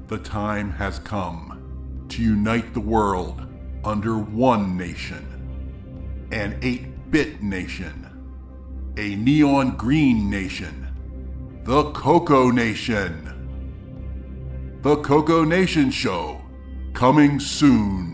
The time has come to unite the world under one nation. An 8-bit nation. A neon green nation. The CoCo Nation. The CoCo Nation Show. Coming soon.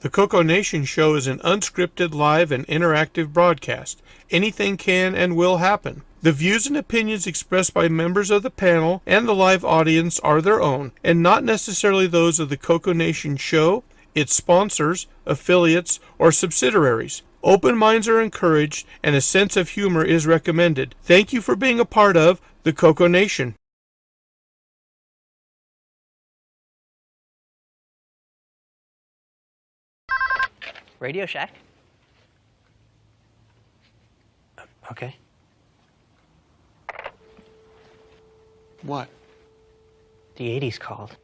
The CoCo Nation Show is an unscripted, live, and interactive broadcast. Anything can and will happen. The views and opinions expressed by members of the panel and the live audience are their own, and not necessarily those of the CoCo Nation Show, its sponsors, affiliates, or subsidiaries. Open minds are encouraged, and a sense of humor is recommended. Thank you for being a part of the CoCo Nation. Radio Shack? Okay. What? The 80s called.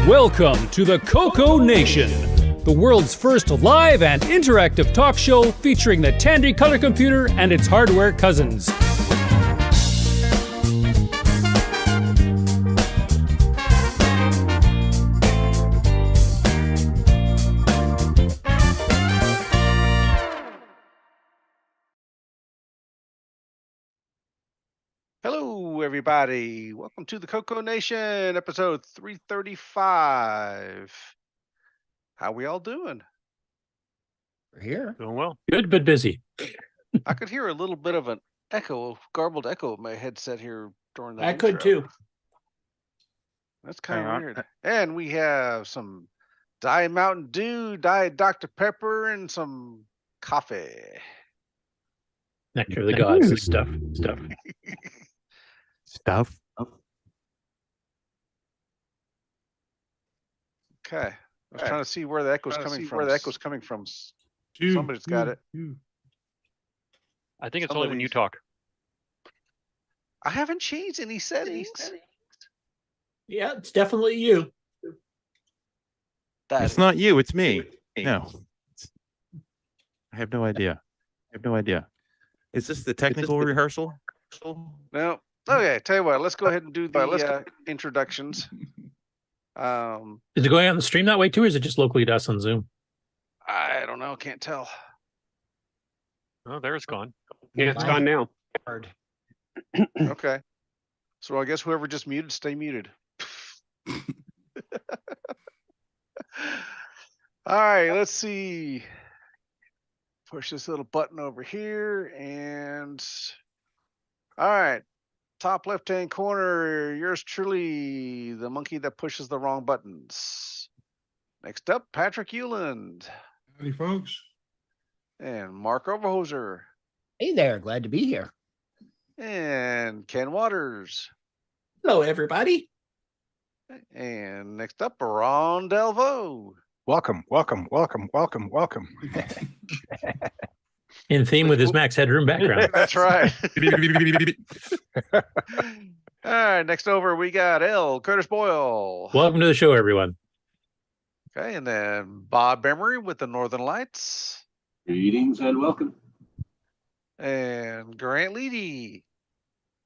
Welcome to the CoCo Nation, the world's first live and interactive talk show featuring the Tandy color computer and its hardware cousins. Hello, everybody. Welcome to the CoCo Nation, episode 335. How we all doing? We're here. Doing well. Good, but busy. I could hear a little bit of an echo, garbled echo of my headset here during the I could too. That's kind Hang of on. weird. And we have some Diet Mountain Dew, Diet Dr. Pepper, and some coffee. Nectar of the gods, this stuff. Okay. I was trying to see where the echo's coming from. Somebody's got it. I think it's only when you talk. I haven't changed any settings. Yeah, it's definitely you. That It's not you, it's me. No. I have no idea. Is this the technical rehearsal? No. Okay, tell you what, let's go ahead and do the introductions. Is it going on the stream that way too, or is it just locally to us on Zoom? I don't know, can't tell. Oh, there it's gone. Yeah, it's gone now. Okay. So I guess whoever just muted, stay muted. All right, let's see. Push this little button over here and all right. Top left-hand corner, yours truly, the monkey that pushes the wrong buttons. Next up, Patrick Euland. Howdy, folks. And Mark Overhoser. Hey there, glad to be here. And Ken Waters. Hello, everybody. And next up, Ron Delvaux. Welcome. In theme with his Max Headroom background. That's right. All right, next over, we got L Curtis Boyle. Welcome to the show, everyone. Okay, and then Bob Emery with the Northern Lights. Greetings and welcome. And Grant Leedy.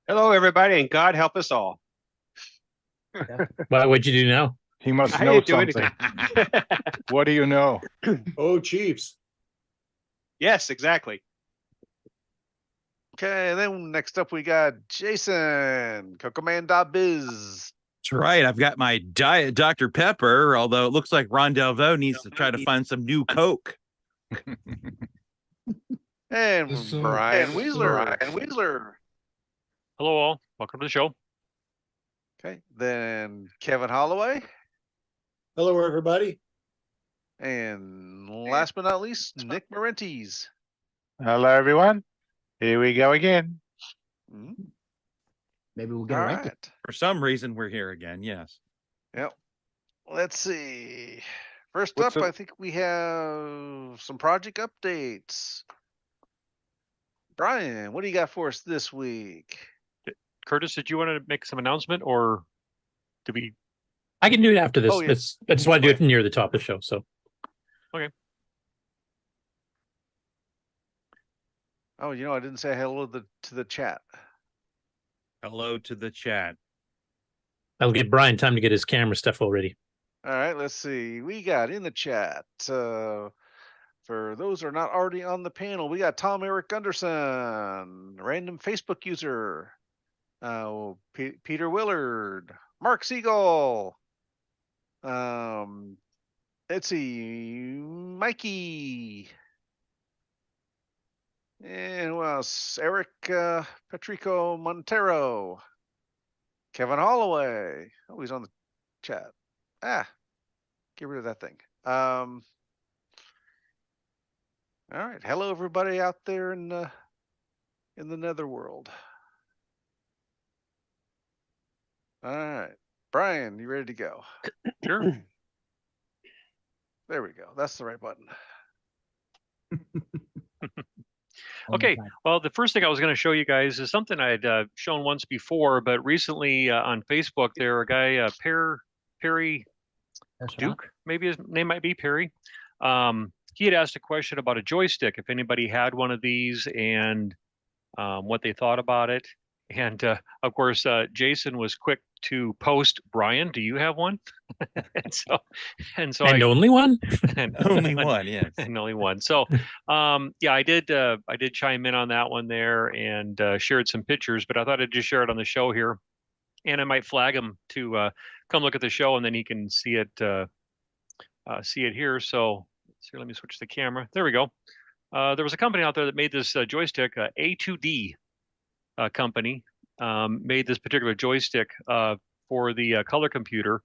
Hello, everybody, and God help us all. What'd you do now? He must I know didn't do something. anything. What do you know? Oh, Chiefs. Yes, exactly. Okay, and then next up, we got Jason, CoCoMan.biz. That's right. I've got my Diet Dr. Pepper, although it looks like Ron Delvaux needs to try to find some new Coke. And This, Brian Weisler. Hello, all. Welcome to the show. Okay, then Kevin Holloway. Hello, everybody. And last but not least, Nick Marentes. Hello, everyone. Here we go again. Mhm. Maybe we'll get All it right. right. For some reason, we're here again. Yes. Yep. Let's see. First What's up, up? I think we have some project updates. Brian, what do you got for us this week? Curtis, did you want to make some announcement or do we? I can do it after this. Oh, yeah. I just want to do it near the top of the show. So Oh, you know, I didn't say hello to the chat. Hello to the chat. that'll give Brian time to get his camera stuff all ready. All right, let's see. We got in the chat. For those who are not already on the panel, we got Tom Eric Gunderson, random Facebook user, Peter Willard, Mark Siegel, let's see, Mikey, and who else? Eric Patrico Montero, Kevin Holloway. Oh, he's on the chat. Get rid of that thing. All right. Hello, everybody out there in the netherworld. All right. Brian, you ready to go? Sure. There we go. That's the right button. Okay. Well, the first thing I was going to show you guys is something I'd shown once before, but recently on Facebook, there a guy, Perry Duke, maybe his name might be Perry. He had asked a question about a joystick, if anybody had one of these and what they thought about it. And of course, Jason was quick to post, Brian, do you have one? and only one? And Only one, yes. And only one. So yeah, I did chime in on that one there and shared some pictures, but I thought I'd just share it on the show here. And I might flag him to come look at the show, and then he can see it here. So here, let me switch the camera. There we go. There was a company out there that made this joystick, A2D company, made this particular joystick for the color computer.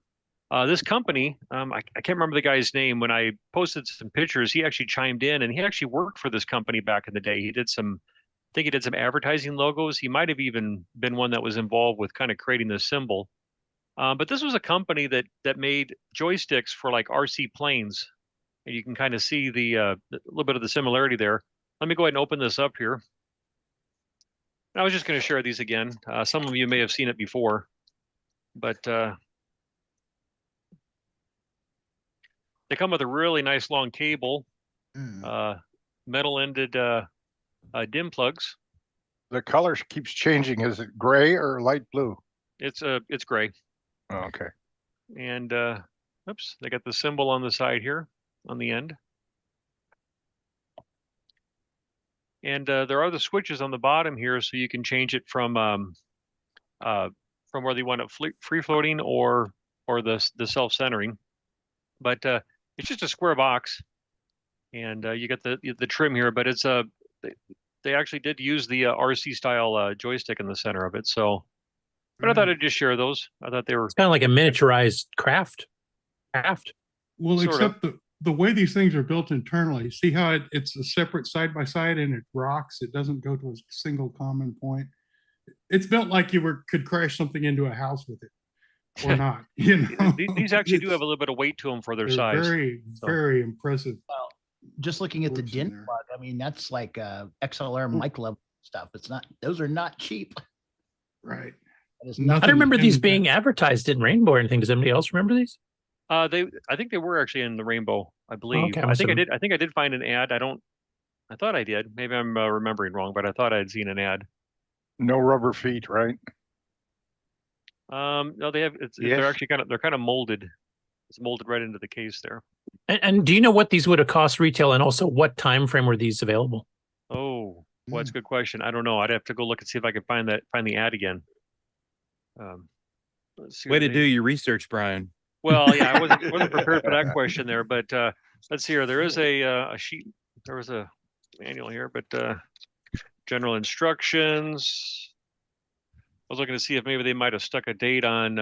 This company, I can't remember the guy's name. When I posted some pictures, he actually chimed in, and he actually worked for this company back in the day. He did some, I think he did some advertising logos. He might have even been one that was involved with kind of creating this symbol. But this was a company that made joysticks for like RC planes. And you can kind of see the little bit of the similarity there. Let me go ahead and open this up here. I was just going to share these again. Some of you may have seen it before, but they come with a really nice long cable, metal-ended DIMM plugs. The color keeps changing. Is it gray or light blue? It's gray. Oh, okay. And oops, they got the symbol on the side here on the end. And there are the switches on the bottom here, so you can change it from whether you want it free floating or the self-centering. But it's just a square box, and you got the trim here. But it's they actually did use the RC style joystick in the center of it. So, but I thought I'd just share those. I thought they were kind of like a miniaturized craft. Well, Sort except the way these things are built internally, see how it's a separate side by side and it rocks. It doesn't go to a single common point. It's built like you could crash something into a house with it, or not. You know, these actually do have a little bit of weight to them for their size. Very, very impressive. Well, just looking at the DIN plug, I mean, that's like XLR mic level stuff. It's not; those are not cheap. Right. I don't remember these being advertised in Rainbow or anything. Does anybody else remember these? I think they were actually in the Rainbow, I believe. Okay, I think I did find an ad. I thought I did. Maybe I'm remembering wrong, but I thought I'd seen an ad. No rubber feet, right? No, they have. They're actually kind of molded. It's molded right into the case there. And do you know what these would have cost retail, and also what time frame were these available? Oh, well, that's a good question. I don't know. I'd have to go look and see if I could find the ad again. Let's see. Way to do your research, Brian. Well, yeah, I wasn't prepared for that question there, but let's see here. There is a sheet. There was a manual here, but general instructions. I was looking to see if maybe they might have stuck a date on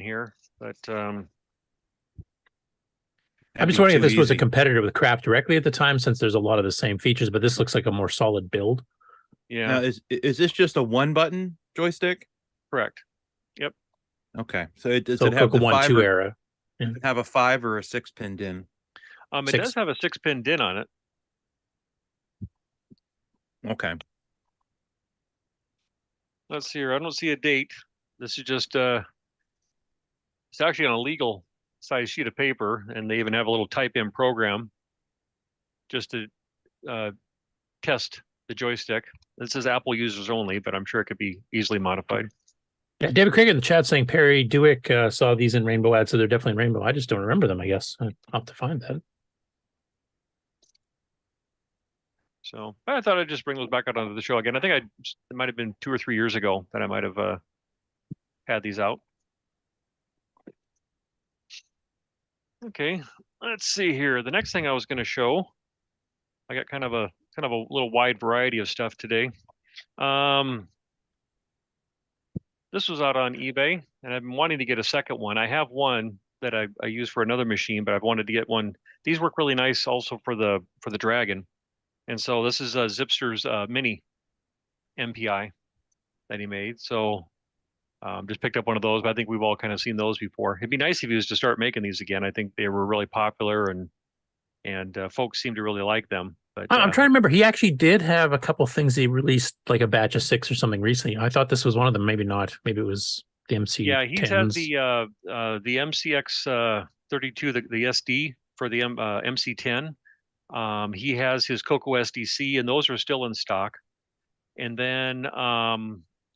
here, but I'm just wondering if this was a competitor with Craft directly at the time, since there's a lot of the same features, but this looks like a more solid build. Yeah. Now, is this just a one button joystick? Correct. Yep. Okay. So does it have CoCo the 1-2 era? Does it have a 5 or a 6 pin DIN? It does have a 6-pin DIN on it. Okay. Let's see here. I don't see a date. This is just it's actually on a legal size sheet of paper, and they even have a little type-in program just to test the joystick. This is Apple users only, but I'm sure it could be easily modified. Yeah, David Craig in the chat saying Perry Dewick saw these in Rainbow ads, so they're definitely in Rainbow. I just don't remember them, I guess. I'll have to find that. So I thought I'd just bring those back out onto the show again. I think it might have been 2 or 3 years ago that I might have had these out. Okay, let's see here. The next thing I was going to show, I got kind of a little wide variety of stuff today. This was out on eBay, and I've been wanting to get a second one. I have one that I use for another machine, but I've wanted to get one. These work really nice also for the Dragon. And so this is Zipster's mini MPI that he made. So just picked up one of those, but I think we've all kind of seen those before. It'd be nice if he was to start making these again. I think they were really popular, and folks seem to really like them. But I'm trying to remember. He actually did have a couple things he released, like a batch of 6 or something recently. I thought this was one of them. Maybe not. Maybe it was the MC. Yeah, he's had the MCX 32, the SD for the MC10. He has his CoCo SDC, and those are still in stock. And then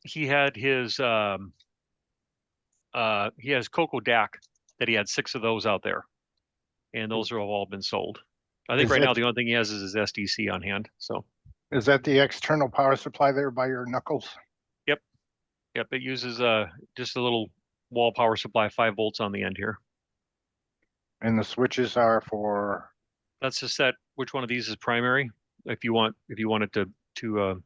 he had his he has CoCo DAC that he had 6 of those out there, and those have all been sold. I think right now the only thing he has is his SDC on hand. So Is that the external power supply there by your knuckles? Yep. It uses just a little wall power supply, 5 volts on the end here. And the switches are for? That's to set which one of these is primary. If you want it to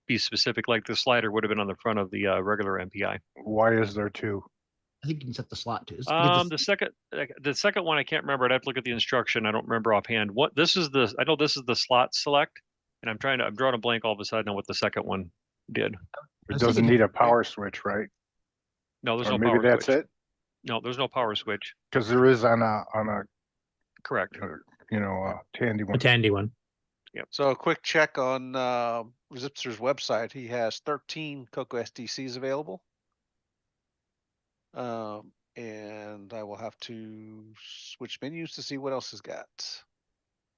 be specific, like the slider would have been on the front of the regular MPI. Why is there 2? I think you can set the slot to. The second one I can't remember. I'd have to look at the instruction. I don't remember offhand. I know this is the slot select, and I'm drawing a blank all of a sudden on what the second one did. It doesn't need a power switch, right? No, there's Or no maybe power that's switch. it. No, there's no power switch. Because there is on a Correct. Tandy one. A Tandy one. Yep. So a quick check on Zipster's website. He has 13 CoCo SDCs available. And I will have to switch menus to see what else he's got.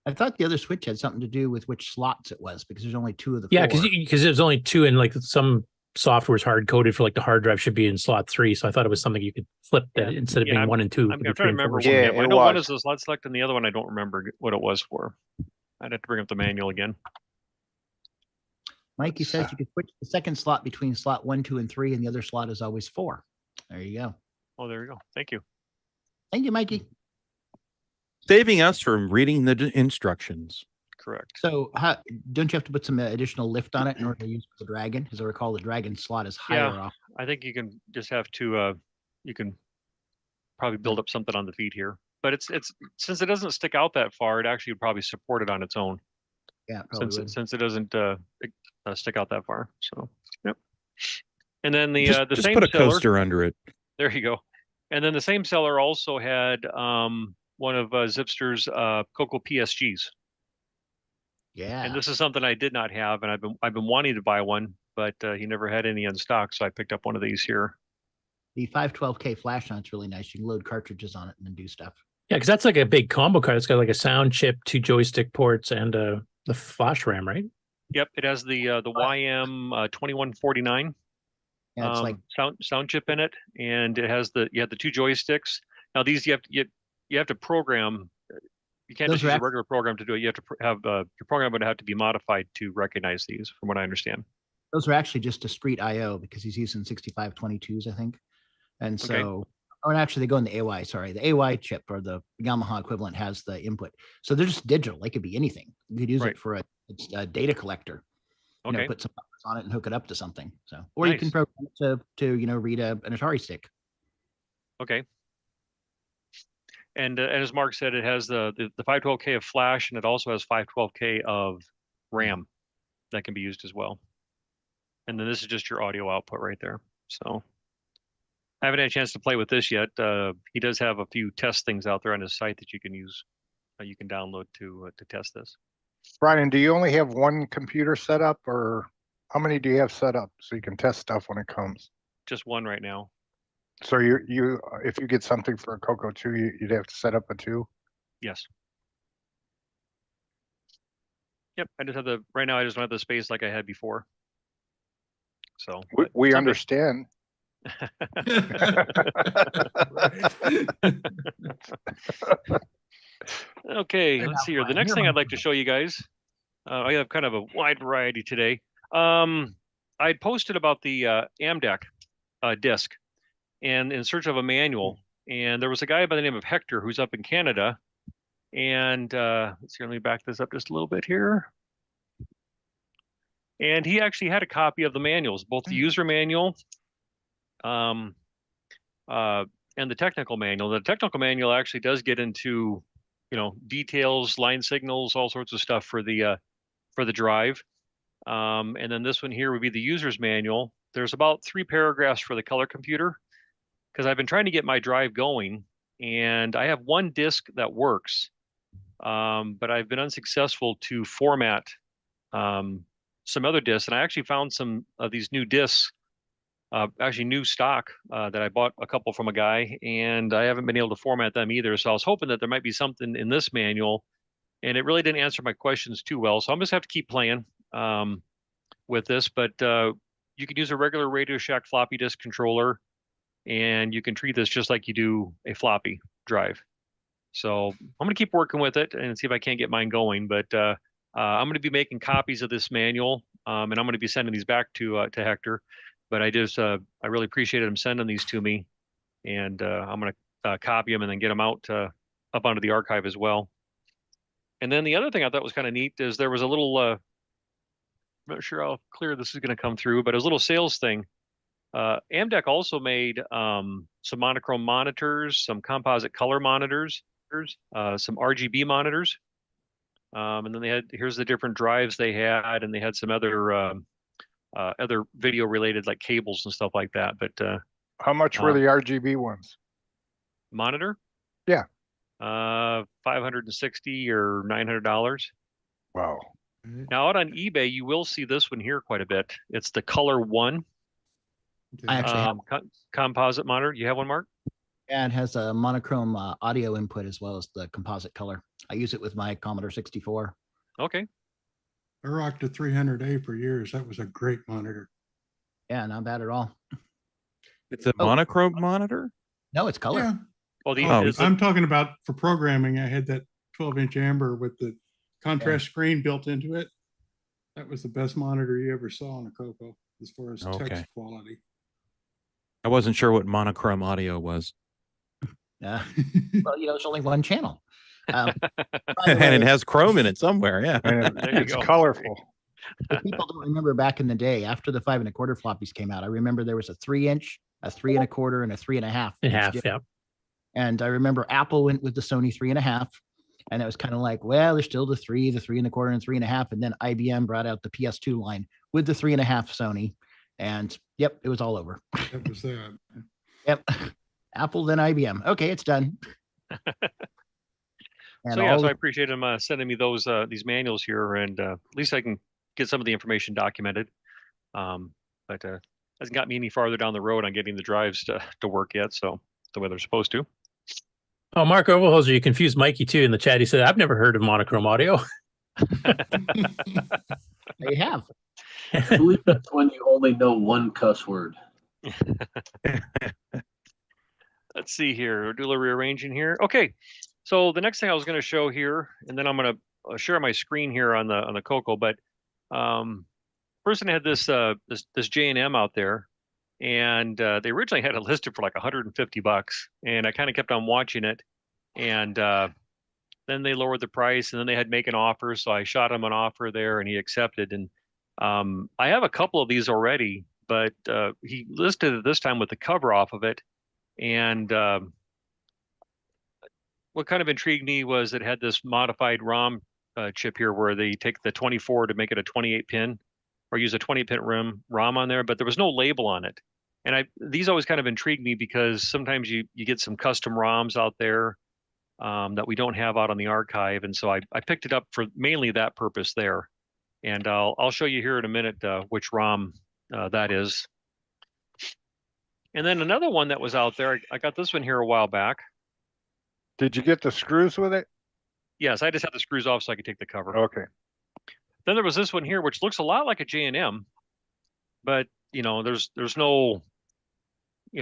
I thought the other switch had something to do with which slots it was, because there's only 2 of the Yeah, 4. because there's only 2, and like some software is hard coded for like the hard drive should be in slot 3. So I thought it was something you could flip that instead of being 1 and 2. I'm trying to remember. Yeah, I know one is the slot select, and the other one I don't remember what it was for. I'd have to bring up the manual again. Mikey says you could switch the second slot between slot 1, 2, and 3, and the other slot is always 4. There you go. Oh, there you go. Thank you. Thank you, Mikey. Saving us from reading the instructions. Correct. So don't you have to put some additional lift on it in order to use the Dragon? As I recall, the Dragon slot is higher off. I think you can just have to you can probably build up something on the feet here. But it's since it doesn't stick out that far, it actually would probably support it on its own. Yeah, probably since it doesn't stick out that far. So yep. And then the Just same put a seller, coaster under it. There you go. And then the same seller also had one of Zipster's CoCo PSGs. Yeah. And this is something I did not have, and I've been wanting to buy one, but he never had any in stock, so I picked up one of these here. The 512K flash on it's really nice. You can load cartridges on it and then do stuff. Yeah, because that's like a big combo card. It's got like a sound chip, 2 joystick ports, and the flash RAM, right? Yep, it has the YM 2149 Yeah, it's like sound chip in it, and it has the 2 joysticks. Now these you have to program. You can't just use a regular program to do it. You have to have your program would have to be modified to recognize these, from what I understand. Those are actually just discrete I/O because he's using 6522s, I think. And so, or actually, they go in the AY. Sorry, the AY chip or the Yamaha equivalent has the input. So they're just digital. They could be anything. You could use it for a data collector. You know, put some buttons on it and hook it up to something. So, or you can program it to read an Atari stick. Okay. And as Mark said, it has the 512K of flash, and it also has 512K of RAM that can be used as well. And then this is just your audio output right there. So I haven't had a chance to play with this yet. He does have a few test things out there on his site that you can use, you can download to test this. Brian, do you only have one computer set up, or how many do you have set up so you can test stuff when it comes? Just one right now. So you if you get something for a CoCo 2, you'd have to set up a 2? Yes. Yep, I just have right now I just don't have the space like I had before. So we understand. Okay, let's see here. The next thing I'd like to show you guys, I have kind of a wide variety today. I posted about the Amdek disc, and in search of a manual, and there was a guy by the name of Hector who's up in Canada, and let's see, let me back this up just a little bit here. And he actually had a copy of the manuals, both the user manual and the technical manual. The technical manual actually does get into, details, line signals, all sorts of stuff for the drive. And then this one here would be the user's manual. There's about 3 paragraphs for the color computer, because I've been trying to get my drive going, and I have one disk that works, but I've been unsuccessful to format some other disks, and I actually found some of these new disks actually new stock that I bought a couple from a guy, and I haven't been able to format them either. So I was hoping that there might be something in this manual, and it really didn't answer my questions too well. So I'm just have to keep playing with this. But you can use a regular Radio Shack floppy disk controller, and you can treat this just like you do a floppy drive. So I'm going to keep working with it and see if I can't get mine going. But I'm going to be making copies of this manual, and I'm going to be sending these back to Hector. But I really appreciated him sending these to me, and I'm going to copy them and then get them out up onto the archive as well. And then the other thing I thought was kind of neat is there was a little, I'm not sure how clear this is going to come through, but it was a little sales thing. Amdek also made some monochrome monitors, some composite color monitors, some RGB monitors. And then here's the different drives they had, and they had some other video related like cables and stuff like that. But how much were the RGB ones? Monitor? Yeah. $560 or $900. Wow. Now out on eBay, you will see this one here quite a bit. It's the Color One. I actually have. Composite monitor. You have one, Mark? Yeah, it has a monochrome audio input as well as the composite color. I use it with my Commodore 64. Okay. I rocked a 300A for years. That was a great monitor. Yeah, not bad at all. It's a monochrome monitor? No, it's color. Yeah. Oh, I'm talking about for programming. I had that 12-inch amber with the contrast screen built into it. That was the best monitor you ever saw on a CoCo as far as text quality. I wasn't sure what monochrome audio was. Yeah. Well, there's only one channel. And it has chrome in it somewhere. Yeah. It's colorful. If people don't remember back in the day, after the 5 1/4 floppies came out, I remember there was a 3-inch, a 3 1/4, and a 3 1/2. Yeah. And I remember Apple went with the Sony 3 1/2. And it was kind of like, well, there's still the 3 1/4, and 3 1/2. And then IBM brought out the PS2 line with the 3 1/2 Sony. And yep, it was all over. That was that. Yep. Apple, then IBM. Okay, it's done. So I appreciate him sending me these manuals here, and at least I can get some of the information documented. But hasn't got me any farther down the road on getting the drives to work yet. So the way they're supposed to. Oh, Mark Overholzer, you confused Mikey too in the chat. He said, "I've never heard of monochrome audio." They have. I believe that's when you only know one cuss word. Let's see here. We'll do a little rearranging here. Okay. So the next thing I was going to show here, and then I'm going to share my screen here on the CoCo. But person had this J&M out there, and they originally had it listed for like $150, and I kind of kept on watching it, and then they lowered the price, and then they had make an offer, so I shot him an offer there, and he accepted. And I have a couple of these already, but he listed it this time with the cover off of it, and what kind of intrigued me was it had this modified ROM chip here where they take the 24 to make it a 28 pin, or use a 20 pin ROM on there, but there was no label on it. And these always kind of intrigued me because sometimes you get some custom ROMs out there that we don't have out on the archive, and so I picked it up for mainly that purpose there. And I'll show you here in a minute which ROM that is. And then another one that was out there, I got this one here a while back. Did you get the screws with it? Yes, I just had the screws off so I could take the cover. Okay. Then there was this one here, which looks a lot like a J&M, but there's no,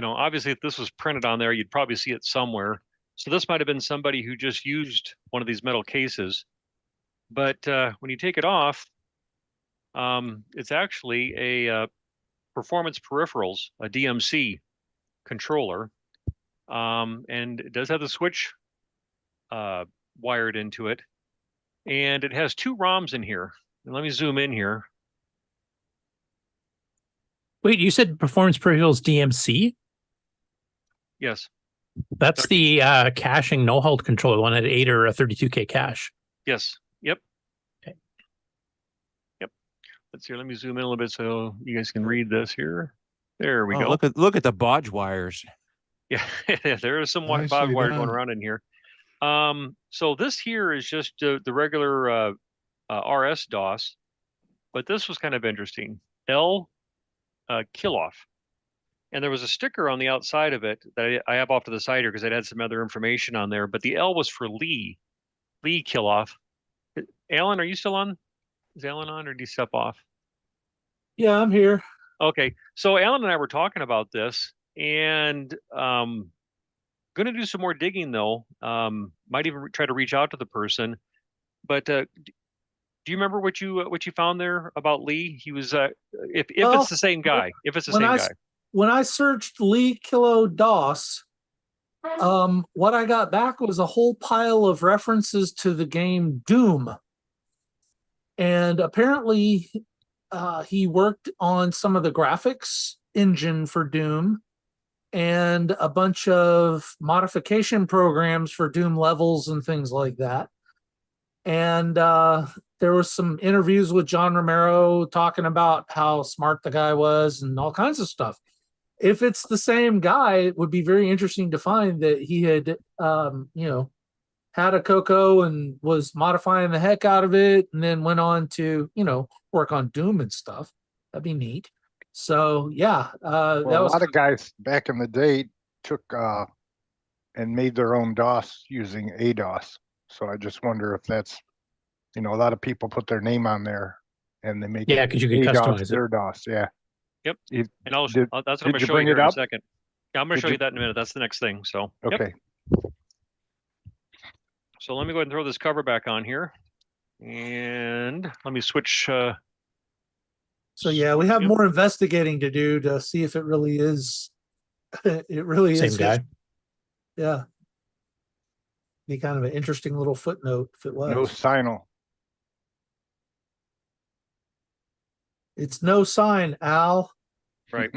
obviously if this was printed on there, you'd probably see it somewhere. So this might have been somebody who just used one of these metal cases. But when you take it off, it's actually a performance peripherals, a DMC controller, and it does have the switch wired into it, and it has 2 ROMs in here. And let me zoom in here. Wait, you said performance peripherals DMC? Yes. That's the caching no-hold controller, one at 8 or a 32K cache. Yes. Yep. Okay. Yep. Let's see. Let me zoom in a little bit so you guys can read this here. There we go. Look at the bodge wires. Yeah, there is some bodge wire going around in here. So this here is just the regular RS DOS, but this was kind of interesting. L Kiloff. and there was a sticker on the outside of it that I have off to the side here because it had some other information on there. But the L was for Lee kill off. Alan, are you still on? Is Alan on, or did he step off? Yeah, I'm here. Okay, so Alan and I were talking about this, and going to do some more digging though. Might even try to reach out to the person. But do you remember what you found there about Lee? He was if it's the same guy, if it's the same guy. When I searched Lee Kilo DOS, what I got back was a whole pile of references to the game Doom. And apparently he worked on some of the graphics engine for Doom and a bunch of modification programs for Doom levels and things like that. And there was some interviews with John Romero talking about how smart the guy was and all kinds of stuff. If it's the same guy, it would be very interesting to find that he had, had a CoCo and was modifying the heck out of it, and then went on to, work on Doom and stuff. That'd be neat. So yeah, a lot of guys back in the day took and made their own DOS using ADOS. So I just wonder if that's, a lot of people put their name on there and they make because you can customize their DOS. Yeah. Yep. And that's what I'm going to show you here in a second. Yeah, I'm going to show you that in a minute. That's the next thing. So okay. Yep. So let me go ahead and throw this cover back on here, and let me switch. So yeah, we have more investigating to do to see if it really is. It really Same is guy. Yeah. Be kind of an interesting little footnote if it was. No signal. It's no sign, Al. Right.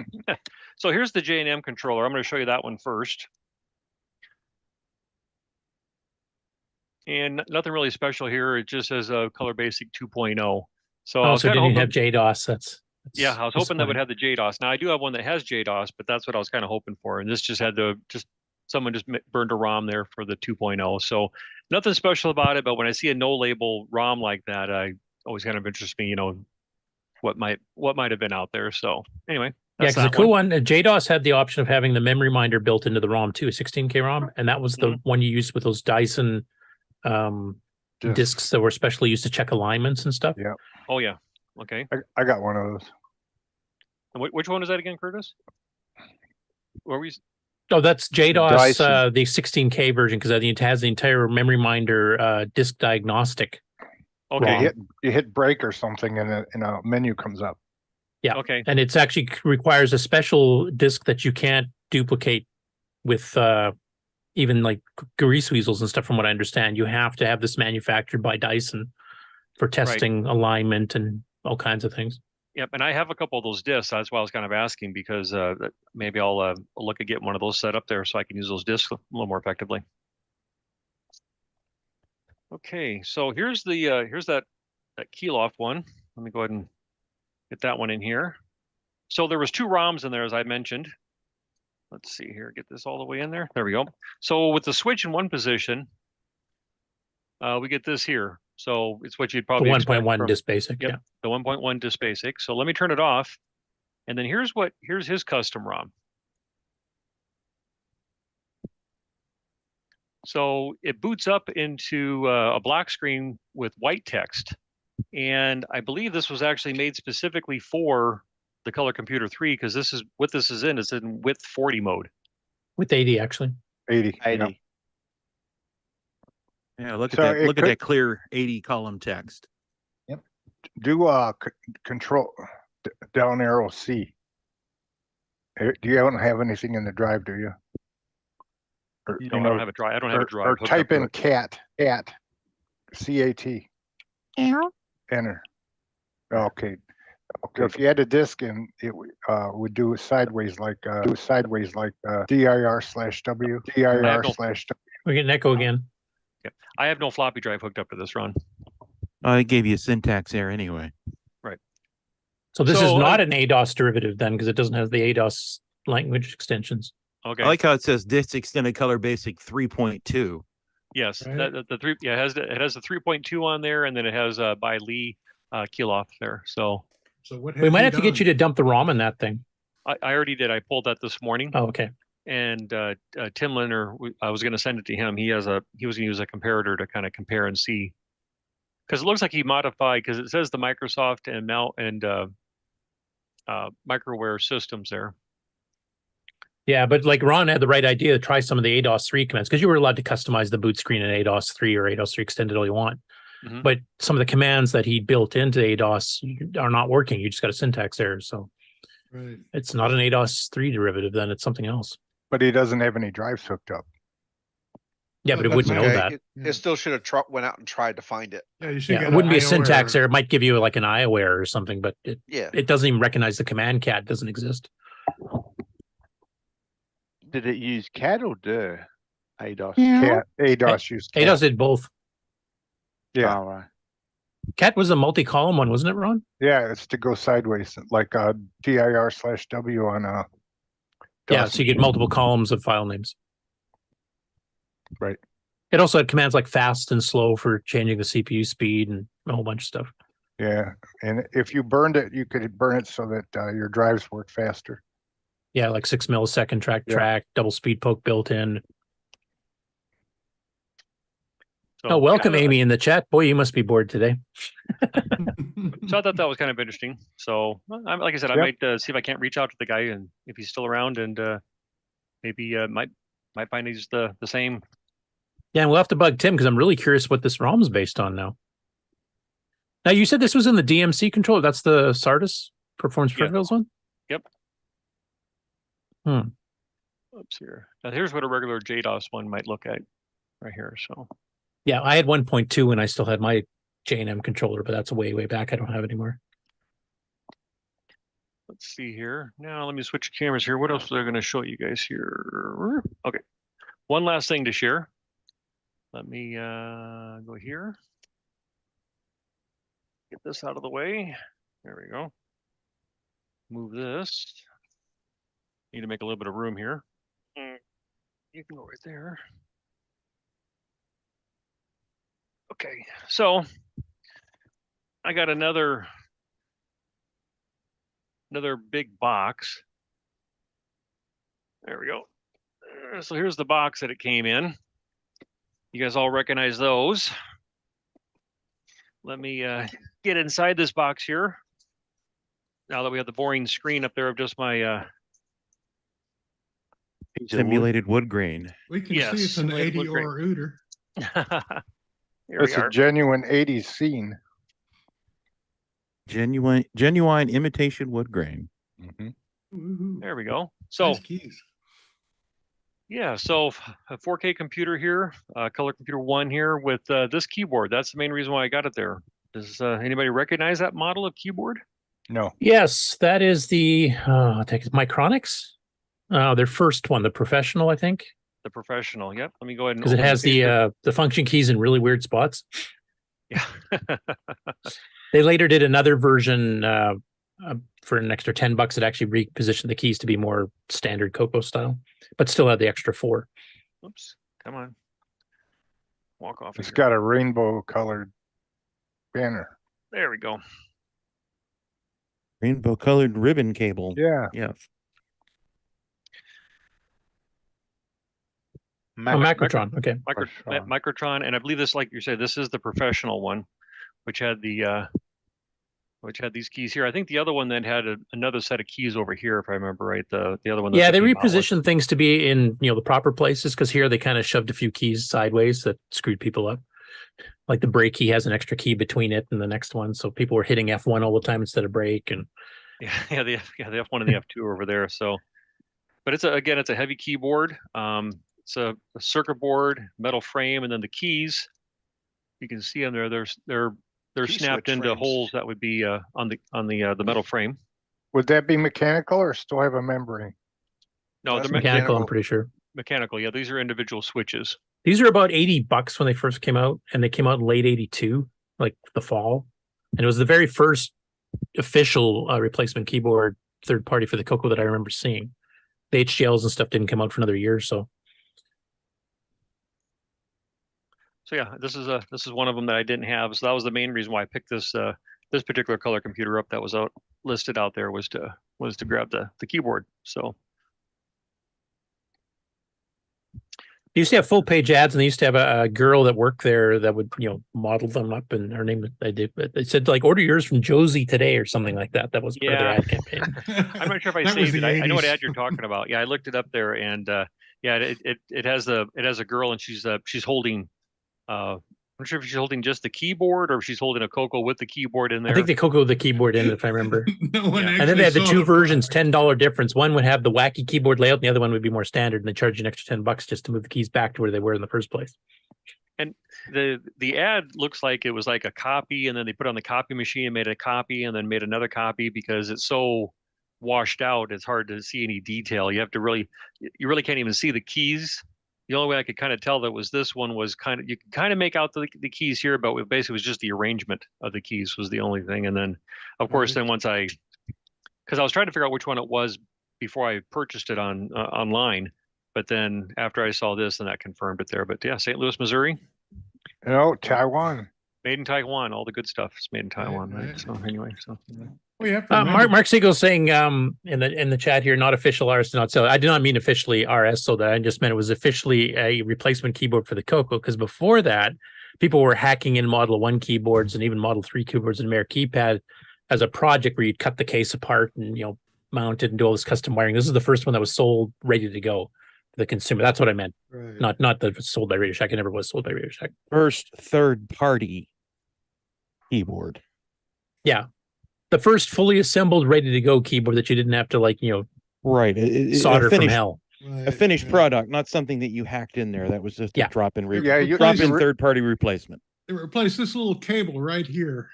So here's the J&M controller. I'm going to show you that one first. And nothing really special here. It just says Color Basic 2.0. So also didn't have JDOS. That's yeah, I was hoping that would have the JDOS. Now I do have one that has JDOS, but that's what I was kind of hoping for. And this just had someone just burned a ROM there for the 2.0. So nothing special about it. But when I see a no label ROM like that, I always kind of interests me, what might have been out there. So anyway. Yeah, because the cool one, JDOS had the option of having the memory minder built into the ROM too, a 16K ROM. And that was the one you used with those Dyson discs that were specially used to check alignments and stuff. Yeah. Oh yeah. Okay. I got one of those. And which one is that again, Curtis? Where we? Oh, that's JDOS, the 16K version, because it has the entire memory minder disk diagnostic. Okay. You hit break or something, and a menu comes up. Yeah. Okay. And it's actually requires a special disk that you can't duplicate with even like grease weasels and stuff. From what I understand, you have to have this manufactured by Dyson for testing alignment and all kinds of things. Yep, and I have a couple of those discs. That's why I was kind of asking, because maybe I'll look at getting one of those set up there so I can use those discs a little more effectively. Okay, so here's that Keeloff one. Let me go ahead and get that one in here. So there was two ROMs in there, as I mentioned. Let's see here, get this all the way in there. There we go. So with the switch in one position, we get this here. So it's what you'd probably the 1.1 disk basic. Yep, yeah, the 1.1 disk basic. So let me turn it off, and then here's his custom ROM. So it boots up into a black screen with white text, and I believe this was actually made specifically for the Color Computer 3, because this is what this is in. It's in width 40 mode. With 80 actually. 80. Yeah, look at that clear 80 column text. Yep. Do control down arrow C. Do you don't have anything in the drive, do you? Or, no, I don't have a drive. I don't have a drive. Or type in cat C-A-T. Enter. Okay. Okay. If you had a disk and it would do sideways like dir/w dir/w. We get an echo again. Yeah. I have no floppy drive hooked up to this, Ron. I gave you a syntax error anyway. Right. So this is not an ADOS derivative then, because it doesn't have the ADOS language extensions. Okay. I like how it says disk extended color basic 3.2. Yes, Right. the three. Yeah, it has the 3.2 on there, and then it has by Lee Keeloff there. So So what We might have to get you to dump the ROM in that thing. I already did. I pulled that this morning. Oh, okay. And Tim Linner, I was going to send it to him. He was going to use a comparator to kind of compare and see, because it looks like he modified, because it says the Microsoft and Microware systems there. Yeah, but like Ron had the right idea to try some of the ADOS 3 commands, because you were allowed to customize the boot screen in ADOS 3 or ADOS 3 extended all you want. Mm-hmm. But some of the commands that he built into ADOS are not working. You just got a syntax error. So Right. it's not an ADOS 3 derivative, then it's something else. But he doesn't have any drives hooked up. Yeah, but it wouldn't know that. It still should have went out and tried to find it. Yeah, you should Yeah, it wouldn't be a syntax error. It might give you like an IO error or something, but it doesn't even recognize the command cat doesn't exist. Did it use cat or dir? ADOS. Cat. ADOS used cat. ADOS did both. Yeah. All right. Cat was a multi-column one, wasn't it, Ron? Yeah, it's to go sideways, like dir/w on a. Yeah, so you get multiple columns of file names. Right. It also had commands like fast and slow for changing the CPU speed and a whole bunch of stuff. Yeah, and if you burned it, you could burn it so that your drives work faster. Yeah, like 6 millisecond track, double speed poke built in. So, welcome, Amy, in the chat. Boy, you must be bored today. So I thought that was kind of interesting. So, like I said, I might see if I can't reach out to the guy and if he's still around, and maybe might find he's the same. Yeah, and we'll have to bug Tim because I'm really curious what this ROM is based on now. Now, you said this was in the DMC controller. That's the Sardis Performance Peripherals one? Yep. Oops, here. Now, here's what a regular JDOS one might look at right here. So. Yeah, I had 1.2 when I still had my J&M controller, but that's way back. I don't have it anymore. Let's see here. Now let me switch cameras here. What else are they going to show you guys here? Okay. One last thing to share. Let me go here. Get this out of the way. There we go. Move this. Need to make a little bit of room here. You can go right there. Okay, so I got another big box. There we go. So here's the box that it came in. You guys all recognize those. Let me get inside this box here. Now that we have the boring screen up there of just my simulated wood grain. We can see it's an 80 or Ooter. It's a genuine 80s scene. Genuine imitation wood grain. There we go. So yeah, so a 4K computer here, color computer 1 here with this keyboard. That's the main reason why I got it there. Does anybody recognize that model of keyboard? No. Yes, that is the Micronics. Their first one, the Professional, I think. The Professional, yep. Let me go ahead and because it has the function keys in really weird spots. Yeah. They later did another version for an extra $10. It actually repositioned the keys to be more standard CoCo style, but still had the extra 4. Oops, come on. Walk off. It's got a rainbow colored banner. There we go. Rainbow colored ribbon cable. Yeah. Yeah. Microtron. Okay. Microtron, and I believe this, like you said, this is the Professional one, which had the which had these keys here. I think the other one then had another set of keys over here, if I remember right. The other one. Yeah, they repositioned things to be in the proper places because here they kind of shoved a few keys sideways that screwed people up. Like the brake key has an extra key between it and the next one, so people were hitting F1 all the time instead of brake. And the F1 and the F2 are over there. So, but it's a heavy keyboard. It's a circuit board, metal frame, and then the keys. You can see them there. They're snapped into frames. Holes that would be on the metal frame. Would that be mechanical or still have a membrane? No, they're mechanical. I'm pretty sure. Mechanical. Yeah, these are individual switches. These are about $80 when they first came out, and they came out in late '82, like the fall. And it was the very first official replacement keyboard third party for the CoCo that I remember seeing. The HDLs and stuff didn't come out for another year or so. So yeah, this is one of them that I didn't have. So that was the main reason why I picked this this particular color computer up that was listed out there was to grab the keyboard. So They used to have full page ads, and they used to have a girl that worked there that would, model them up, and her name, they said like, order yours from Josie today or something like that. That was part of their ad campaign. I'm not sure if I That was saved it. the I know what 80s. ad you're talking about. Yeah, I looked it up there, and it has a girl, and she's holding I'm not sure if she's holding just the keyboard or if she's holding a CoCo with the keyboard in there. I think they CoCo the keyboard in, if I remember. No one And then they had the actually two saw versions, $10 difference. One would have the wacky keyboard layout, and the other one would be more standard, and they charge you an extra $10 just to move the keys back to where they were in the first place. And the ad looks like it was like a copy, and then they put it on the copy machine and made a copy, and then made another copy because it's so washed out. It's hard to see any detail. You really can't even see the keys. The only way I could kind of tell that was this one was you can kind of make out the keys here, but it basically was just the arrangement of the keys was the only thing. And then, of course, then once because I was trying to figure out which one it was before I purchased it online, but then after I saw this, then that confirmed it there. But yeah, St. Louis, Missouri. No, Taiwan. Made in Taiwan. All the good stuff is made in Taiwan, right? So anyway, We have to remember- Mark Siegel saying in the chat here, not official RS, not so. I did not mean officially RS, so that I just meant it was officially a replacement keyboard for the CoCo, because before that, people were hacking in Model 1 keyboards and even Model 3 keyboards and Mere keypad as a project where you'd cut the case apart and mount it and do all this custom wiring. This is the first one that was sold ready to go for the consumer. That's what I meant. Right. Not that it's sold by Radio Shack. It never was sold by Radio Shack. First third-party keyboard. Yeah. The first fully assembled, ready to go keyboard that you didn't have to right. Solder from hell. A finished product, not something that you hacked in there. That was just a drop-in drop-in third-party replacement. They replaced this little cable right here.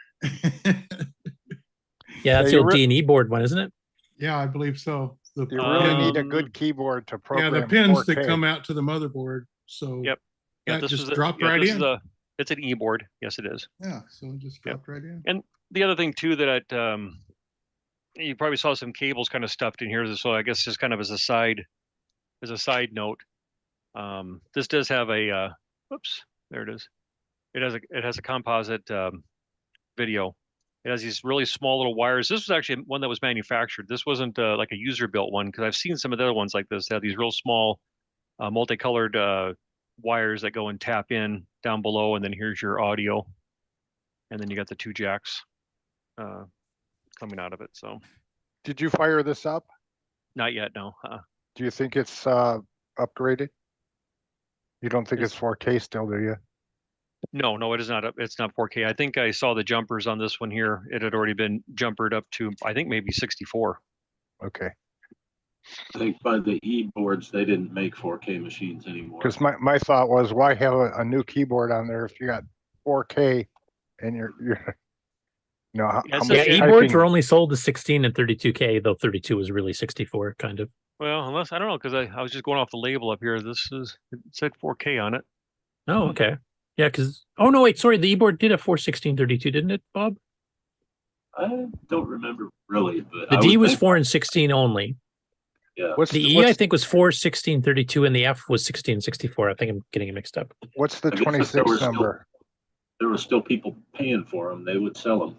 Yeah, that's the old D&E board one, isn't it? Yeah, I believe so. You really need a good keyboard to program. Yeah, the pins 4K. that come out to the motherboard. So yep. Yeah, that this just dropped right this in. It's an e-board. Yes, it is. Yeah, so it just dropped right in. And the other thing too that you probably saw some cables kind of stuffed in here. So I guess just kind of as a side note, this does have a whoops, there it is. It has a composite video. It has these really small little wires. This was actually one that was manufactured. This wasn't like a user built one, because I've seen some of the other ones like this. They have these real small multicolored wires that go and tap in down below, and then here's your audio, and then you got the two jacks coming out of it. So did you fire this up? Not yet, no. Do you think it's upgraded? You don't think it's 4K still, do you? No, it is not. It's not 4K. I think I saw the jumpers on this one here. It had already been jumpered up to, I think, maybe 64. Okay. I think by the e-boards, they didn't make 4K machines anymore. Because my thought was, why have a new keyboard on there if you got 4K and you're e-boards were only sold to 16 and 32K, though 32 was really 64, kind of. Well, unless I don't know, because I was just going off the label up here. It said 4K on it. Oh, okay. Yeah, because no, wait, sorry, the e-board did have 41632, didn't it, Bob? I don't remember really, but the D was 4 and 16 only. Yeah. The E I think was 4 1632, and the F was 1664. I think I'm getting it mixed up. What's the 26 number? There were still people paying for them. They would sell them.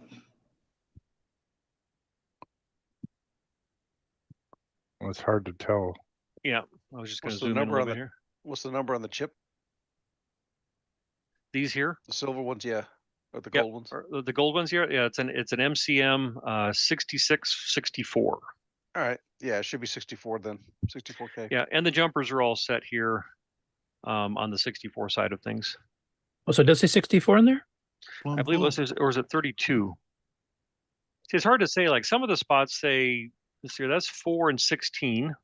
Well, it's hard to tell. Yeah, I was just going to What's the zoom in a number little on bit the here. What's the number on the chip? These here, The silver ones, yeah, or the Yep, gold ones. or the gold ones here. Yeah, it's an MCM 6664. All right, yeah, it should be 64 then, 64K. Yeah, and the jumpers are all set here on the 64 side of things. Oh, so it does say 64 in there? I believe it was, or is it 32? See, it's hard to say. Like some of the spots say this here, that's 4 and 16.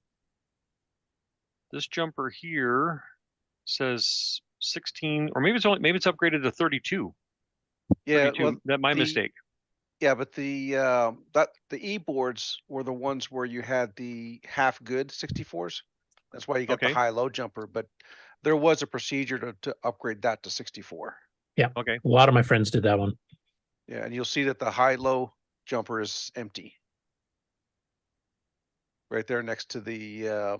This jumper here says 16, or maybe it's upgraded to 32. Yeah, 32. well, That my mistake. Yeah, but the e-boards were the ones where you had the half good 64s. That's why you got the Okay. high-low jumper. But there was a procedure to upgrade that to 64. Yeah. Okay. A lot of my friends did that one. Yeah, and you'll see that the high-low jumper is empty. Right there next to the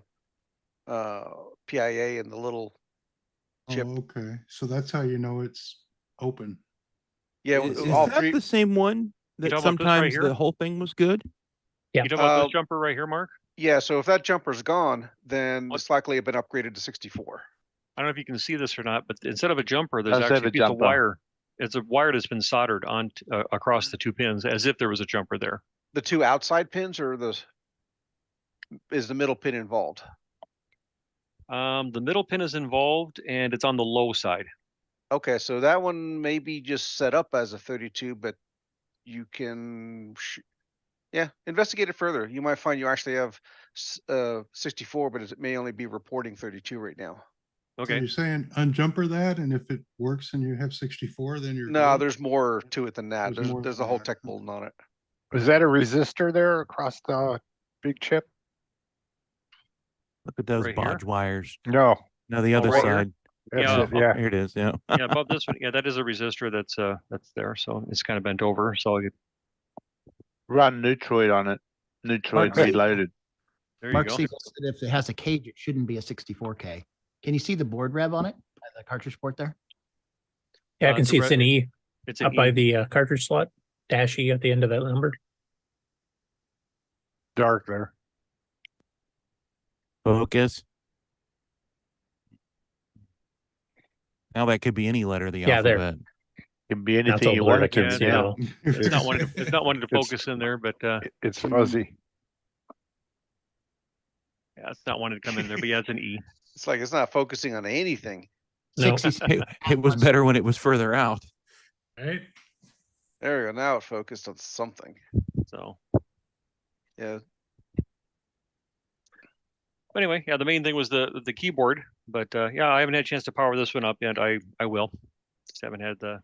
PIA and the little chip. Oh, okay. So that's how you know it's open. Yeah, Is all that three. the same one that talking about this right sometimes here? the whole thing was good? Yeah. You talking about this jumper right here, Mark? Yeah, so if that jumper's gone, then it's likely have been upgraded to 64. I don't know if you can see this or not, but instead of a jumper, there's Does have actually a a piece of jumper. wire. It's a wire that's been soldered on across the two pins, as if there was a jumper there. The two outside pins, or is the middle pin involved? The middle pin is involved, and it's on the low side. Okay, so that one may be just set up as a 32, but you can, yeah, investigate it further. You might find you actually have 64, but it may only be reporting 32 right now. Okay. So you're saying unjumper that, and if it works and you have 64, then you're No, good? there's more to it than that. There's more There's a than whole that. tech bulletin on it. Is that a resistor there across the big chip? Look at those Right here? bodge wires. No. No, the other right here? side. That's Yeah, it, yeah. Here it is. Yeah. Yeah, above this one. Yeah, that is a resistor that's there. So it's kind of bent over. So Run Neutroid on it. Neutroid Mark, reloaded. there you Mark go. Siegel said if it has a cage, it shouldn't be a 64K. Can you see the board rev on it? The cartridge port there? Yeah, I can see it's an E It's an up by E. the cartridge slot. Dash E at the end of that number. Dark there. Focus. Now that could be any letter of the Yeah, there. alphabet. Can be Now it's anything all you blurred. I want can't to see it at now. all. It's not wanting to, it's not wanting to It's- focus in there, but It's fuzzy. yeah, it's not wanting to come in there. But yeah, it's an E. It's like it's not focusing on anything. No. It was better when it was further out. Right? There we go. Now it focused on something. So Yeah. but anyway, yeah, the main thing was the keyboard. But yeah, I haven't had a chance to power this one up yet. I will. Just haven't had the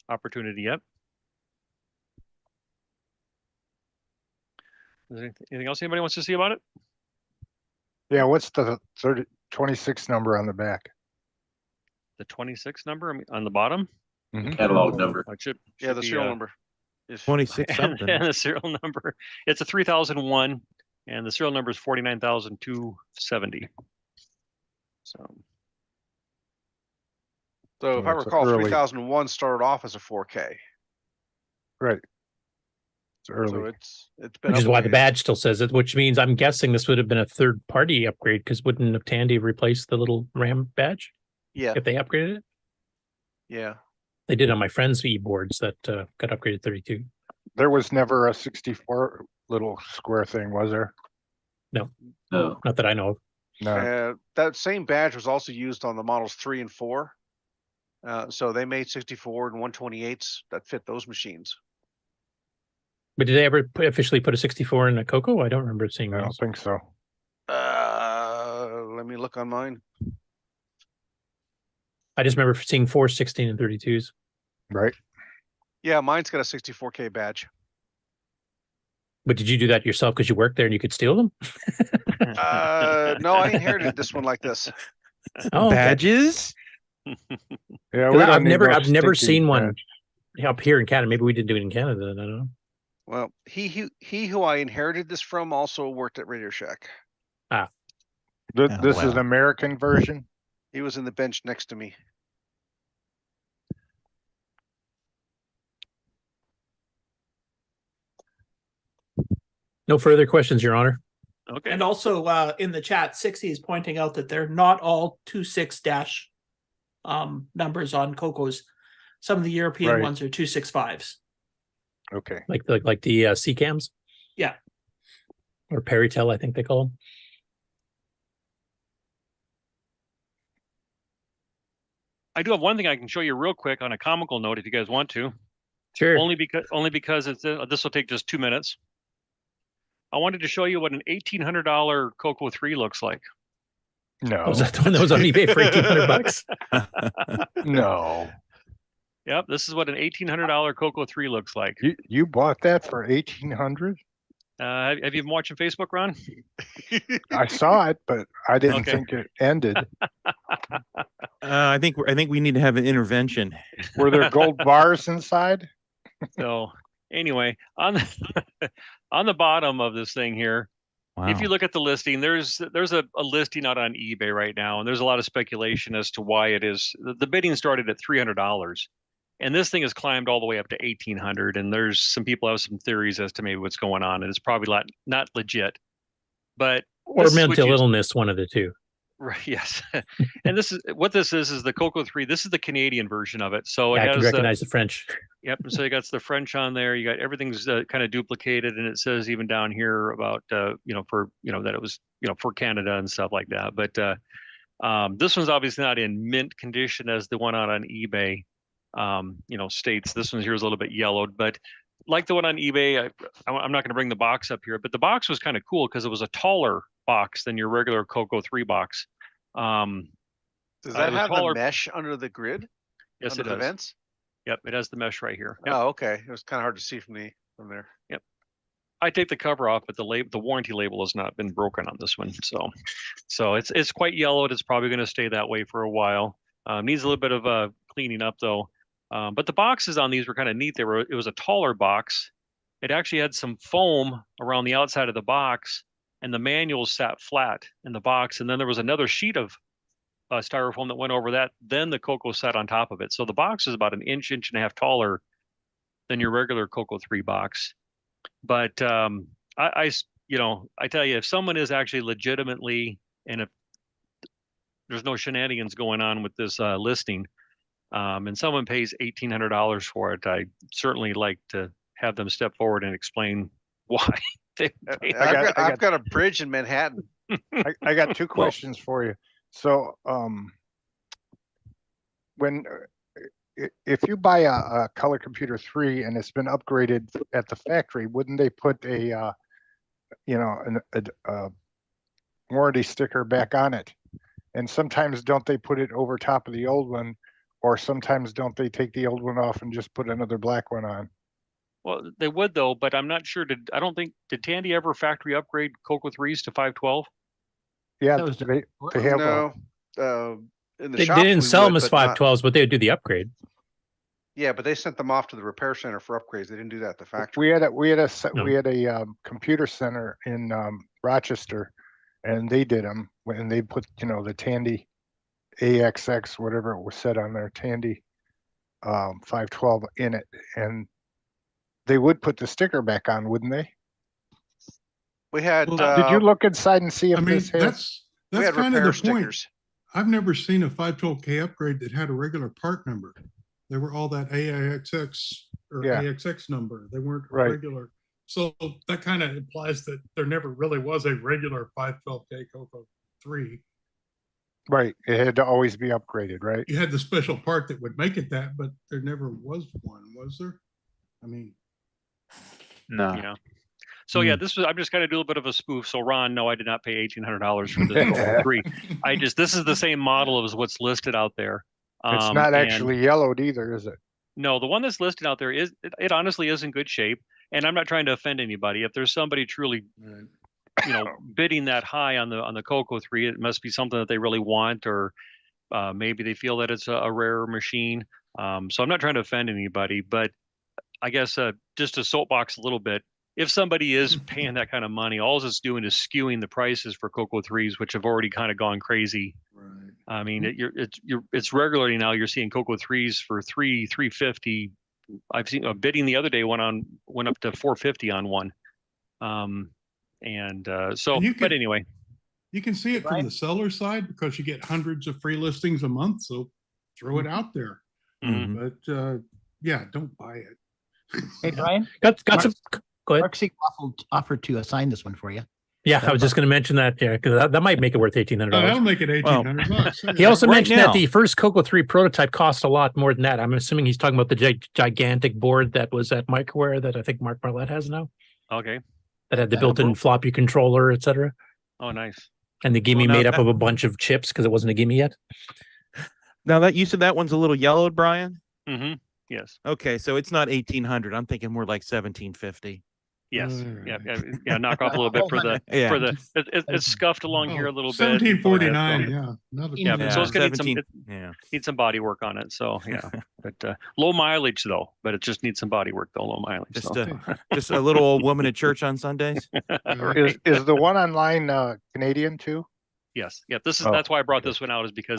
opportunity yet. Is there anything else anybody wants to see about it? Yeah, what's the 26 number on the back? The 26 number on the bottom? Catalog number. It should Yeah, the be, serial number. If 26 something. and the serial number. It's a 3001, and the serial number is 49,270. So So if I it's recall, early. 3001 started off as a 4K. Right. It's So early. it's been Which is why the upgraded. badge still says it, which means I'm guessing this would have been a third party upgrade because wouldn't have Tandy replaced the little RAM badge Yeah, if they upgraded it? yeah. They did on my friend's e-boards that got upgraded 32. There was never a 64 little square thing, was there? No, No. not that I know of. No. That same badge was also used on the models 3 and 4. So they made 64 and 128s that fit those machines. But did they ever officially put a 64 in a CoCo? I don't remember seeing I don't those. think so. Let me look on mine. I just remember seeing 4, 16, and 32s. Right. Yeah, mine's got a 64K badge. But did you do that yourself because you worked there and you could steal them? No, I inherited this one like this. Oh, okay. Badges? Yeah, 'Cause we don't I've need never, no I've never sticky seen one badge. up here in Canada. Maybe we didn't do it in Canada. I don't know. Well, he who I inherited this from also worked at Radio Shack. Ah, This Oh, is wow. an American version. He was in the bench next to me. no further questions, Your Honor. Okay. And also in the chat, 60 is pointing out that they're not all 26 dash numbers on CoCo's. Some of the European Right. ones are 265s. Okay. Like the CCAMs Yeah. or Peritel, I think they call them. I do have one thing I can show you real quick on a comical note if you guys want to. Sure. Only because it's this will take just 2 minutes. I wanted to show you what an $1,800 CoCo 3 looks like. No. Was that the one that was on eBay for $1,800? No. Yep, this is what an $1,800 CoCo 3 looks like. You bought that for 1,800? Have you been watching Facebook, Ron? I saw it, but I didn't Okay. think it ended. I think we need to have an intervention. Were there gold bars inside? So anyway, on the bottom of this thing here, if you look at the listing, there's a listing out on eBay right now, and there's a lot of speculation as to why it is. The bidding started at $300, And this thing has climbed all the way up to 1,800. And there's some people have some theories as to maybe what's going on. And it's probably not legit. But or mental illness, one of the two. Right. Yes. And this is what this is the CoCo 3. This is the Canadian version of it. So I it can has recognize the French. Yep. So you got the French on there. You got everything's kind of duplicated, and it says even down here about that it was for Canada and stuff like that. But this one's obviously not in mint condition as the one out on eBay. States this one here is a little bit yellowed, but like the one on eBay, I'm not going to bring the box up here, but the box was kind of cool because it was a taller box than your regular CoCo 3 box. Does that have the mesh under the grid? Yes, under it the does. vents? Yep, it has the mesh right here. Yep. Oh, okay. It was kind of hard to see from there. Yep. I take the cover off, but the warranty label has not been broken on this one. So it's quite yellowed. It's probably going to stay that way for a while. Needs a little bit of cleaning up though. But the boxes on these were kind of neat. It was a taller box. It actually had some foam around the outside of the box, and the manual sat flat in the box. And then there was another sheet of styrofoam that went over that. Then the CoCo sat on top of it. So the box is about an inch and a half taller than your regular CoCo 3 box. But I tell you, if someone is actually legitimately, and if there's no shenanigans going on with this listing, and someone pays $1,800 for it, I certainly like to have them step forward and explain why. I've got a bridge in Manhattan. I got two questions for you. So, if you buy a Color Computer 3 and it's been upgraded at the factory, wouldn't they put a warranty sticker back on it? And sometimes don't they put it over top of the old one, or sometimes don't they take the old one off and just put another black one on? Well, they would though, but I'm not sure. Did Tandy ever factory upgrade CoCo 3s to 512? Yeah, they have. No, in the They shop didn't we sell them would, as but not- 512s, but they would do the upgrade. Yeah, but they sent them off to the repair center for upgrades. They didn't do that at the factory. We had a computer center in Rochester, and they did them when they put the Tandy AXX, whatever it was said on there, Tandy 512 in it, and they would put the sticker back on, wouldn't they? We had. Did you look inside and see if this has? That's we had kind of repair the point. stickers. I've never seen a 512K upgrade that had a regular part number. They were all that AIXX or AXX number. They weren't regular. So that kind of implies that there never really was a regular 512K CoCo 3. Right. It had to always be upgraded, right? You had the special part that would make it that, but there never was one, was there? I mean, no. Yeah. So yeah, I'm just kind of do a little bit of a spoof. So Ron, no, I did not pay $1,800 for this CoCo 3. This is the same model as what's listed out there. It's not actually yellowed either, is it? No, the one that's listed out there it honestly is in good shape. And I'm not trying to offend anybody. If there's somebody truly, bidding that high on the CoCo 3, it must be something that they really want, or maybe they feel that it's a rare machine. So I'm not trying to offend anybody, but I guess just to soapbox a little bit, if somebody is paying that kind of money, all it's doing is skewing the prices for CoCo 3s, which have already kind of gone crazy. right. I mean, it's regularly now you're seeing CoCo 3s for $350. I've seen a bidding the other day went up to $450 on one. But anyway, You can see it from the seller side because you get hundreds of free listings a month. So throw it out there. Mhm. But yeah, don't buy it. Hey, Brian. Got some. Go ahead. Mark Sieg offered to assign this one for you. Yeah, I was just going to mention that. Yeah, because that might make it worth $1,800. That'll make it $1,800. He also Right mentioned now. that the first CoCo 3 prototype cost a lot more than that. I'm assuming he's talking about the gigantic board that was at Microware that I think Mark Barlett has now, okay. that had the built-in floppy controller, etc. Oh, nice. And the gimme Well, now made up that- of a bunch of chips because it wasn't a gimme yet. Now that you said that one's a little yellowed, Brian. Mm-hmm. Yes. Okay, so it's not 1,800. I'm thinking more like 1,750. Yes. Yeah. Knock off a little bit for the Yeah. it's scuffed along here a little bit. 1749. Yeah. Another Yeah. So it's gonna need Yeah. need some body work on it. So yeah, but low mileage though. But it just needs some body work though. Low mileage. Just a little old woman at church on Sundays. Right. Is the one online Canadian too? Yes. Yeah. This is Oh, that's why I brought this one out, is because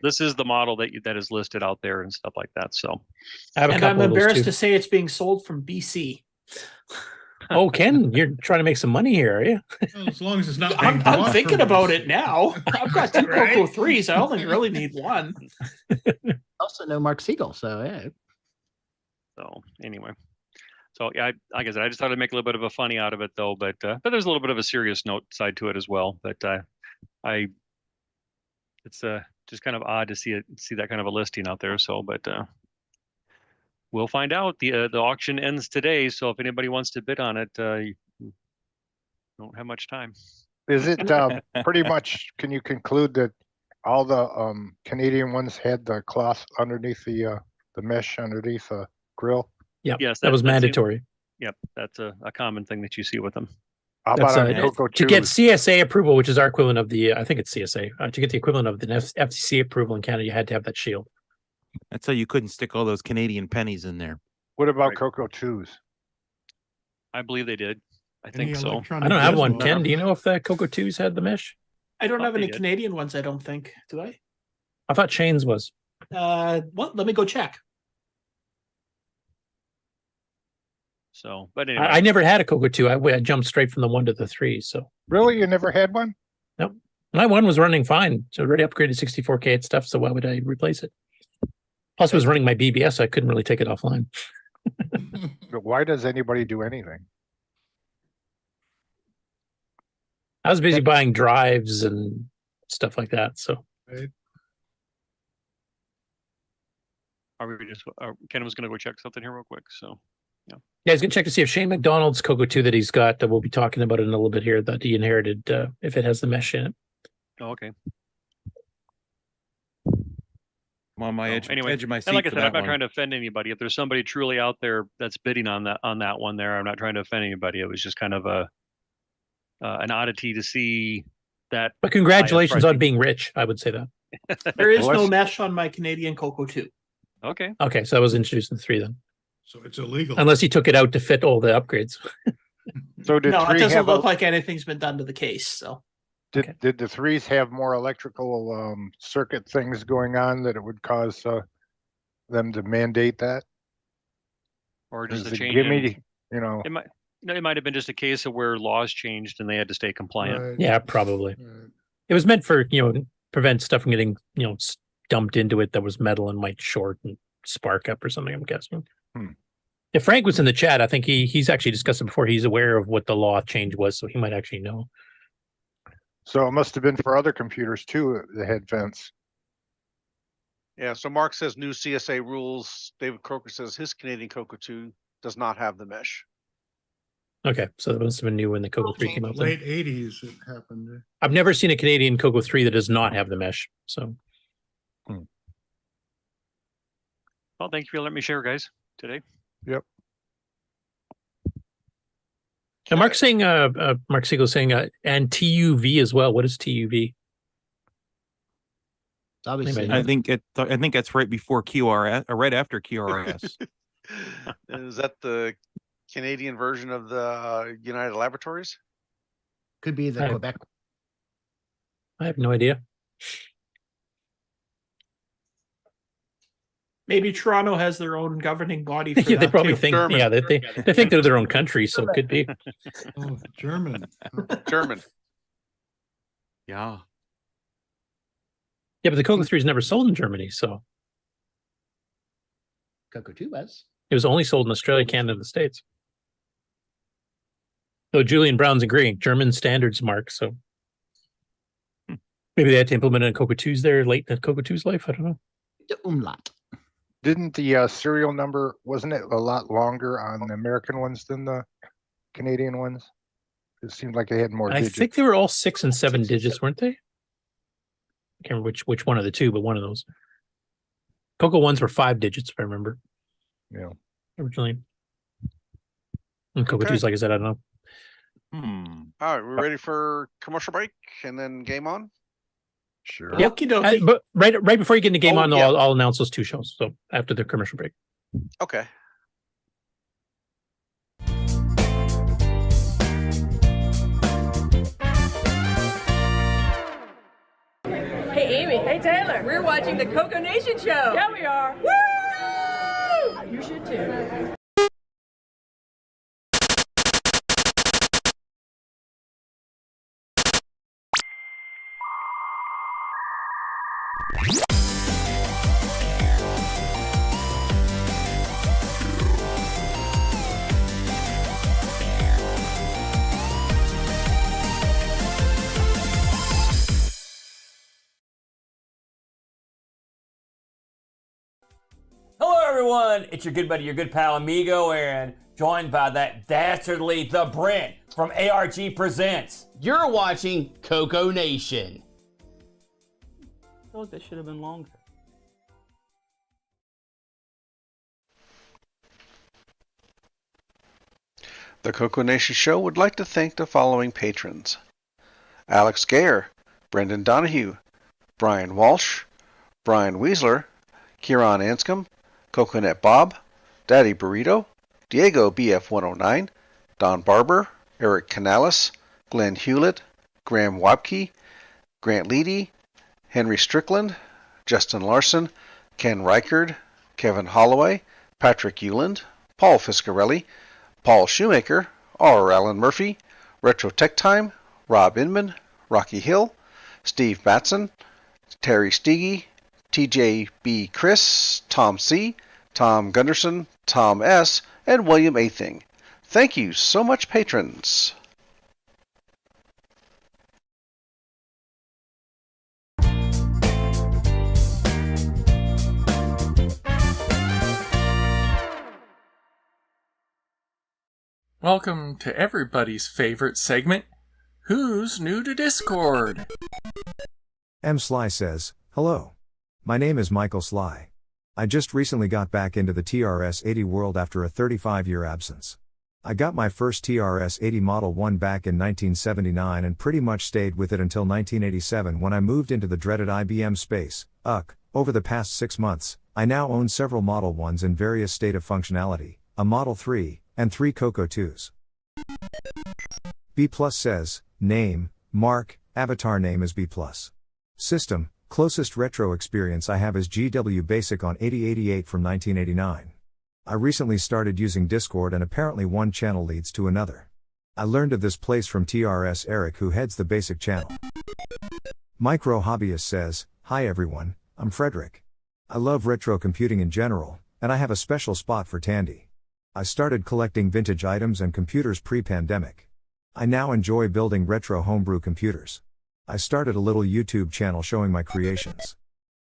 this is the model that is listed out there and stuff like that. So And I'm embarrassed to say it's being sold from BC. Oh, Ken, you're trying to make some money here, are you? Well, as long as it's not. I'm being bought thinking from about us. it now. I've got two Right? CoCo 3s. I only really need one. Also know Mark Siegel, so yeah. So anyway, so yeah, like I said, I just thought I'd make a little bit of a funny out of it though, but there's a little bit of a serious note side to it as well. But it's just kind of odd to see that kind of a listing out there. So, but we'll find out. The auction ends today, so if anybody wants to bid on it, you don't have much time. Is it pretty much? Can you conclude that all the Canadian ones had the cloth underneath the mesh underneath the grill? Yeah, yes, that was mandatory. Yep, that's a common thing that you see with them. How about on CoCo to get CSA approval, which is our equivalent of the, I think it's CSA, to get the equivalent of the FTC approval in Canada, you had to have that shield. That's how you couldn't stick all those Canadian pennies in there. What about CoCo 2s? I believe they did. I think so. I don't have one. Ken, do you know if the CoCo 2s had the mesh? I don't have any they did. Canadian ones, I don't think. Do I? I thought Shane's was. What? Let me go check. So, but anyway. I never had a CoCo 2. I jumped straight from the 1 to the 3. So Really? You never had one? nope. My one was running fine. So already upgraded 64K and stuff. So why would I replace it? Plus, it was running my BBS. So I couldn't really take it offline. But why does anybody do anything? I was busy buying drives and stuff like that. So Right. Are we just? Ken was going to go check something here real quick. So, yeah. yeah, I was gonna check to see if Shane McDonald's CoCo 2 that he's got, that we'll be talking about it in a little bit here, that he inherited, if it has the mesh in it. Oh, okay. I'm on my edge of my seat. And like I for said, that I'm not one. trying to offend anybody. If there's somebody truly out there that's bidding on that one there, I'm not trying to offend anybody. It was just kind of an oddity to see that. But congratulations on being rich. I would say that. There is no mesh on my Canadian CoCo 2. Okay. Okay, so that was introduced in the 3 then. So it's illegal. Unless he took it out to fit all the upgrades. So did No, it 3 doesn't have look like anything's been done to the case. So did the 3s have more electrical circuit things going on that it would cause them to mandate that? Or just Is a it change. gimme, you know? It might have been just a case of where laws changed and they had to stay compliant. Right. Yeah, probably. Right. It was meant for, prevent stuff from getting, dumped into it that was metal and might short and spark up or something, I'm guessing. If Frank was in the chat, I think he's actually discussed it before. He's aware of what the law change was, so he might actually know. So it must have been for other computers too, that had vents. Yeah, so Mark says new CSA rules. David Croker says his Canadian CoCo 2 does not have the mesh. Okay, so that must have been new when the CoCo 3 came out. then. Late 80s it happened. I've never seen a Canadian CoCo 3 that does not have the mesh. So Well, thank you for letting me share, guys, today. Yep. and Mark's saying, Mark Siegel saying, and TUV as well. What is TUV? Obviously, I think that's right before QRS or right after QRS. Is that the Canadian version of the United Laboratories? could be the Quebec. I have no idea. maybe Toronto has their own governing body. For Yeah, they that probably too. think, yeah, they think they're their own country, so it could be. Oh, German. German. Yeah. Yeah, but the CoCo 3 is never sold in Germany, so CoCo 2 was. it was only sold in Australia, Canada, and the States. So Julian Brown's agreeing, German standards, Mark, so maybe they had to implement it in CoCo 2's there late in CoCo 2's life, I don't know. The umlaut. Didn't the serial number, wasn't it a lot longer on the American ones than the Canadian ones? It seemed like they had more I digits. think they were all 6 and 7 digits, weren't they? I can't remember which one of the two, but one of those. CoCo ones were 5 digits, if I remember. Yeah. Originally. And CoCo Okay. 2's, like I said, I don't know. All right, we're ready for commercial break and then game on. Sure. Yeah, Okie dokie. but right before you get into game Oh, on, though, yeah. I'll announce those 2 shows. So after the commercial break. Okay. Hey, Amy. Hey, Taylor. We're watching the CoCo Nation Show. Yeah, we are. Woo! You should too. Hello, everyone. It's your good buddy, your good pal, Amigo, and joined by that dastardly The Brent from ARG Presents. You're watching CoCo Nation. I feel like that should have been longer. The CoCo Nation Show would like to thank the following patrons: Alex Gayer, Brendan Donahue, Brian Walsh, Brian Weisler, Kieran Anscombe, Coconut Bob, Daddy Burrito, Diego BF109, Don Barber, Eric Canales, Glenn Hewlett, Graham Wabke, Grant Leedy, Henry Strickland, Justin Larson, Ken Reichard, Kevin Holloway, Patrick Euland, Paul Fiscarelli, Paul Shoemaker, R. Allen Murphy, Retro Tech Time, Rob Inman, Rocky Hill, Steve Batson, Terry Steege, TJ B. Chris, Tom C., Tom Gunderson, Tom S., and William Athing. Thank you so much, patrons. Welcome to everybody's favorite segment, Who's New to Discord? M. Sly says, hello. My name is Michael Sly. I just recently got back into the TRS-80 world after a 35-year absence. I got my first TRS-80 Model 1 back in 1979 and pretty much stayed with it until 1987 when I moved into the dreaded IBM space, UC. Over the past 6 months, I now own several Model 1s in various state of functionality, a Model 3, and 3 CoCo 2s. B+ says, name, Mark, avatar name is B+. System, closest retro experience I have is GW Basic on 8088 from 1989. I recently started using Discord and apparently one channel leads to another. I learned of this place from TRS Eric who heads the Basic channel. Micro Hobbyist says, hi everyone, I'm Frederick. I love retro computing in general, and I have a special spot for Tandy. I started collecting vintage items and computers pre-pandemic. I now enjoy building retro homebrew computers. I started a little YouTube channel showing my creations.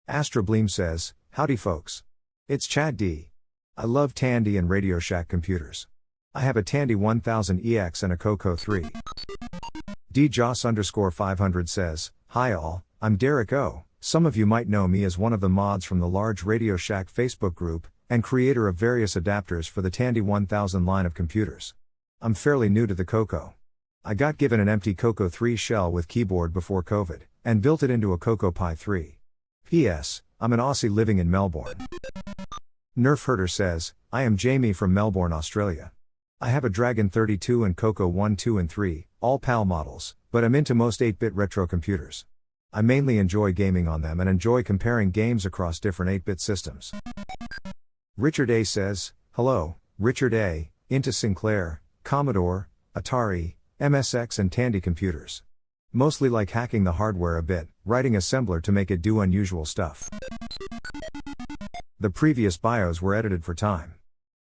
Astra Bleem says, howdy folks. It's Chad D. I love Tandy and Radio Shack computers. I have a Tandy 1000EX and a CoCo 3. DJoss_500 says, hi all, I'm Derek O. Some of you might know me as one of the mods from the large Radio Shack Facebook group, and creator of various adapters for the Tandy 1000 line of computers. I'm fairly new to the CoCo. I got given an empty CoCo 3 shell with keyboard before COVID, and built it into a CoCo Pi 3. P.S. I'm an Aussie living in Melbourne. Nerf Herder says, I am Jamie from Melbourne, Australia. I have a Dragon 32 and CoCo 1, 2 and 3, all PAL models, but I'm into most 8-bit retro computers. I mainly enjoy gaming on them and enjoy comparing games across different 8-bit systems. Richard A says, hello, Richard A, into Sinclair, Commodore, Atari, MSX and Tandy computers. Mostly like hacking the hardware a bit, writing assembler to make it do unusual stuff. The previous bios were edited for time.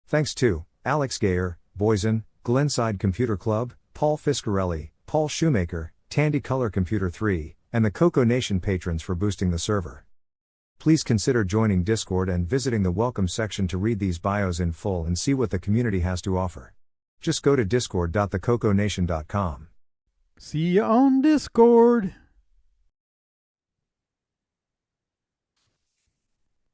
Thanks to Alex Gayer, Boysen, Glenside Computer Club, Paul Fiscarelli, Paul Shoemaker, Tandy Color Computer 3, and the CoCo Nation patrons for boosting the server. Please consider joining Discord and visiting the welcome section to read these bios in full and see what the community has to offer. Just go to discord.thecoconation.com. See you on Discord.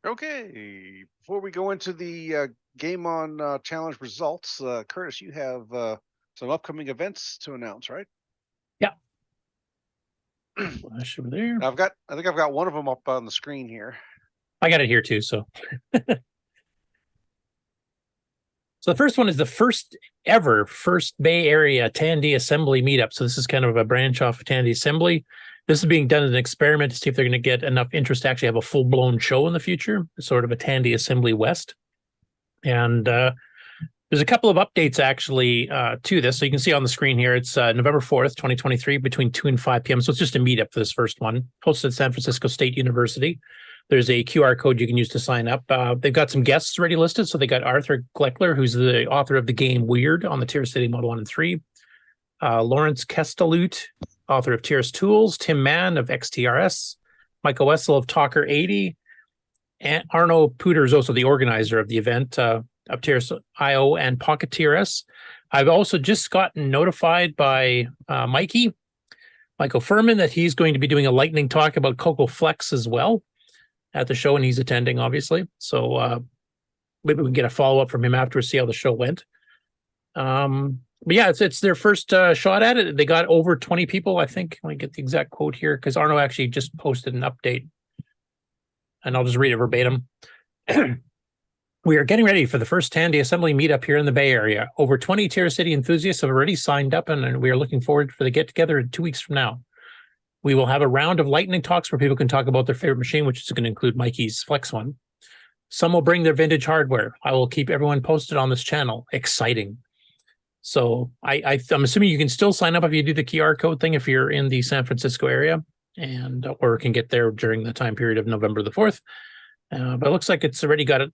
Okay, before we go into the Game On Challenge results, Curtis, you have some upcoming events to announce, right? Yeah. Flash over there. I think I've got one of them up on the screen here. I got it here too, so. So the first one is the first Bay Area Tandy Assembly meetup. So this is kind of a branch off of Tandy Assembly. This is being done as an experiment to see if they're going to get enough interest to actually have a full-blown show in the future, sort of a Tandy Assembly West. And there's a couple of updates actually to this. So you can see on the screen here, it's November 4th, 2023, between 2 and 5 p.m. So it's just a meetup for this first one, hosted at San Francisco State University. There's a QR code you can use to sign up. They've got some guests already listed. So they got Arthur Gleckler, who's the author of the game Weird on the Tier City Model 1 and 3. Lawrence Kestalut, author of Tier's Tools, Tim Mann of XTRS, Michael Wessel of Talker 80, and Arno Puder is also the organizer of the event of Tier's IO and Pocket TRS. I've also just gotten notified by Michael Furman that he's going to be doing a lightning talk about CoCo Flex as well at the show, and he's attending, obviously. So maybe we can get a follow-up from him after, see how the show went. But yeah, it's their first shot at it. They got over 20 people, I think. Let me get the exact quote here, because Arno actually just posted an update. And I'll just read it verbatim. We are getting ready for the first Tandy Assembly meetup here in the Bay Area. Over 20 Tier City enthusiasts have already signed up, and we are looking forward for the get-together in 2 weeks from now. We will have a round of lightning talks where people can talk about their favorite machine, which is going to include Mikey's Flex one. Some will bring their vintage hardware. I will keep everyone posted on this channel. Exciting. So I'm assuming you can still sign up if you do the QR code thing if you're in the San Francisco area, and or can get there during the time period of November the 4th. But it looks like it's already got it,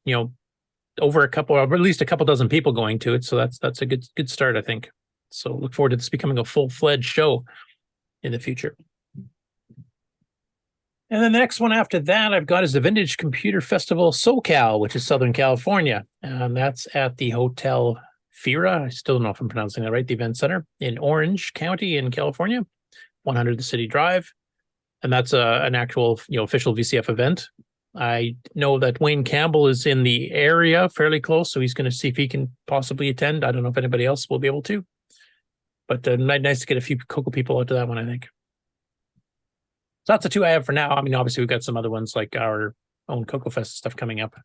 over a couple, or at least a couple dozen people going to it. So that's a good start, I think. So look forward to this becoming a full-fledged show in the future. And then the next one after that I've got is the Vintage Computer Festival SoCal, which is Southern California. And that's at the Hotel Fira. I still don't know if I'm pronouncing that right. The event center in Orange County in California, 100 the City Drive. And that's an actual, official VCF event. I know that Wayne Campbell is in the area fairly close, so he's going to see if he can possibly attend. I don't know if anybody else will be able to. But nice to get a few CoCo people out to that one, I think. So that's the two I have for now. I mean, obviously, we've got some other ones like our own CoCo Fest stuff coming up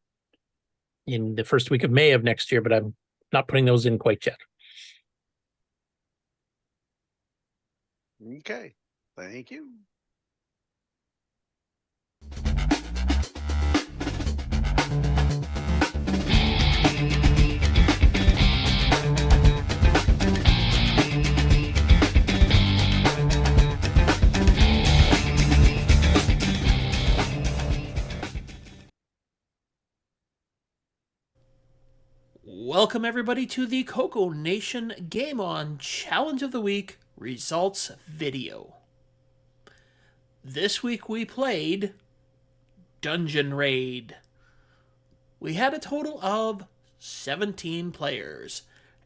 in the first week of May of next year, but I'm not putting those in quite yet. Okay, thank you. Welcome everybody to the CoCo Nation Game On Challenge of the Week Results video. This week we played Dungeon Raid. We had a total of 17 players,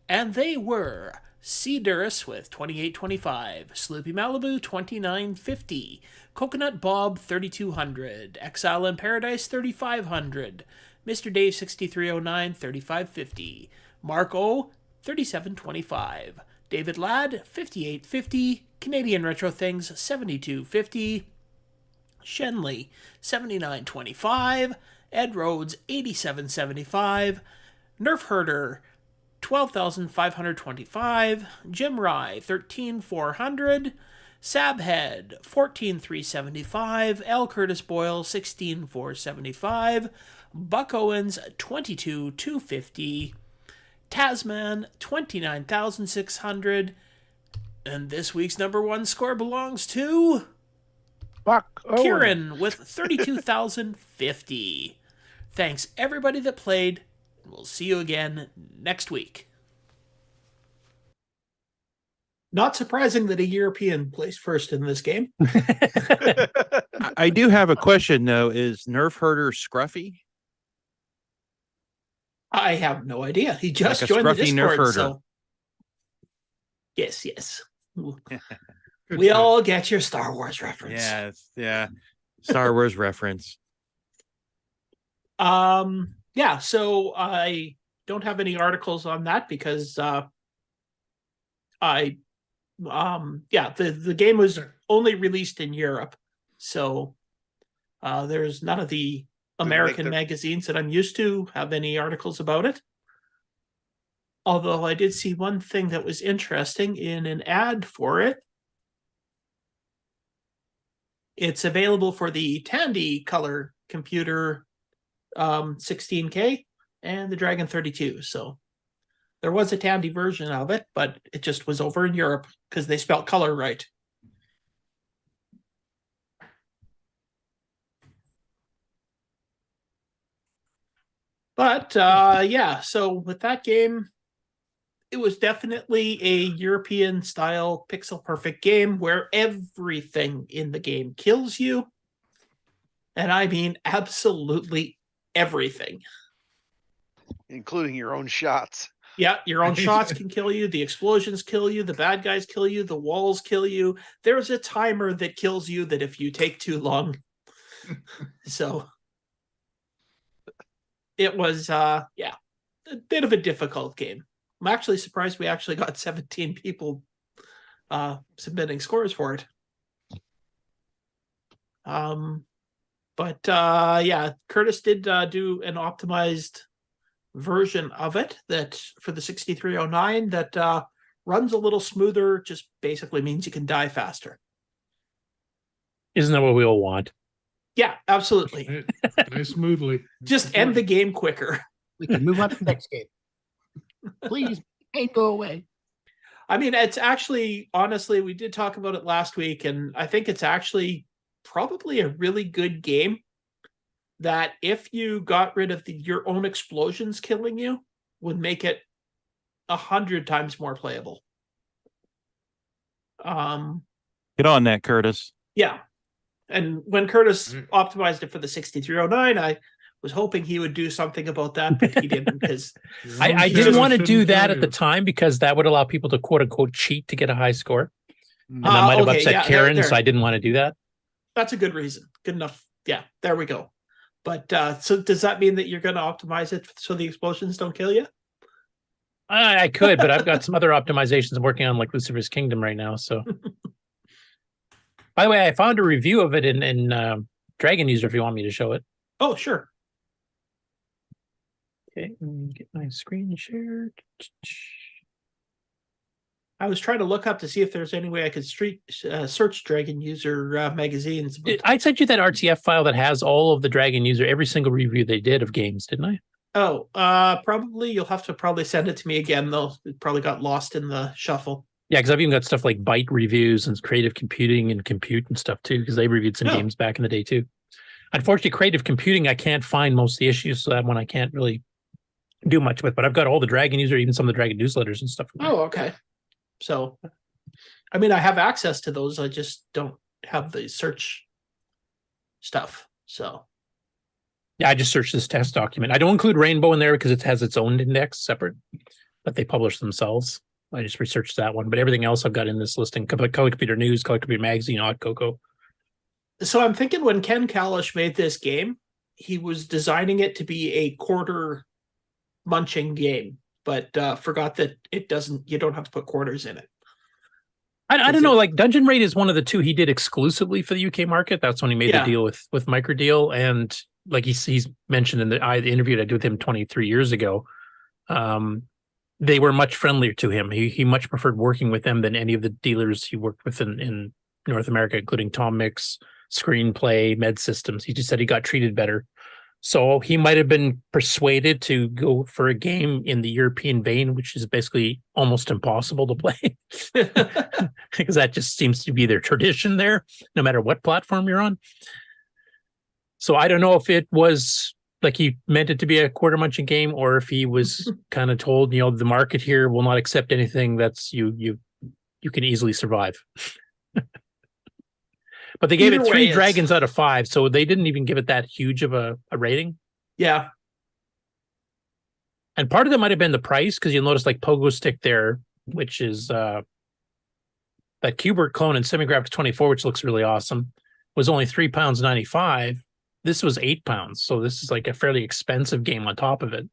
and they were C. Duras with 2825, Sloopy Malibu 2950, Coconut Bob 3200, Exile in Paradise 3500, Mr. Dave 6309 3550, Mark O 3725, David Ladd 5850, Canadian Retro Things 7250, Shenley 7925, Ed Rhodes 8775, Nerf Herder 12,525, Jim Rye 13,400, Sabhead 14,375, L Curtis Boyle 16,475, Buck Owens 22,250, Tasman 29,600, and this week's number one score belongs to Buck Owens. Kieran with 32,050. Thanks everybody that played. We'll see you again next week. Not surprising that a European placed first in this game. I do have a question though. Is Nerf Herder scruffy? I have no idea. He just Like a joined the scruffy Nerf Discord. herder. So yes. We all get your Star Wars reference. Yeah. Star Wars reference. Yeah, so I don't have any articles on that because the game was only released in Europe, so there's none of the American magazines that I'm used to have any articles about it. Although I did see one thing that was interesting in an ad for it. It's available for the Tandy color computer 16K and the Dragon 32. So there was a Tandy version of it, but it just was over in Europe because they spelled color right. But yeah, so with that game, it was definitely a European style pixel perfect game where everything in the game kills you. And I mean absolutely everything. Including your own shots. Yeah, your own shots can kill you, the explosions kill you, the bad guys kill you, the walls kill you. There's a timer that kills you that if you take too long. So it was yeah, a bit of a difficult game. I'm actually surprised we actually got 17 people submitting scores for it. But yeah, Curtis did do an optimized version of it that for the 6309 that runs a little smoother, just basically means you can die faster. Isn't that what we all want? Yeah, absolutely. Die smoothly. Just end the game quicker. We can move on to the next game. Please, ain't go away. I mean, it's actually, honestly, we did talk about it last week, and I think it's actually probably a really good game that if you got rid of your own explosions killing you, would make it 100 times more playable. Get on that, Curtis. Yeah. And when Curtis optimized it for the 6309, I was hoping he would do something about that, but he didn't because I didn't want to do that at the time because that would allow people to quote unquote cheat to get a high score. And that might have upset Karen, so I didn't want to do that. That's a good reason. Good enough. Yeah, there we go. But so does that mean that you're going to optimize it so the explosions don't kill you? I could, but I've got some other optimizations I'm working on, like Lucifer's Kingdom right now. So, by the way, I found a review of it in Dragon User if you want me to show it. Oh, sure. Okay, let me get my screen shared. I was trying to look up to see if there's any way I could search Dragon User magazines. But... I sent you that RTF file that has all of the Dragon User, every single review they did of games, didn't I? Oh, probably you'll have to probably send it to me again, though. It probably got lost in the shuffle. Yeah, because I've even got stuff like Byte reviews and Creative Computing and Compute and stuff too, because they reviewed some games back in the day too. Unfortunately, Creative Computing, I can't find most of the issues, so that one I can't really do much with, but I've got all the Dragon User, even some of the Dragon newsletters and stuff. Oh, okay. So, I mean, I have access to those. I just don't have the search stuff. So, yeah, I just searched this test document. I don't include Rainbow in there because it has its own index separate, but they publish themselves. I just researched that one, but everything else I've got in this listing: Color Computer News, Color Computer Magazine, Odd CoCo. So I'm thinking when Ken Kalish made this game, he was designing it to be a quarter munching game, but forgot that it doesn't. You don't have to put quarters in it. I don't know. Like Dungeon Raid is one of the two he did exclusively for the UK market. That's when he made the deal with Microdeal, and like he's mentioned in the interview that I did with him 23 years ago. They were much friendlier to him. He much preferred working with them than any of the dealers he worked with in North America, including Tom Mix, Screenplay, Med Systems. He just said he got treated better. So he might have been persuaded to go for a game in the European vein, which is basically almost impossible to play because that just seems to be their tradition there, no matter what platform you're on. So I don't know if it was like he meant it to be a quarter munching game, or if he was kind of told, the market here will not accept anything that's you can easily survive. But they gave it 3 dragons out of 5, so they didn't even give it that huge of a rating. Yeah. And part of that might have been the price, because you'll notice like Pogo Stick there, which is that Qbert clone in Semigraphics 24, which looks really awesome, was only £3.95. This was £8, so this is like a fairly expensive game on top of it.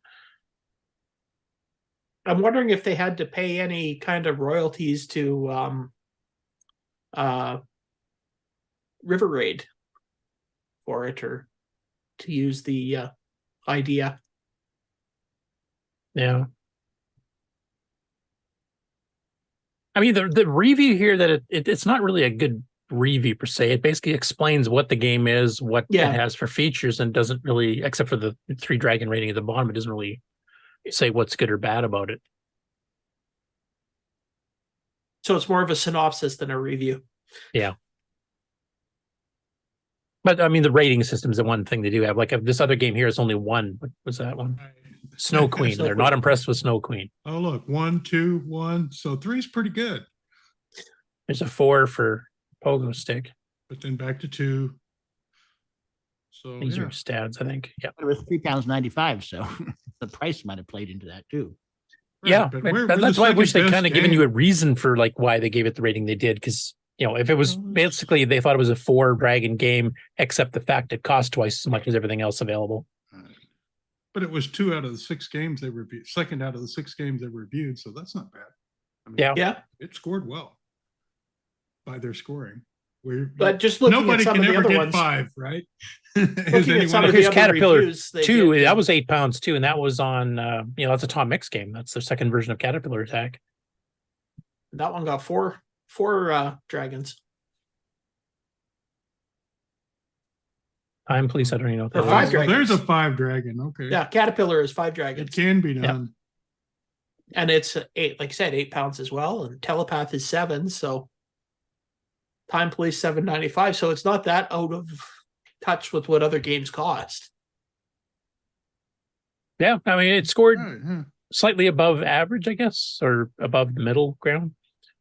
I'm wondering if they had to pay any kind of royalties to River Raid for it, or to use the idea. Yeah. I mean, the review here that it's not really a good review per se. It basically explains what the game is, what it has for features, and doesn't really, except for the 3 dragon rating at the bottom, it doesn't really say what's good or bad about it. So it's more of a synopsis than a review. Yeah. But I mean, the rating system is the one thing they do have. Like if this other game here is only 1. What was that one? Snow Queen. They're not impressed with Snow Queen. Oh, look, 1, 2, 1. So 3 is pretty good. There's a 4 for Pogo Stick. But then back to 2. So these are stats, I think. Yeah. It was £3.95, so the price might have played into that too. Yeah, but that's why I wish they'd best kind of given you game. a reason for like why they gave it the rating they did. Because if it was basically they thought it was a 4 dragon game, except the fact it cost twice as much as everything else available. But it was 2 out of the 6 games they reviewed. Second out of the 6 games they reviewed, so that's not bad. I mean, it scored well by their scoring. But just looking nobody at some can of the ever other get ones, 5, right? looking at some of the Here's other Caterpillar reviews, they 2. did, That was £8 too, and that was on that's a Tom Mix game. That's their second version of Caterpillar Attack. that one got four dragons. Time Police, I don't even know what Or that 5 is. dragons. There's a 5 dragon. Okay. Yeah, Caterpillar is 5 dragons. It can be done. And it's 8, like I said, £8 as well. And Telepath is 7. So Time Police $7.95. So it's not that out of touch with what other games cost. Yeah, I mean it scored slightly above average, I guess, or above the middle ground.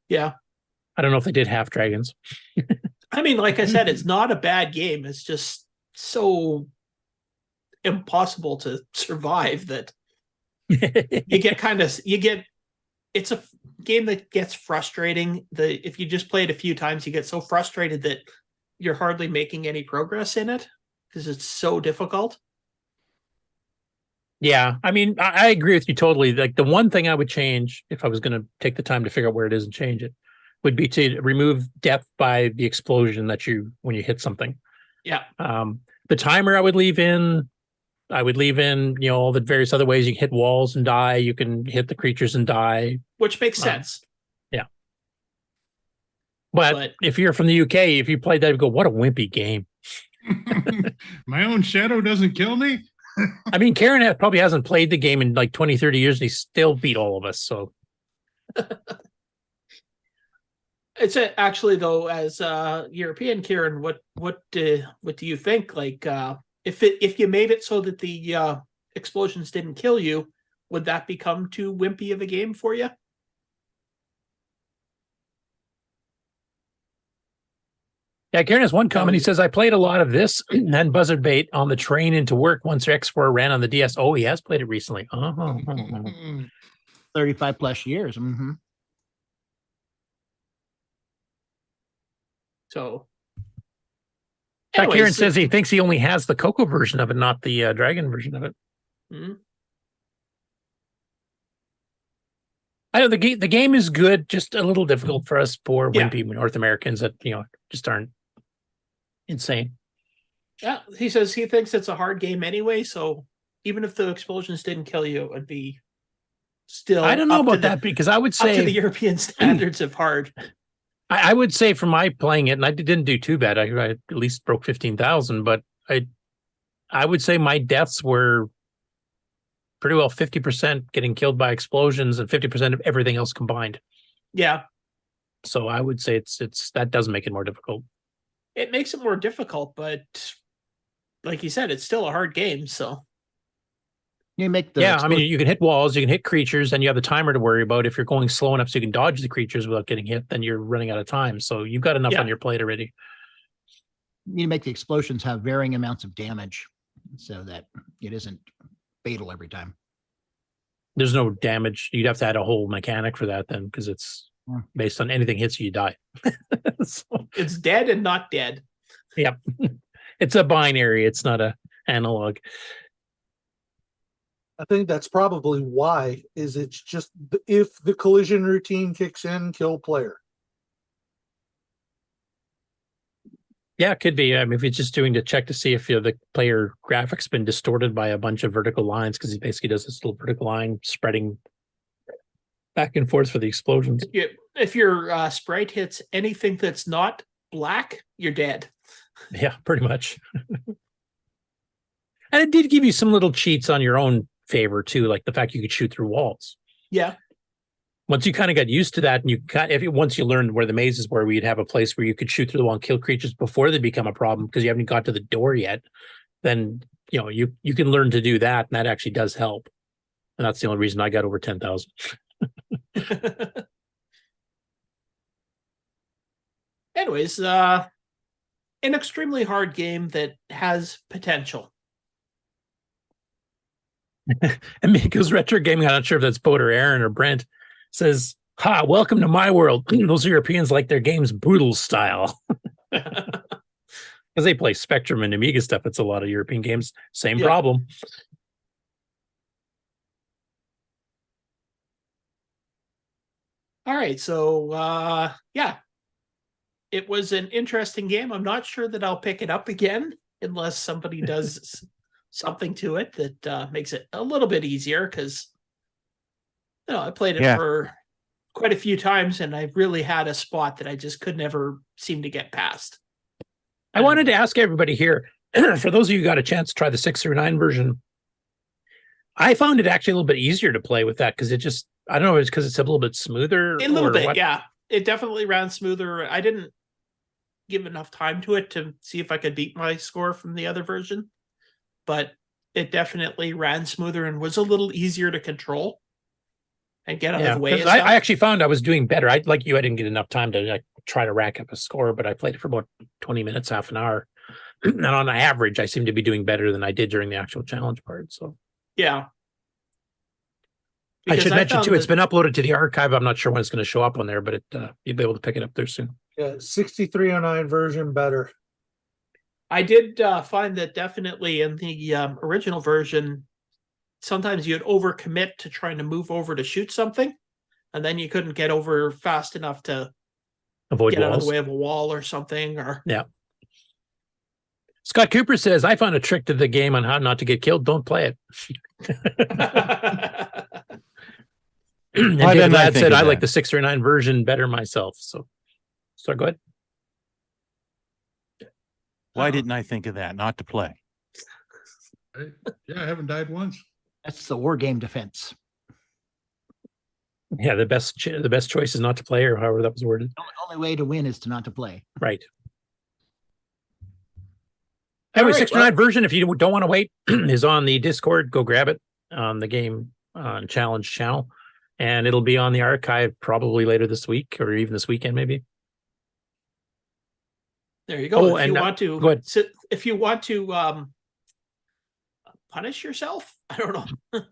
Yeah. I don't know if they did half dragons. I mean, like I said, it's not a bad game. It's just so impossible to survive that it's a game that gets frustrating. If you just play it a few times, you get so frustrated that you're hardly making any progress in it because it's so difficult. Yeah, I mean, I agree with you totally. Like the one thing I would change if I was going to take the time to figure out where it is and change it would be to remove death by the explosion when you hit something. Yeah. The timer I would leave in. I would leave in, all the various other ways you can hit walls and die. You can hit the creatures and die. Which makes sense. Yeah. But if you're from the UK, if you played that, you go, what a wimpy game. My own shadow doesn't kill me? I mean, Karen probably hasn't played the game in like 20, 30 years, and he still beat all of us. So it's actually though, as European Karen, what do you think? Like, if you made it so that the explosions didn't kill you, would that become too wimpy of a game for you? Yeah, Karen has one comment. He says, I played a lot of this and Buzzard Bait on the train into work once X4 ran on the DS. Oh, he has played it recently. 35 plus years. Mm-hmm. So Kieran says he thinks he only has the CoCo version of it, not the Dragon version of it. Mm-hmm. I know the game is good, just a little difficult for us poor wimpy North Americans that just aren't insane. Yeah, he says he thinks it's a hard game anyway, so even if the explosions didn't kill you, it would be still. I don't know about that because I would say up to the European standards of hard. I would say from my playing it, and I didn't do too bad. I at least broke 15,000, but I would say my deaths were pretty well 50% getting killed by explosions and 50% of everything else combined. Yeah. So I would say it's that does make it more difficult. It makes it more difficult, but like you said, it's still a hard game. So you make the I mean, you can hit walls, you can hit creatures, and you have the timer to worry about. If you're going slow enough so you can dodge the creatures without getting hit, then you're running out of time. So you've got enough on your plate already. You need to make the explosions have varying amounts of damage so that it isn't fatal every time. There's no damage. You'd have to add a whole mechanic for that then, because it's based on anything hits you die. So, it's dead and not dead. Yep. It's a binary. It's not a analog. I think that's probably why it's just if the collision routine kicks in, kill player. Yeah, it could be. I mean, if it's just doing to check to see if the player graphic's been distorted by a bunch of vertical lines, because he basically does this little vertical line spreading back and forth for the explosions. If your sprite hits anything that's not black, you're dead. Yeah, pretty much. And it did give you some little cheats on your own favor too, like the fact you could shoot through walls. Yeah. Once you kind of got used to that, and once you learned where the mazes were, we'd have a place where you could shoot through the wall and kill creatures before they become a problem because you haven't got to the door yet. Then you can learn to do that, and that actually does help. And that's the only reason I got over 10,000. Anyways, an extremely hard game that has potential. And Miko's Retro Gaming, I'm not sure if that's Boat or Aaron or Brent, says, "Ha, welcome to my world. Those Europeans like their games brutal style." Because they play Spectrum and Amiga stuff. It's a lot of European games. Same problem. All right, so yeah, it was an interesting game. I'm not sure that I'll pick it up again unless somebody does something to it that makes it a little bit easier, because I played it for quite a few times and I really had a spot that I just could never seem to get past. I wanted to ask everybody here, for those of you who got a chance to try the 6/9 version, I found it actually a little bit easier to play with that because it just, I don't know, it's because it's a little bit smoother. A little bit, yeah. It definitely ran smoother. I didn't give enough time to it to see if I could beat my score from the other version, but it definitely ran smoother and was a little easier to control and get out of the way. I actually found I was doing better. Like you, I didn't get enough time to try to rack up a score, but I played it for about 20 minutes, half an hour. And on average, I seem to be doing better than I did during the actual challenge part. So yeah. I should mention too, it's been uploaded to the archive. I'm not sure when it's going to show up on there, but you'll be able to pick it up there soon. Yeah, 6309 version better. I did find that definitely in the original version, sometimes you'd overcommit to trying to move over to shoot something, and then you couldn't get over fast enough to avoid get walls. out of the way of a wall or something. Or yeah. Scott Cooper says, "I found a trick to the game on how not to get killed. Don't play it." And David Ladd said, "I like the 6/9 version better myself." So go ahead. Why didn't I think of that? Not to play. Yeah, I haven't died once. That's the war game defense. Yeah, the best choice is not to play, or however that was worded. The only way to win is to not to play. Right. Anyway, 6/9 version, if you don't want to wait, is on the Discord. Go grab it on the Game Challenge channel, and it'll be on the archive probably later this week or even this weekend, maybe. There you go. Oh, if and you want to, go ahead. If you want to punish yourself, I don't know.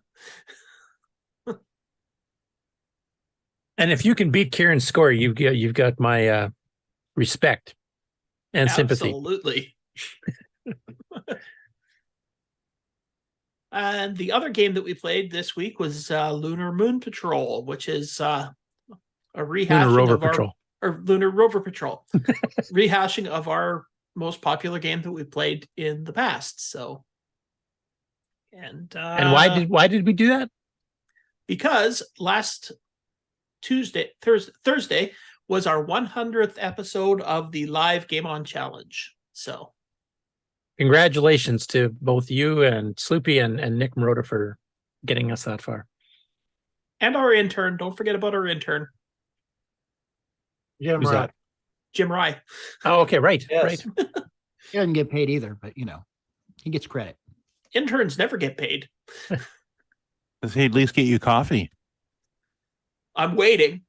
And if you can beat Kieran's score, you've got my respect and sympathy. Absolutely. And the other game that we played this week was Lunar Moon Patrol, which is a rehashing Lunar Rover of our, Patrol. or Lunar Rover Patrol, rehashing of our most popular game that we played in the past. So, and why did we do that? Because last Thursday was our 100th episode of the live Game On Challenge. So, congratulations to both you and Sloopy and Nick Marotta for getting us that far. And our intern. Don't forget about our intern. Jim Who's Rye. that? Jim Rye. Oh, okay, right, Yes. right. He doesn't get paid either, but he gets credit. Interns never get paid. Does he at least get you coffee? I'm waiting.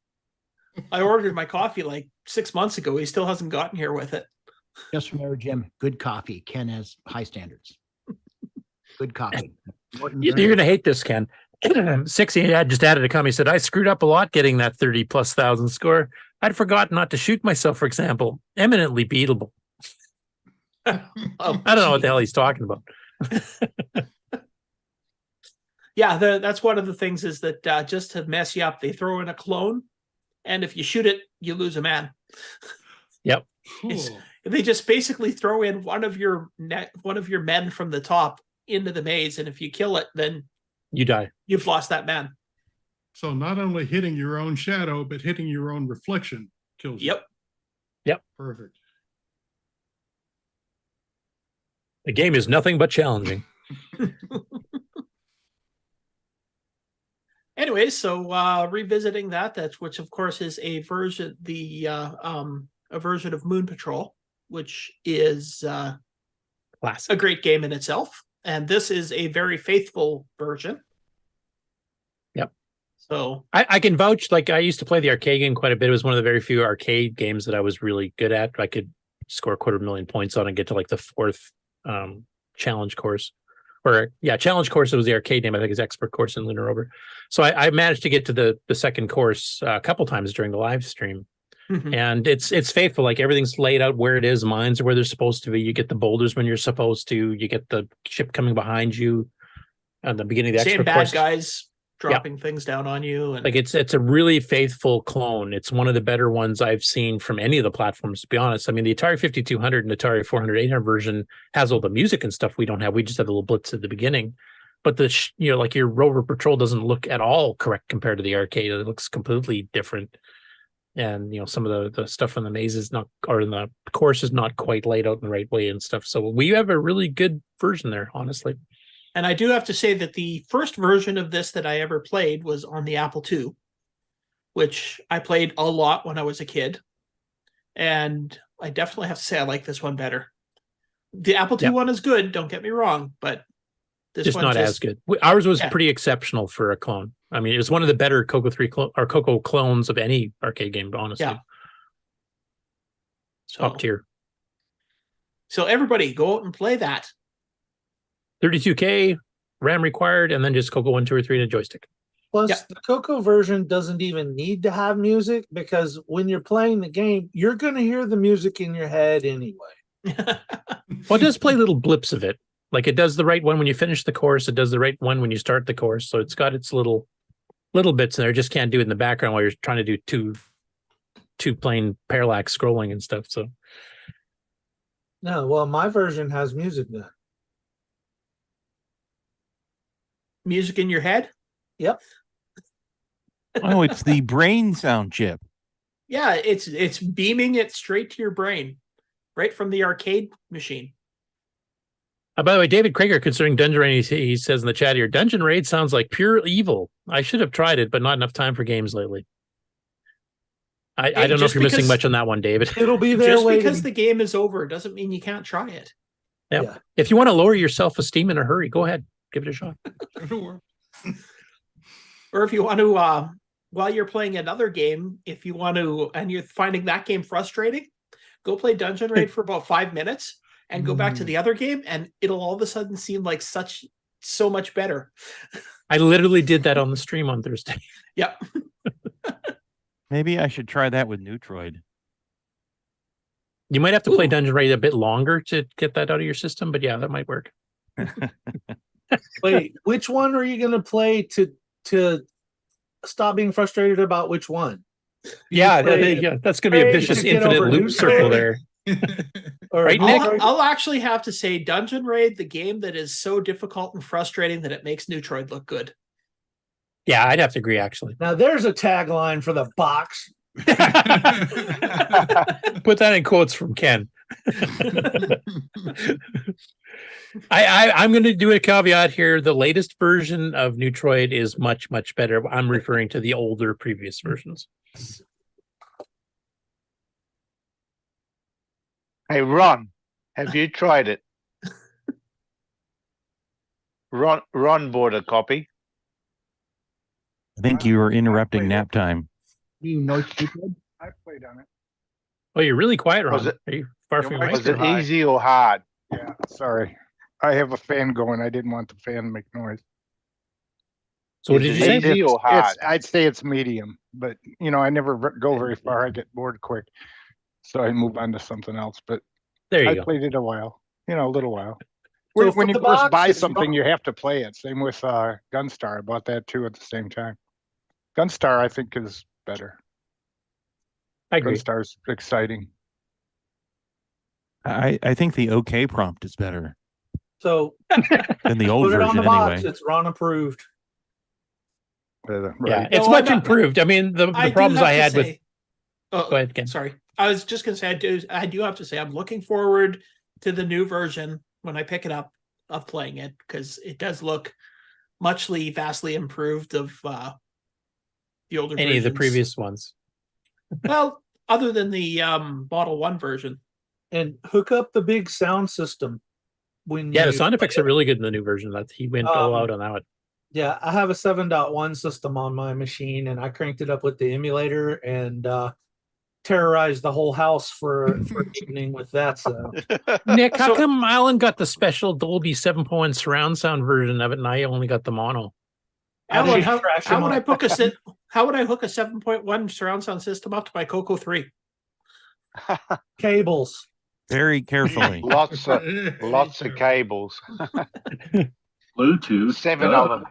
I ordered my coffee like 6 months ago. He still hasn't gotten here with it. Just remember, Jim, good coffee. Ken has high standards. Good coffee. You're going to hate this, Ken. 60 just added a comment. He said, "I screwed up a lot getting that 30,000+ score. I'd forgotten not to shoot myself, for example. Eminently beatable." I don't know what the hell he's talking about. Yeah, that's one of the things is that just to mess you up, they throw in a clone, and if you shoot it, you lose a man. Yep. They just basically throw in one of your men from the top into the maze, and if you kill it, then you die. You've lost that man. So not only hitting your own shadow, but hitting your own reflection kills you. Yep. Perfect. The game is nothing but challenging. Anyways, so revisiting that's which of course is a version, a version of Moon Patrol, which is a great game in itself, and this is a very faithful version. Yep. So I can vouch. Like, I used to play the arcade game quite a bit. It was one of the very few arcade games that I was really good at. I could score 250,000 points on and get to like the 4th challenge course. Challenge course. It was the arcade name. I think is expert course in Lunar Rover. So I managed to get to the second course a couple times during the live stream, and it's faithful. Like, everything's laid out where it is. Mines are where they're supposed to be. You get the boulders when you're supposed to. You get the ship coming behind you at the beginning of the same expert bad course. Guys dropping things down on you, and like it's a really faithful clone. It's one of the better ones I've seen from any of the platforms, to be honest. I mean, the Atari 5200 and Atari 400 800 version has all the music and stuff we don't have. We just have the little blitz at the beginning. But like your Rover Patrol doesn't look at all correct compared to the arcade. It looks completely different. And some of the stuff on the maze is not, or in the course is not quite laid out in the right way and stuff. So we have a really good version there, honestly. And I do have to say that the first version of this that I ever played was on the Apple II, which I played a lot when I was a kid. And I definitely have to say I like this one better. The Apple II one is good, don't get me wrong, but this just one not as good. Ours was pretty exceptional for a clone. I mean, it was one of the better CoCo 3 or CoCo clones of any arcade game, honestly. Yeah. Top tier. So everybody go out and play that. 32K, RAM required, and then just CoCo 1, 2, or 3 and a joystick. Plus, the CoCo version doesn't even need to have music, because when you're playing the game, you're going to hear the music in your head anyway. Well, it does play little blips of it. Like, it does the right one when you finish the course. It does the right one when you start the course. So it's got its little bits in there. Just can't do it in the background while you're trying to do two plain parallax scrolling and stuff. So no, well, my version has music now. Music in your head? Yep. Oh, it's the brain sound chip. Yeah, it's beaming it straight to your brain, right from the arcade machine. By the way, David Krager, considering Dungeon Raid, he says in the chat here, Dungeon Raid sounds like pure evil. I should have tried it, but not enough time for games lately. I don't know if you're missing much on that one, David. It'll be there. Just because the game is over doesn't mean you can't try it. Yeah. If you want to lower your self-esteem in a hurry, go ahead. Give it a shot. Or if you want to, while you're playing another game, if you want to, and you're finding that game frustrating, go play Dungeon Raid for about 5 minutes and go back to the other game, and it'll all of a sudden seem like so much better. I literally did that on the stream on Thursday. Yep. Maybe I should try that with Neutroid. You might have to play Dungeon Raid a bit longer to get that out of your system, but yeah, that might work. Wait, which one are you going to play to stop being frustrated about which one? Yeah, that's going to be a vicious infinite loop circle there. Right, Nick? I'll actually have to say Dungeon Raid, the game that is so difficult and frustrating that it makes Neutroid look good. Yeah, I'd have to agree, actually. Now, there's a tagline for the box. Put that in quotes from Ken. I'm going to do a caveat here. The latest version of Neutroid is much, much better. I'm referring to the older previous versions. Hey, Ron, have you tried it? Ron bought a copy. I think you were interrupting nap time. You know, stupid. I played on it. Oh, you're really quiet, Ron. Are you far from your mic? Was it easy or hard? Yeah, sorry. I have a fan going. I didn't want the fan to make noise. So what did you say? Easy or hard? I'd say it's medium, but I never go very far. I get bored quick, so I move on to something else. But there you I go. played it a while, a little while. So when you the first box, buy it's something, you have to play it. Same with Gunstar. I bought that too at the same time. Gunstar, I think, is better. I agree. Gunstar's exciting. I think the OK prompt is better So than the old put it version on the box. anyway. It's Ron approved. Right. Yeah, it's much improved. I mean, the problems I had with. Oh, go ahead, Ken. Sorry, I was just going to say I do have to say I'm looking forward to the new version when I pick it up of playing it, because it does look vastly improved of the older Any of the versions. previous ones. Well, other than the Model 1 version. And hook up the big sound system. When Yeah, the you sound play effects are really good in the new version. That he went all out on that. Yeah, I have a 7.1 system on my machine, and I cranked it up with the emulator and terrorized the whole house for evening with that sound. Nick, how come Alan got the special Dolby 7.1 surround sound version of it, and I only got the mono? Alan, how would I hook a 7.1 surround sound system up to my CoCo 3? Cables. Very carefully. Lots of cables. Bluetooth. 7 of them.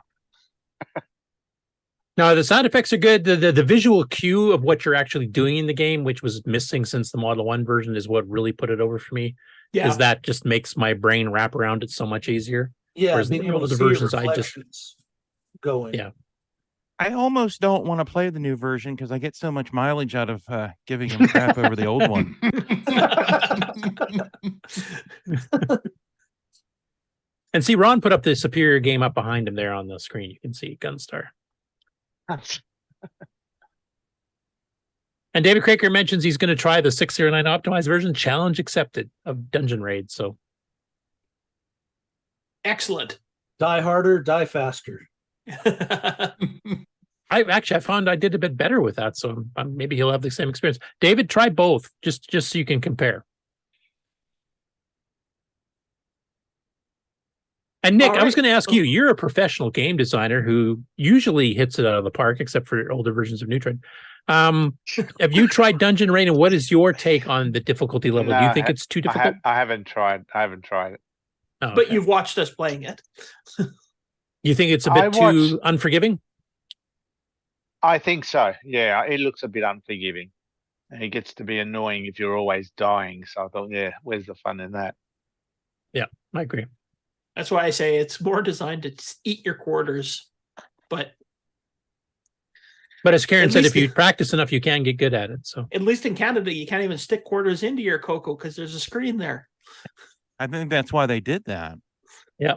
No, the sound effects are good. The visual cue of what you're actually doing in the game, which was missing since the Model 1 version, is what really put it over for me. Yeah. Because that just makes my brain wrap around it so much easier. Yeah, Whereas being the able to older see your versions, I just reflections going. Yeah. I almost don't want to play the new version because I get so much mileage out of giving him crap over the old one. And see, Ron put up the superior game up behind him there on the screen. You can see Gunstar. And David Craker mentions he's going to try the 609 optimized version. Challenge accepted of Dungeon Raid. So excellent. Die harder, die faster. I found I did a bit better with that. So maybe he'll have the same experience. David, try both just so you can compare. And Nick, I was going to ask you, you're a professional game designer who usually hits it out of the park, except for older versions of Neutroid. Have you tried Dungeon Raid, and what is your take on the difficulty level? Do you think it's too difficult? I haven't tried it. Oh, But okay. you've watched us playing it. You think it's a bit too unforgiving? I think so. Yeah, it looks a bit unforgiving. And it gets to be annoying if you're always dying. So I thought, yeah, where's the fun in that? Yeah, I agree. That's why I say it's more designed to eat your quarters. But as Karen at said, least if you practice enough, you can get good at it. So at least in Canada, you can't even stick quarters into your CoCo because there's a screen there. I think that's why they did that. Yeah.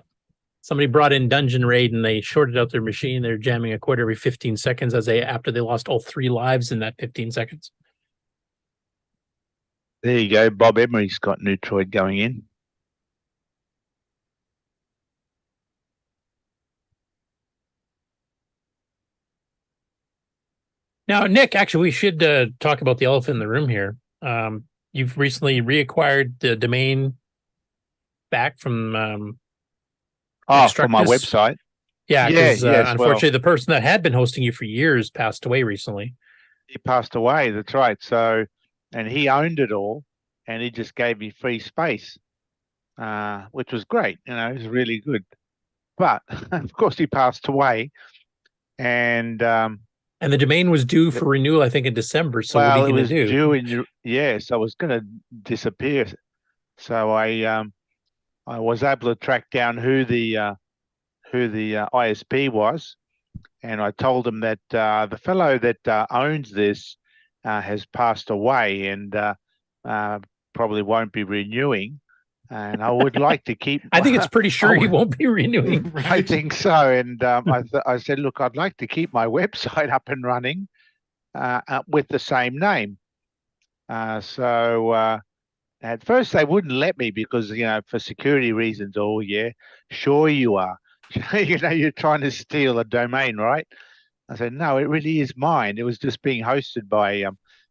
Somebody brought in Dungeon Raid and they shorted out their machine. They're jamming a quarter every 15 seconds after they lost all 3 lives in that 15 seconds. There you go. Bob Emery's got Neutroid going in. Now, Nick, actually, we should talk about the elephant in the room here. You've recently reacquired the domain back from from my website. Yeah, because unfortunately, the person that had been hosting you for years passed away recently. He passed away. That's right. So, and he owned it all, and he just gave me free space, which was great. You know, it was really good. But of course, he passed away, and the domain was due for renewal, I think, in December. So what are you going to do? Due in, so I was going to disappear. So I was able to track down who the ISP was, and I told him that the fellow that owns this has passed away and probably won't be renewing. And I would like to keep. I think it's pretty sure he won't be renewing. I think so. And I said, look, I'd like to keep my website up and running with the same name. So at first they wouldn't let me because, you know, for security reasons. Oh, yeah, sure you are. You know, you're trying to steal a domain, right? I said, no, it really is mine. It was just being hosted by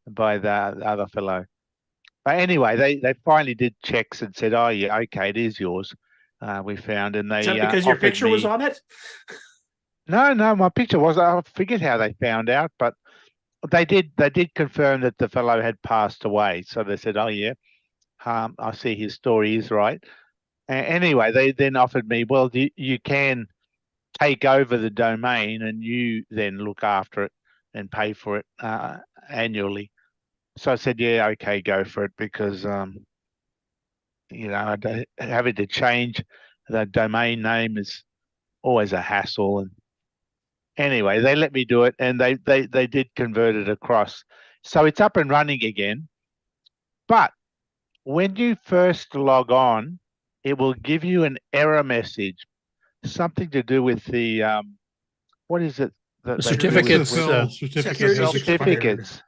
the other fellow. But anyway, they finally did checks and said, oh, yeah, okay, it is yours. We found, and they is that because your picture was on it? No, my picture was. I forget how they found out, but they did confirm that the fellow had passed away. So they said, oh, yeah, I see his story is right. Anyway, they then offered me, well, you can take over the domain and you then look after it and pay for it annually. So I said, yeah, okay, go for it, because, you know, having to change the domain name is always a hassle. And anyway, they let me do it, and they did convert it across. So it's up and running again. But when you first log on it will give you an error message, something to do with the what is it? The certificates. Certificates.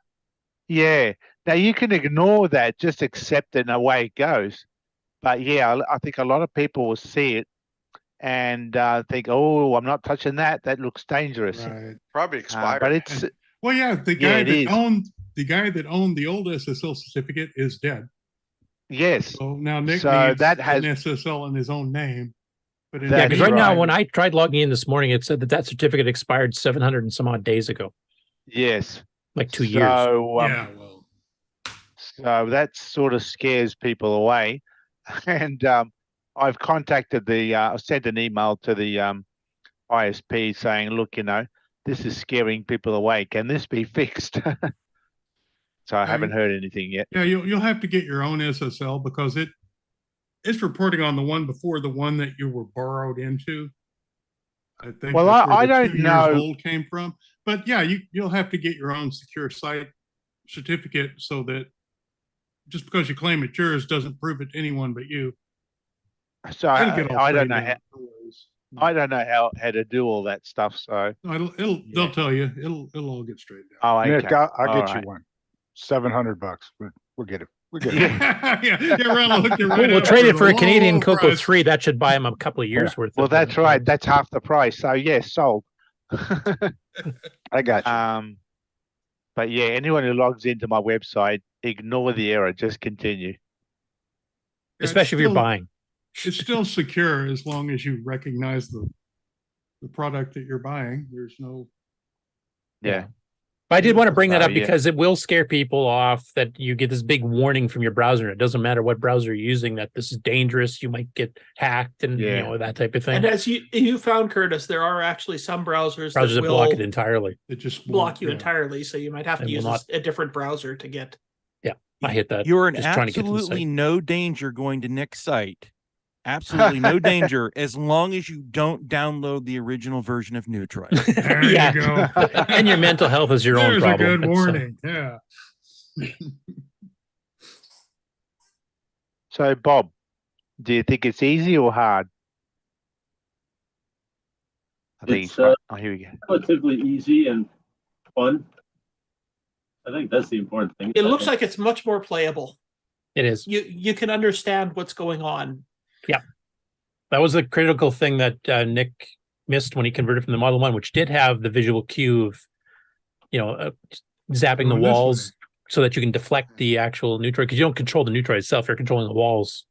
Yeah. Now you can ignore that, just accept it and away it goes. But yeah, I think a lot of people will see it and think, "Oh, I'm not touching that. That looks dangerous." Right. Probably expired. But it's Well, yeah, the guy that owned the old SSL certificate is dead. Yes. So now Nick So needs that has- an SSL in his own name. But in Yeah, because right now, when I tried logging in this morning, it said that certificate expired 700 and some odd days ago. Yes. Like 2 years. yeah, well, So that sort of scares people away. And I've contacted I sent an email to the ISP saying, look, this is scaring people away. Can this be fixed? So I haven't heard anything yet. yeah, you'll have to get your own SSL because it's reporting on the one before the one that you were borrowed into. I think. Well, that's where I the don't 2 years know. old came from, but yeah, you'll have to get your own secure site certificate so that just because you claim it's yours doesn't prove it to anyone but you. So It'll get all I don't straightened know out. I don't know how to do all that stuff. So No, they'll tell you. It'll all get straightened oh, out. okay. Nick, I'll All get right. you one. $700. We'll get it. We'll get it. We'll trade it for a Canadian CoCo 3. That should buy him a couple of years worth. Well, of that's right. That's half the price. So yes, sold. I got you. But yeah, anyone who logs into my website, ignore the error. Just continue. Especially if you're buying. It's still secure as long as you recognize the product that you're buying. There's no. Yeah. But I did want to bring that up yeah. because it will scare people off that you get this big warning from your browser. It doesn't matter what browser you're using, that this is dangerous. You might get hacked and that type of thing. And as you found, Curtis, there are actually some browsers Browsers that will block it entirely. It just block you entirely. So you might have to use a different browser to get. Yeah, I hit that. You're in Just trying to get to the absolutely site. no danger going to Nick's site. Absolutely no danger as long as you don't download the original version of Neutroid. There you go. And your mental health is your own There's problem. a good It's, warning. Yeah. So Bob, do you think it's easy or hard? I think It's oh, here we go. relatively easy and fun. I think that's the important thing. It looks like it's much more playable. It is. You can understand what's going on. Yeah. That was the critical thing that Nick missed when he converted from the Model 1, which did have the visual cue of, zapping the walls so that you can deflect the actual Neutroid, because you don't control the Neutroid itself. You're controlling the walls.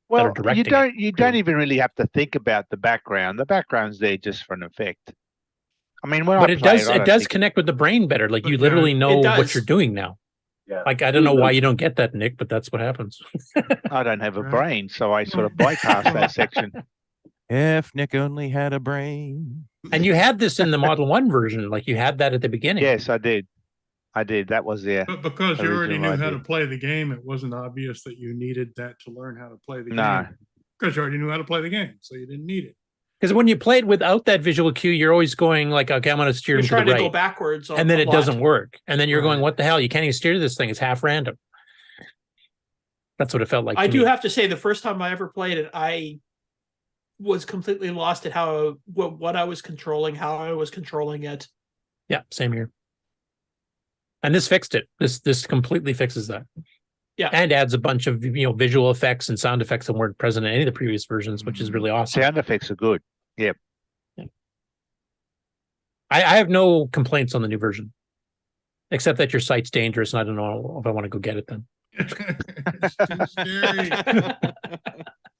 Well, directing you don't even really have to think about the background. The background's there just for an effect. I mean, when But I it play does I it don't does think connect with the brain better. Like you literally know what does. you're doing now. Yeah. Like I don't know why you don't get that, Nick, but that's what happens. I don't have a brain, so I sort of bypass that section. If Nick only had a brain. And you had this in the Model 1 version, like you had that at the beginning. Yes, I did. That was there. But because you already knew original how to idea. play the game, it wasn't obvious that you needed that to learn how to play the No. game. Because you already knew how to play the game, so you didn't need it. Because when you played without that visual cue, you're always going like, okay, I'm going to steer You're him to the trying to right. go backwards. And then a it lot. doesn't work. And then you're Right. going, what the hell? You can't even steer this thing. It's half random. That's what it felt like. I to do me. have to say, the first time I ever played it, I was completely lost at what I was controlling, how I was controlling it. Yeah, same here. And this fixed it. This completely fixes that. Yeah. And adds a bunch of visual effects and sound effects that weren't present in any of the previous versions, which is really awesome. Sound effects are good. Yep. I have no complaints on the new version. Except that your site's dangerous and I don't know if I want to go get it then. It's too scary.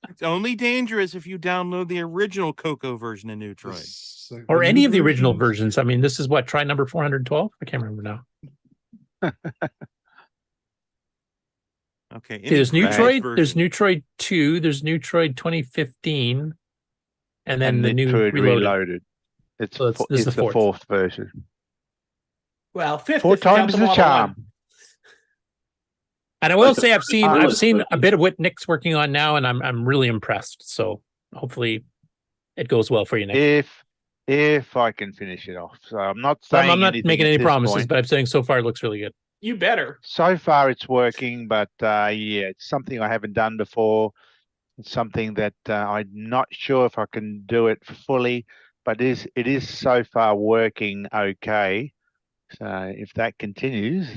It's only dangerous if you download the original CoCo version of Neutroid. Or any of the original versions. I mean, this is what, try number 412? I can't remember now. Okay. See, there's Neutroid, version. there's Neutroid 2, there's Neutroid 2015, and then the new Neutroid Reloaded. It's So this is it's the the fourth version. Well, fifth. Four if you count times the the Model charm. 1. And I will say I've seen a bit of what Nick's working on now, and I'm really impressed. So hopefully it goes well for you, Nick. If I can finish it off. So I'm not saying I'm not anything making at any this promises, point. but I'm saying so far it looks really good. You better. So far it's working, but yeah, it's something I haven't done before. It's something that I'm not sure if I can do it fully, but it is so far working okay. So if that continues,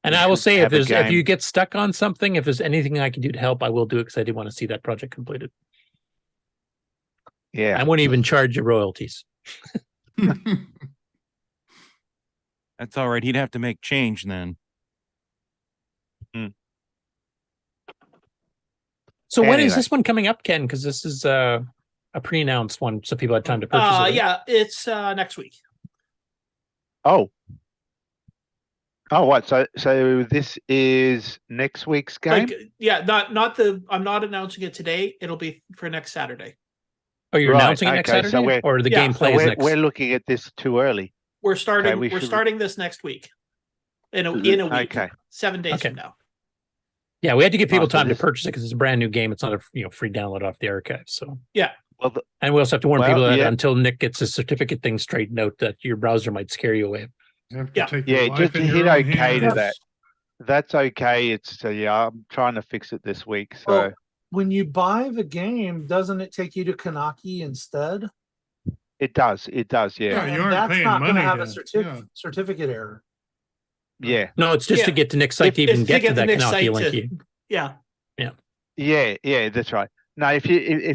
And we I will should say, if have a if you game. get stuck on something, if there's anything I can do to help, I will do it because I do want to see that project completed. Yeah. I won't even charge you royalties. That's all right. He'd have to make change then. So when is Anyway. this one coming up, Ken? Because this is a pre-announced one, so people had time to purchase it. Right? Yeah, it's next week. Oh. Oh, what? So this is next week's game? Like, yeah, not the. I'm not announcing it today. It'll be for next Saturday. Oh, you're announcing it next Saturday, so or the gameplay is next? We're looking at this too early. We're starting. Okay, we're starting this next week. In a week. Okay. 7 days from now. Yeah, we had to give people so time to this- purchase it because it's a brand new game. It's not a free download off the archive. So yeah. Well, and we also have to warn people that yeah. until Nick gets his certificate thing straightened out, that your browser might scare you away. Yeah. Just hit okay to that. That's okay. It's I'm trying to fix it this week. So Well, when you buy the game, doesn't it take you to Kanaki instead? it does. It does. Yeah. And that's not going to have a certificate error. Yeah. No, it's just to get to Nick's site to even get to that Nick's Kanaki site link. to- yeah. Yeah, that's right. Now, if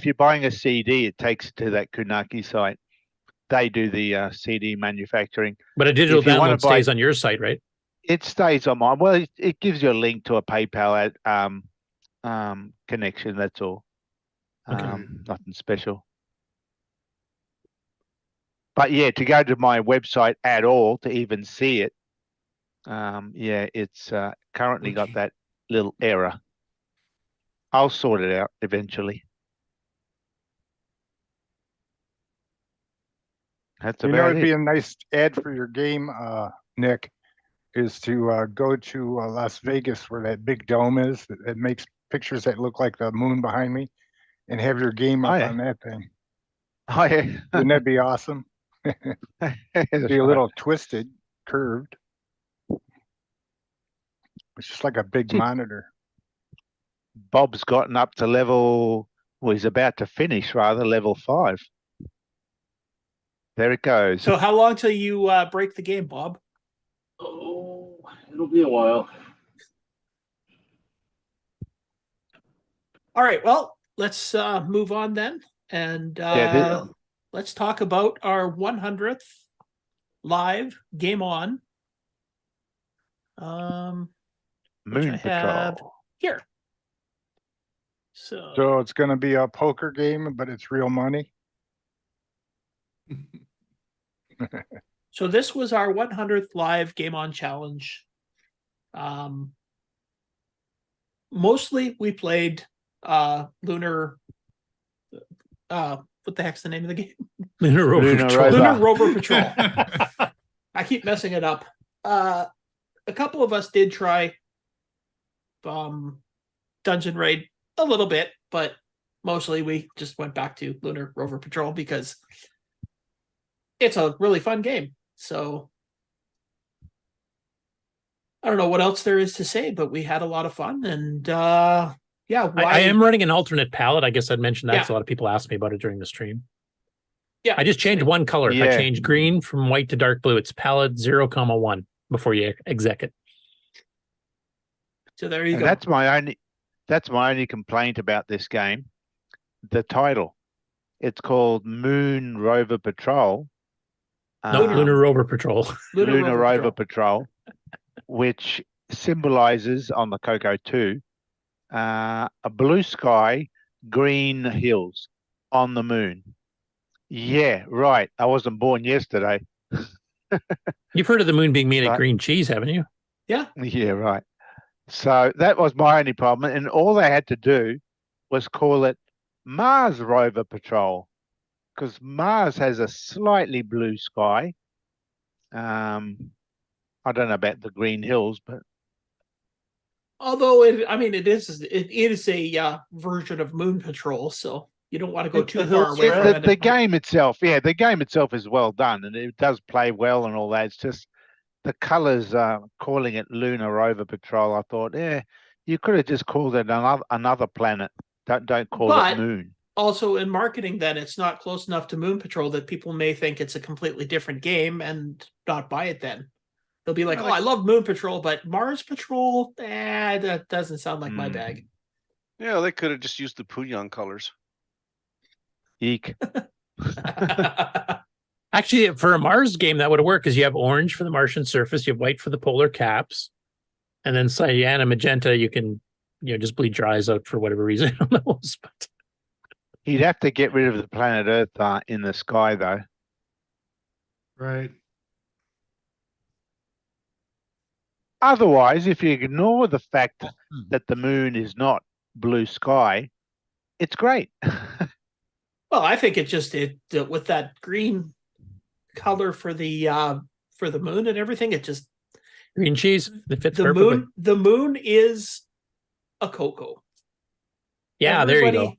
you're buying a CD, it takes it to that Kunaki site. They do the CD manufacturing. But a digital If you wanna download stays on your site, right? It stays on mine. Well, it gives you a link to a PayPal connection. That's all. Nothing special. But yeah, to go to my website at all to even see it, it's currently got that little error. I'll sort it out eventually. That's You know, about it'd be it. a nice ad for your game, Nick, is to go to Las Vegas where that big dome is that makes pictures that look like the moon behind me, and have your game up on that thing. Oh, yeah. Wouldn't that be awesome? It'd be a little twisted, curved. It's just like a big monitor. Bob's gotten up to level, well, he's about to finish rather, level 5. There it goes. So how long till you break the game, Bob? Oh, it'll be a while. All right. Well, let's move on then, and let's talk about our 100th live game on. Which Moon I have Patrol. here. So So it's going to be a poker game, but it's real money. So this was our 100th live game on challenge. Mostly we played Lunar. What the heck's the name of the game? Lunar Rover Patrol. Lunar Rover Patrol. I keep messing it up. A couple of us did try Dungeon Raid a little bit, but mostly we just went back to Lunar Rover Patrol because it's a really fun game. So I don't know what else there is to say, but we had a lot of fun, and I am running an alternate palette. I guess I'd mention that because a lot of people asked me about it during the stream. Yeah, I just changed one color. Yeah. I changed green from white to dark blue. It's palette 0,1 before you exec it. So there you And go. that's my only complaint about this game. The title. It's called Moon Rover Patrol. No, Lunar Rover Patrol. Lunar Rover Patrol, which symbolizes on the CoCo 2 a blue sky, green hills on the moon. Yeah, right. I wasn't born yesterday. You've heard of the moon being made of green cheese, haven't you? Yeah. Yeah, right. So that was my only problem. And all they had to do was call it Mars Rover Patrol, because Mars has a slightly blue sky. I don't know about the green hills, but Although it is a version of Moon Patrol, so you don't want to go too far away from it. the game itself, the game itself is well done and it does play well and all that. It's just the colors, calling it Lunar Rover Patrol. I thought, you could have just called it another planet. Don't call But- it Moon. Also, in marketing, then it's not close enough to Moon Patrol that people may think it's a completely different game and not buy it. Then they'll be like, Yeah, "Oh, I love Moon Patrol, but Mars Patrol, that doesn't sound like my bag." Yeah, they could have just used the Pooyang colors. Eek. Actually, for a Mars game, that would work because you have orange for the Martian surface, you have white for the polar caps, and then cyan and magenta. You can, just bleed your eyes out for whatever reason. I don't know. But You'd have to get rid of the planet Earth in the sky, though. Right. Otherwise, if you ignore the fact that the moon is not blue sky, it's great. Well, I think with that green color for the moon and everything, it just green cheese. It fits the perfectly. moon. The moon is a CoCo. Yeah, there you go.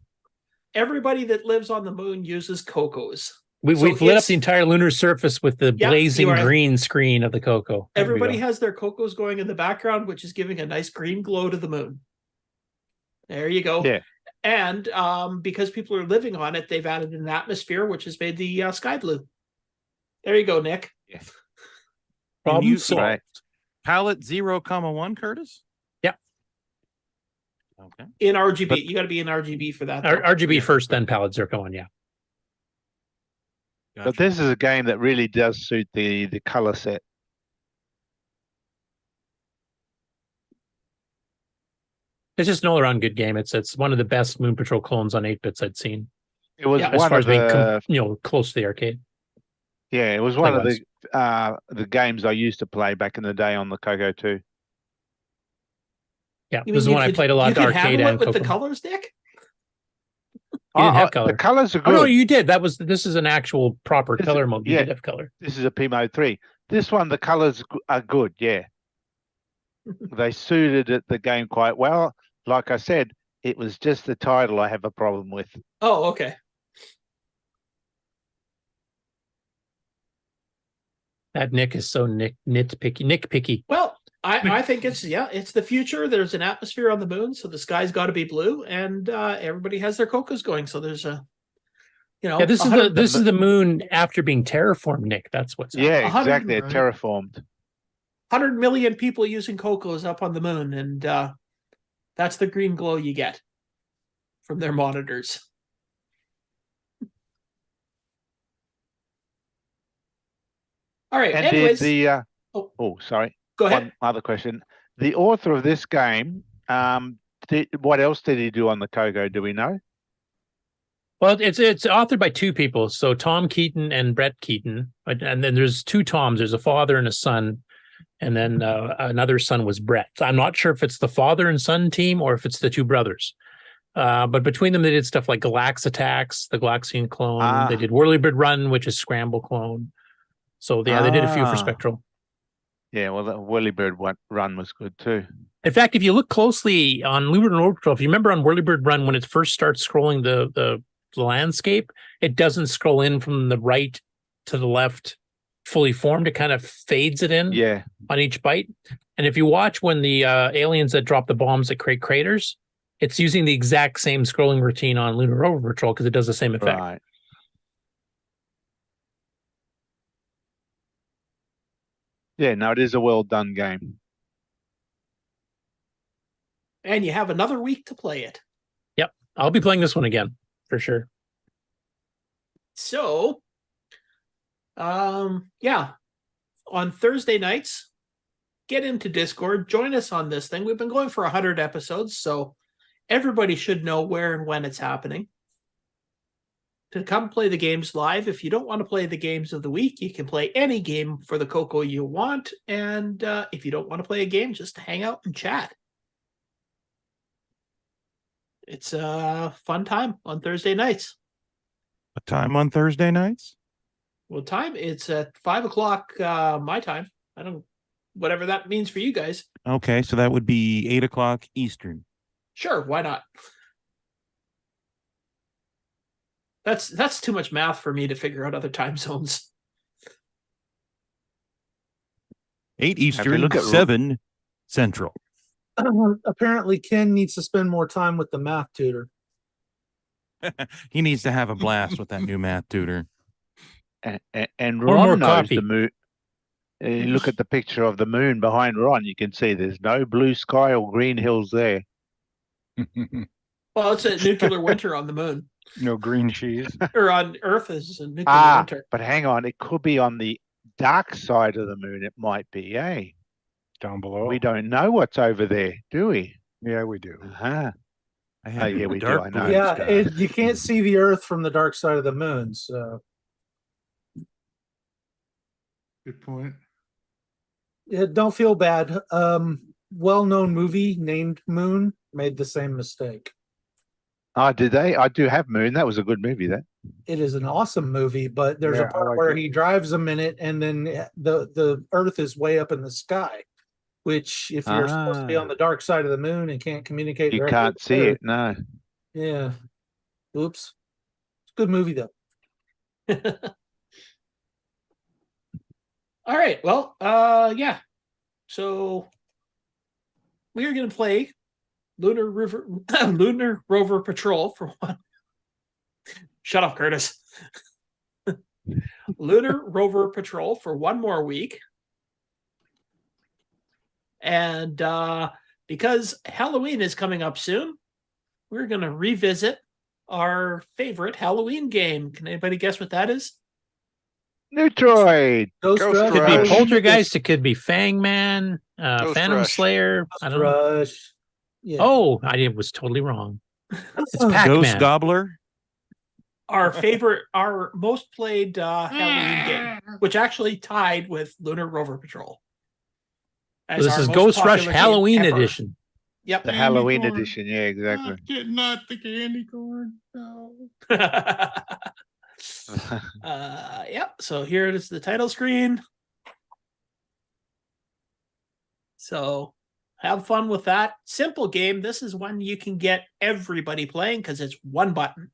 Everybody that lives on the moon uses CoCos. We've lit up the entire lunar surface with the Yeah, blazing you are- green screen of the CoCo. There we Everybody go. has their CoCos going in the background, which is giving a nice green glow to the moon. There you go. Yeah. And because people are living on it, they've added an atmosphere, which has made the sky blue. There you go, Nick. Problem solved. Right. Palette 0,1, Curtis? Yep. Okay. In RGB, But- you got to be in RGB for that. though. RGB first, then palette zircon. Yeah. But this is a game that really does suit the color set. It's just an all-around good game. It's one of the best Moon Patrol clones on 8-bits I'd seen. It was as one far of as being the close to the arcade. yeah, it was one of Play-wise. the games I used to play back in the day on the CoCo 2. Yeah, You this is mean one you I could- played a lot you to could arcade handle and it with the CoCo. colors, Nick? You didn't have color. The colors are Oh good. no, you did. This is an actual proper This color is- mode. You yeah. did have color. This is a PMO 3. This one, the colors are good. Yeah, they suited the game quite well. Like I said, it was just the title I have a problem with. Oh, okay. That Nick is so nitpicky. Well, I think it's the future. There's an atmosphere on the moon, so the sky's got to be blue, and everybody has their CoCos going. So there's Yeah, this is the moon after being terraformed, Nick. That's what's Yeah, 100 exactly. It terraformed. 100 million people using CoCos up on the moon, and that's the green glow you get from their monitors. All right. And anyways, sorry. Go ahead. One other question. The author of this game, what else did he do on the CoCo? Do we know? Well, it's authored by two people, so Tom Keaton and Brett Keaton, and then there's two Toms. There's a father and a son, and then another son was Brett. I'm not sure if it's the father and son team or if it's the two brothers. But between them, they did stuff like Galax Attacks, the Galaxian clone. They did Whirlybird Run, which is Scramble clone. So yeah, they did a few for Spectral. Yeah, well, the Whirlybird Run was good too. In fact, if you look closely on Lunar Rover Patrol, if you remember on Whirlybird Run, when it first starts scrolling the landscape, it doesn't scroll in from the right to the left fully formed. It kind of fades it in on each byte. And if you watch when the aliens that drop the bombs that create craters, it's using the exact same scrolling routine on Lunar Rover Patrol because it does the same effect. Right. Yeah, no, it is a well done game. and you have another week to play it. Yep, I'll be playing this one again for sure. So, yeah, on Thursday nights, get into Discord, join us on this thing. We've been going for 100 episodes, so everybody should know where and when it's happening. To come play the games live. If you don't want to play the games of the week, you can play any game for the CoCo you want. And if you don't want to play a game, just hang out and chat. It's a fun time on Thursday nights. What time on Thursday nights? What time? It's at 5 o'clock my time. I don't, whatever that means for you guys. Okay, so that would be 8 o'clock Eastern. Sure, why not? That's too much math for me to figure out other time zones. 8 Eastern, look at 7 Central. Apparently, Ken needs to spend more time with the math tutor. He needs to have a blast with that new math tutor. And Or more Ron knows coffee. the moon. Look at the picture of the moon behind Ron. You can see there's no blue sky or green hills there. Well, it's a nuclear winter on the moon. No green cheese. Or on Earth is a nuclear winter. But hang on, it could be on the dark side of the moon. It might be, eh? Down below. We don't know what's over there, do we? Yeah, we do. Uh-huh. Oh, yeah, we do. I know. Yeah, you can't see the Earth from the dark side of the moon. So, Good point. yeah, don't feel bad. Well-known movie named Moon made the same mistake. Oh, did they? I do have Moon. That was a good movie, that. It is an awesome movie, but there's Yeah, a I part like where it. he drives a minute and then the Earth is way up in the sky, which if you're supposed to be on the dark side of the moon and can't communicate, You directly can't with see Earth- it, no. Yeah. Oops. It's a good movie though. All right. Well, yeah. So we are going to play Lunar Rover Patrol for one. Shut up, Curtis. Lunar Rover Patrol for one more week. And because Halloween is coming up soon, we're going to revisit our favorite Halloween game. Can anybody guess what that is? Neutroid. Ghost It could be Poltergeist. It could be Fangman, Phantom Rush. Slayer. I don't know. Rush. Yeah. Oh, I was totally wrong. It's Ghost Pac-Man. Gobbler. Our favorite, our most played Halloween game, which actually tied with Lunar Rover Patrol. So this our is most Ghost Rush popular game Halloween ever. edition. Yep. The Halloween edition, yeah, exactly. Not the candy corn. No. Yep. So here it is, the title screen. So have fun with that. Simple game. This is one you can get everybody playing because it's one button.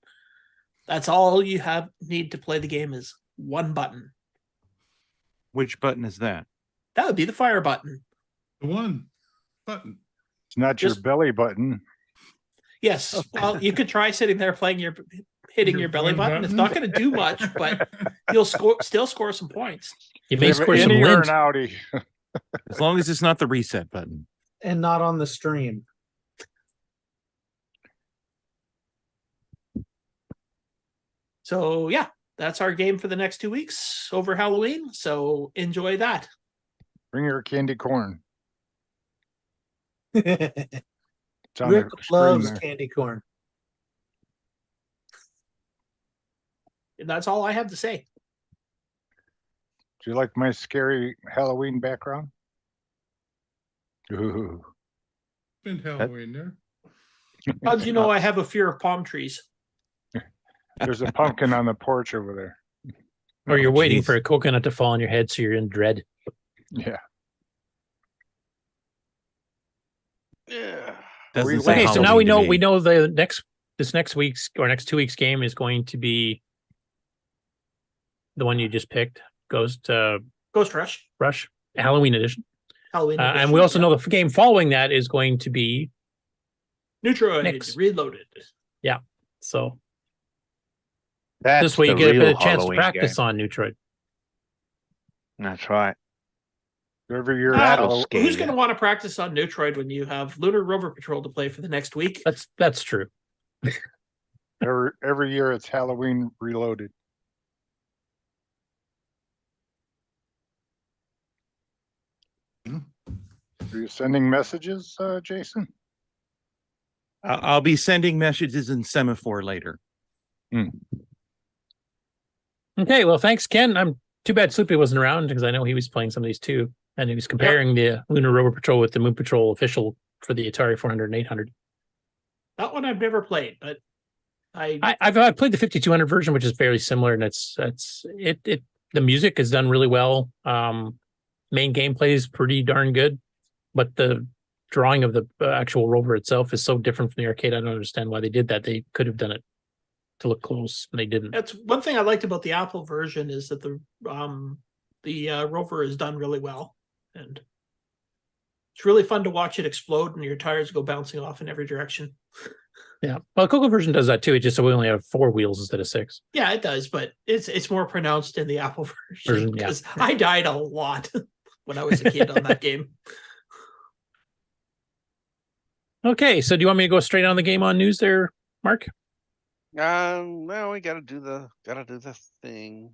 That's all you need to play the game is one button. Which button is that? That would be the fire button. The one button. It's not your belly button. Yes. Well, you could try sitting there hitting your belly button. It's not going to do much, but you'll still score some points. You may score some lint. Outie. As long as it's not the reset button. And not on the stream. So yeah, that's our game for the next 2 weeks over Halloween. So enjoy that. Bring your candy corn. Rick on the screen loves there. candy corn. And that's all I have to say. Do you like my scary Halloween background? Ooh. Been Halloween there. How do you know I have a fear of palm trees? There's a pumpkin on the porch over there. Or you're Oh, waiting geez. for a coconut to fall on your head, so you're in dread. Yeah. Yeah. Okay, so now we know this next week's or next 2 weeks game is going to be the one you just picked, Ghost Rush Halloween edition. Halloween And edition, we also yeah. know the game following that is going to be Neutroid Reloaded. Yeah. So That's this way you the get a bit real of chance to Halloween practice game. on Neutroid. That's right. Every year, Who's going to want to practice on Neutroid when you have Lunar Rover Patrol to play for the next week? That's true. every year it's Halloween Reloaded. Are you sending messages, Jason? I'll be sending messages in semaphore later. Okay, well, thanks, Ken. I'm too bad Sloopy wasn't around because I know he was playing some of these too, and he was comparing the Lunar Rover Patrol with the Moon Patrol official for the Atari 400 and 800. That one I've never played, but I've played the 5200 version, which is fairly similar, and it's the music is done really well. Main gameplay is pretty darn good, but the drawing of the actual rover itself is so different from the arcade. I don't understand why they did that. They could have done it to look close, and they didn't. that's one thing I liked about the Apple version is that the rover is done really well, and It's really fun to watch it explode and your tires go bouncing off in every direction. Yeah. Well, the CoCo version does that too. It's just so we only have 4 wheels instead of 6. Yeah, it does, but it's more pronounced in the Apple version Yeah. because I died a lot when I was a kid on that game. Okay, so do you want me to go straight on the game on news there, Mark? No, we gotta do the thing.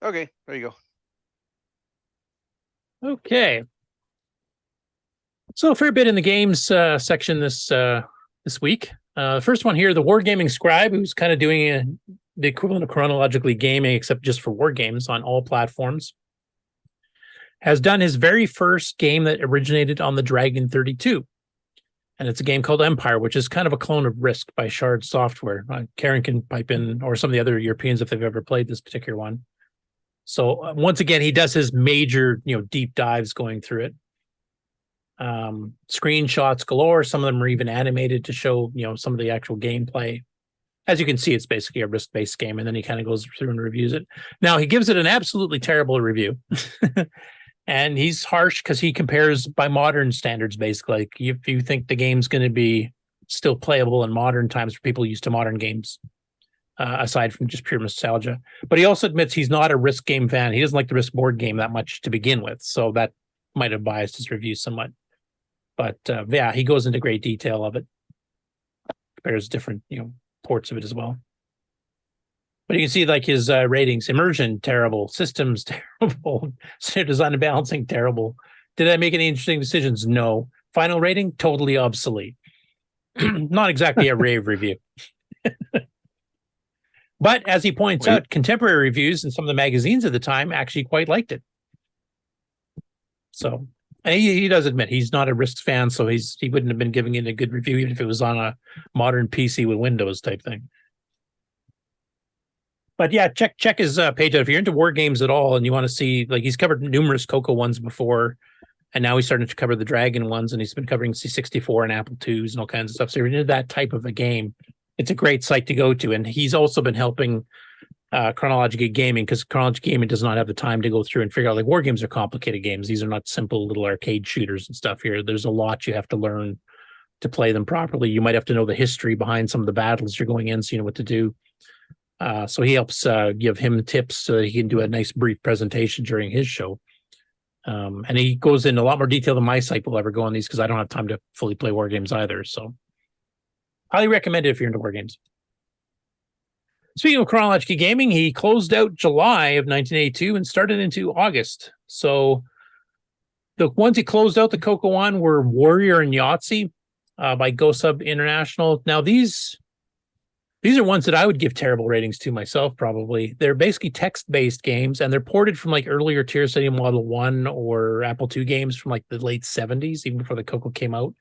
Okay, there you go. Okay. So a fair bit in the games section this week. First one here, the Wargaming Scribe, who's kind of doing the equivalent of Chronologically gaming, except just for war games on all platforms, has done his very first game that originated on the Dragon 32. And it's a game called Empire, which is kind of a clone of Risk by Shard Software. Karen can pipe in, or some of the other Europeans if they've ever played this particular one. So once again, he does his major, deep dives going through it. Screenshots galore. Some of them are even animated to show, some of the actual gameplay. As you can see, it's basically a Risk-based game, and then he kind of goes through and reviews it. Now, he gives it an absolutely terrible review. And he's harsh because he compares by modern standards, basically. Like, if you think the game's going to be still playable in modern times for people used to modern games, aside from just pure nostalgia. But he also admits he's not a Risk game fan. He doesn't like the Risk board game that much to begin with. So that might have biased his review somewhat. But yeah, he goes into great detail of it. Compares different, ports of it as well. But you can see like his ratings: immersion, terrible; systems, terrible; design and balancing, terrible. Did I make any interesting decisions? No. Final rating, totally obsolete. Not exactly a rave review. But as he points out, contemporary reviews in some of the magazines at the time actually quite liked it. So, and he does admit he's not a Risk fan, so he wouldn't have been giving it a good review even if it was on a modern PC with Windows type thing. But yeah, check his page out if you're into war games at all, and you want to see, like, he's covered numerous CoCo ones before, and now he's starting to cover the Dragon ones, and he's been covering C64 and Apple IIs and all kinds of stuff. So if you're into that type of a game, it's a great site to go to. And he's also been helping Chronologically Gaming, because Chronologically Gaming does not have the time to go through and figure out, like, war games are complicated games. These are not simple little arcade shooters and stuff here. There's a lot you have to learn to play them properly. You might have to know the history behind some of the battles you're going in, so you know what to do. So he helps give him tips so that he can do a nice brief presentation during his show. And he goes in a lot more detail than my site will ever go on these, because I don't have time to fully play war games either. So highly recommend it if you're into war games. Speaking of Chronologically Gaming, he closed out July of 1982 and started into August. So the ones he closed out the CoCo on were Warrior and Yahtzee by GoSub International. Now these are ones that I would give terrible ratings to myself, probably. They're basically text-based games, and they're ported from like earlier Tier City Model 1 or Apple II games from like the late 70s, even before the CoCo came out.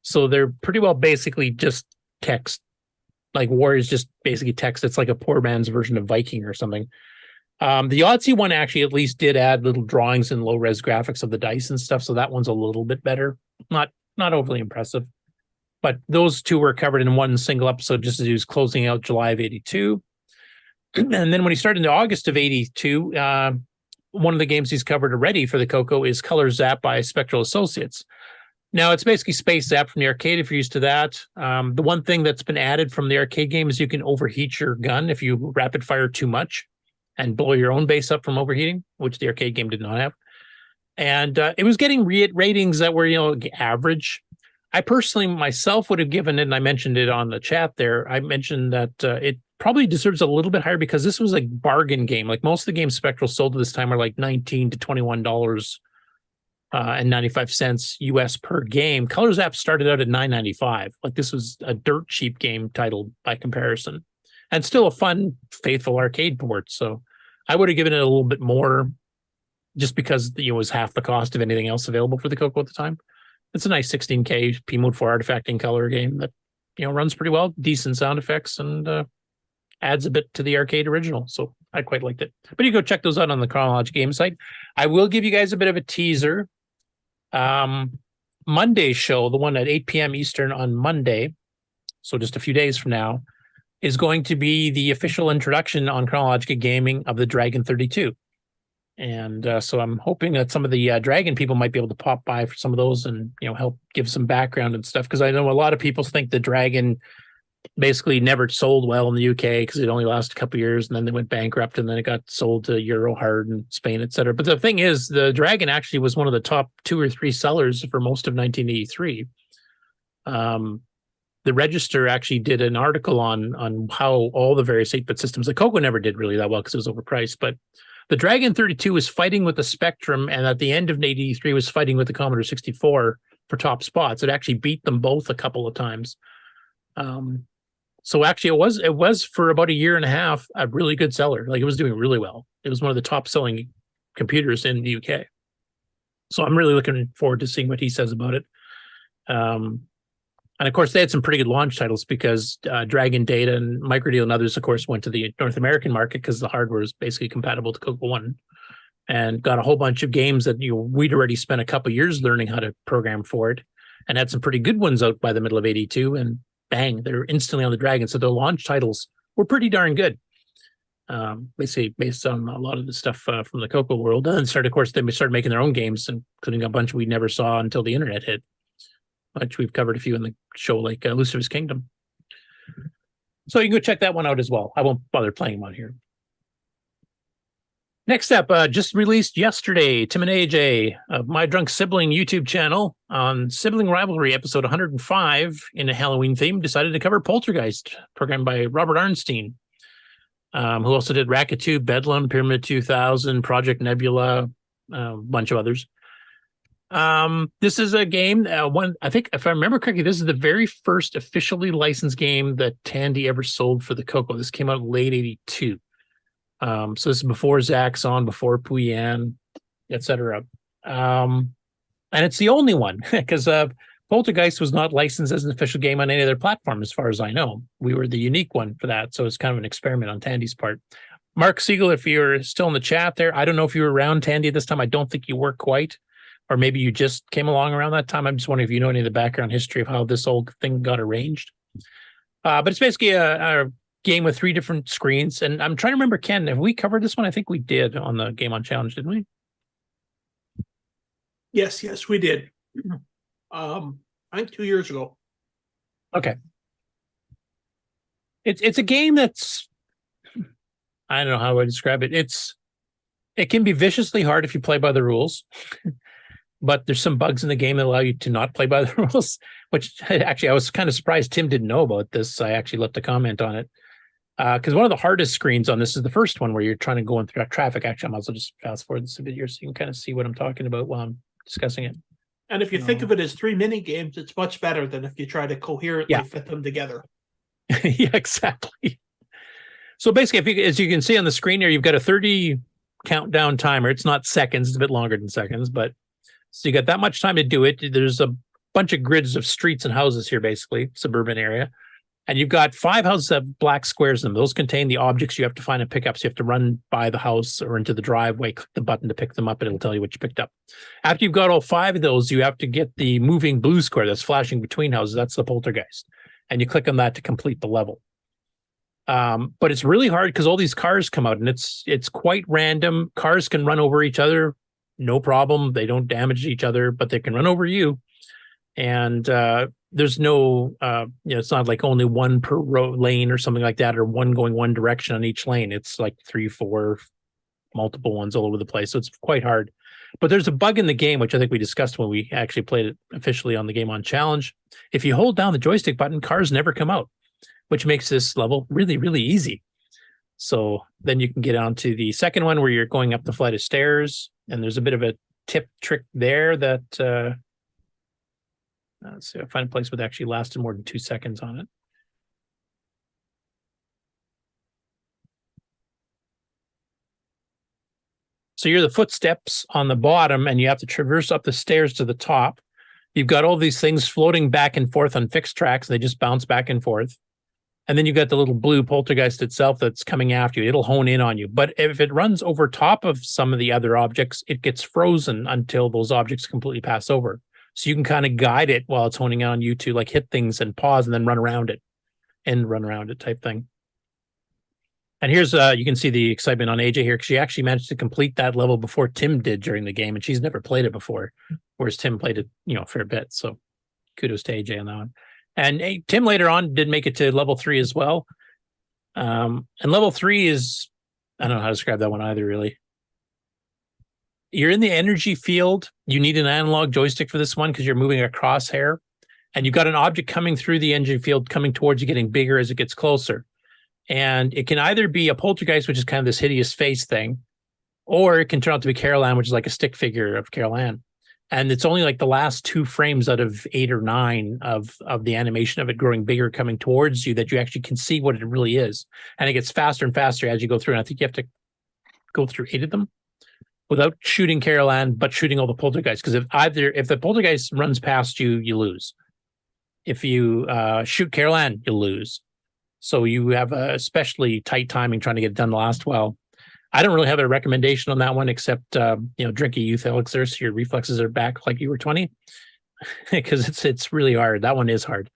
So they're pretty well basically just text. Like Warrior is just basically text. It's like a poor man's version of Viking or something. The Yahtzee one actually at least did add little drawings and low-res graphics of the dice and stuff, so that one's a little bit better. Not overly impressive. But those two were covered in one single episode just as he was closing out July of 82. And then when he started into August of 82, one of the games he's covered already for the CoCo is Color Zap by Spectral Associates. Now, it's basically Space Zap from the arcade if you're used to that. The one thing that's been added from the arcade game is you can overheat your gun if you rapid fire too much and blow your own base up from overheating, which the arcade game did not have. And it was getting ratings that were, average. I personally myself would have given it, and I mentioned it on the chat there, I mentioned that it probably deserves a little bit higher because this was a bargain game. Like most of the games Spectral sold at this time are like $19 to $21 and 95 cents US per game. Color Zap started out at $9.95. Like this was a dirt cheap game title by comparison, and still a fun, faithful arcade port. So I would have given it a little bit more just because it was half the cost of anything else available for the CoCo at the time. It's a nice 16K P Mode 4 artifacting color game that, runs pretty well, decent sound effects, and adds a bit to the arcade original. So I quite liked it. But you go check those out on the Chronologically game site. I will give you guys a bit of a teaser. Monday's show, the one at 8 p.m. Eastern on Monday, so just a few days from now, is going to be the official introduction on Chronologically Gaming of the Dragon 32. And so I'm hoping that some of the Dragon people might be able to pop by for some of those and, you know, help give some background and stuff. Because I know a lot of people think the Dragon basically never sold well in the UK because it only lasted a couple of years, and then they went bankrupt, and then it got sold to Eurohard and Spain, etc. But the thing is, the Dragon actually was one of the top 2 or 3 sellers for most of 1983. The Register actually did an article on how all the various 8-bit systems, the CoCo never did really that well because it was overpriced, but the Dragon 32 was fighting with the Spectrum, and at the end of 83 was fighting with the Commodore 64 for top spots. It actually beat them both a couple of times. So actually it was for about a year and a half a really good seller. Like, it was doing really well. It was one of the top selling computers in the UK. So I'm really looking forward to seeing what he says about it. And of course, they had some pretty good launch titles because Dragon Data and Microdeal and others, of course, went to the North American market because the hardware is basically compatible to CoCo 1, and got a whole bunch of games that we'd already spent a couple of years learning how to program for it, and had some pretty good ones out by the middle of 82, and bang, they're instantly on the Dragon. So the launch titles were pretty darn good. Basically based on a lot of the stuff from the CoCo world. And then of course, they started making their own games, including a bunch we never saw until the internet hit, which we've covered a few in the show, like Lucifer's Kingdom. So you can go check that one out as well. I won't bother playing them on here. Next up, just released yesterday, Tim and AJ of My Drunk Sibling YouTube channel on Sibling Rivalry episode 105 in a Halloween theme, decided to cover Poltergeist, programmed by Robert Arnstein, who also did Racket 2, Bedlam, Pyramid 2000, Project Nebula, a bunch of others. This is a game, I think, if I remember correctly, this is the very first officially licensed game that Tandy ever sold for the CoCo. This came out in late 82. So this is before Zaxxon, before Puyan, etc. And it's the only one because Poltergeist was not licensed as an official game on any other platform, as far as I know. We were the unique one for that, so it's kind of an experiment on Tandy's part. Mark Siegel, if you're still in the chat there, I don't know if you were around Tandy at this time. I don't think you were quite, or maybe you just came along around that time. I'm just wondering if you know any of the background history of how this whole thing got arranged. But it's basically a game with 3 different screens. And I'm trying to remember, Ken, have we covered this one? I think we did on the Game on Challenge, didn't we? Yes, we did. I think 2 years ago. Okay. It's a game that's, I don't know how I would describe it. It can be viciously hard if you play by the rules, but there's some bugs in the game that allow you to not play by the rules, which actually I was kind of surprised Tim didn't know about this. I actually left a comment on it. Because one of the hardest screens on this is the first one where you're trying to go in through traffic. Actually, I might as well just fast forward this a bit here so you can kind of see what I'm talking about while I'm discussing it. And if you think of it as 3 mini games, it's much better than if you try to coherently fit them together. Yeah, exactly. So basically, as you can see on the screen here, you've got a 30 countdown timer. It's not seconds, it's a bit longer than seconds, but so you got that much time to do it. There's a bunch of grids of streets and houses here, basically, suburban area. And you've got 5 houses that have black squares in them. Those contain the objects you have to find and pick up. So you have to run by the house or into the driveway, click the button to pick them up, and it'll tell you what you picked up. After you've got all 5 of those, you have to get the moving blue square that's flashing between houses. That's the poltergeist. And you click on that to complete the level. But it's really hard because all these cars come out, and it's quite random. Cars can run over each other, no problem. They don't damage each other, but they can run over you. And there's no, it's not like only one per lane or something like that, or one going one direction on each lane. It's like 3, 4, multiple ones all over the place. So it's quite hard. But there's a bug in the game, which I think we discussed when we actually played it officially on the Game on Challenge. If you hold down the joystick button, cars never come out, which makes this level really, really easy. So then you can get on to the second one where you're going up the flight of stairs, and there's a bit of a tip trick there that let's see if I find a place with actually lasted more than 2 seconds on it. So you're the footsteps on the bottom, and you have to traverse up the stairs to the top. You've got all these things floating back and forth on fixed tracks. They just bounce back and forth. And then you've got the little blue poltergeist itself that's coming after you. It'll hone in on you. But if it runs over top of some of the other objects, it gets frozen until those objects completely pass over. So you can kind of guide it while it's honing in on you to like hit things and pause and then run around it and run around it type thing. And here's, you can see the excitement on AJ here because she actually managed to complete that level before Tim did during the game. And she's never played it before, whereas Tim played it, a fair bit. So kudos to AJ on that one. And Tim later on did make it to level 3 as well. And level 3 is, I don't know how to describe that one either, really. You're in the energy field. You need an analog joystick for this one because you're moving a crosshair. And you've got an object coming through the energy field, coming towards you, getting bigger as it gets closer. And it can either be a poltergeist, which is kind of this hideous face thing, or it can turn out to be Carol Ann, which is like a stick figure of Carol Ann. And it's only like the last 2 frames out of 8 or 9 of the animation of it growing bigger, coming towards you, that you actually can see what it really is. And it gets faster and faster as you go through. And I think you have to go through 8 of them without shooting Carol Ann, but shooting all the poltergeists. Because if the poltergeist runs past you, you lose. If you shoot Carol Ann, you lose. So you have a especially tight timing trying to get it done the last while. I don't really have a recommendation on that one, except drink a youth elixir so your reflexes are back like you were 20, because it's really hard. That one is hard,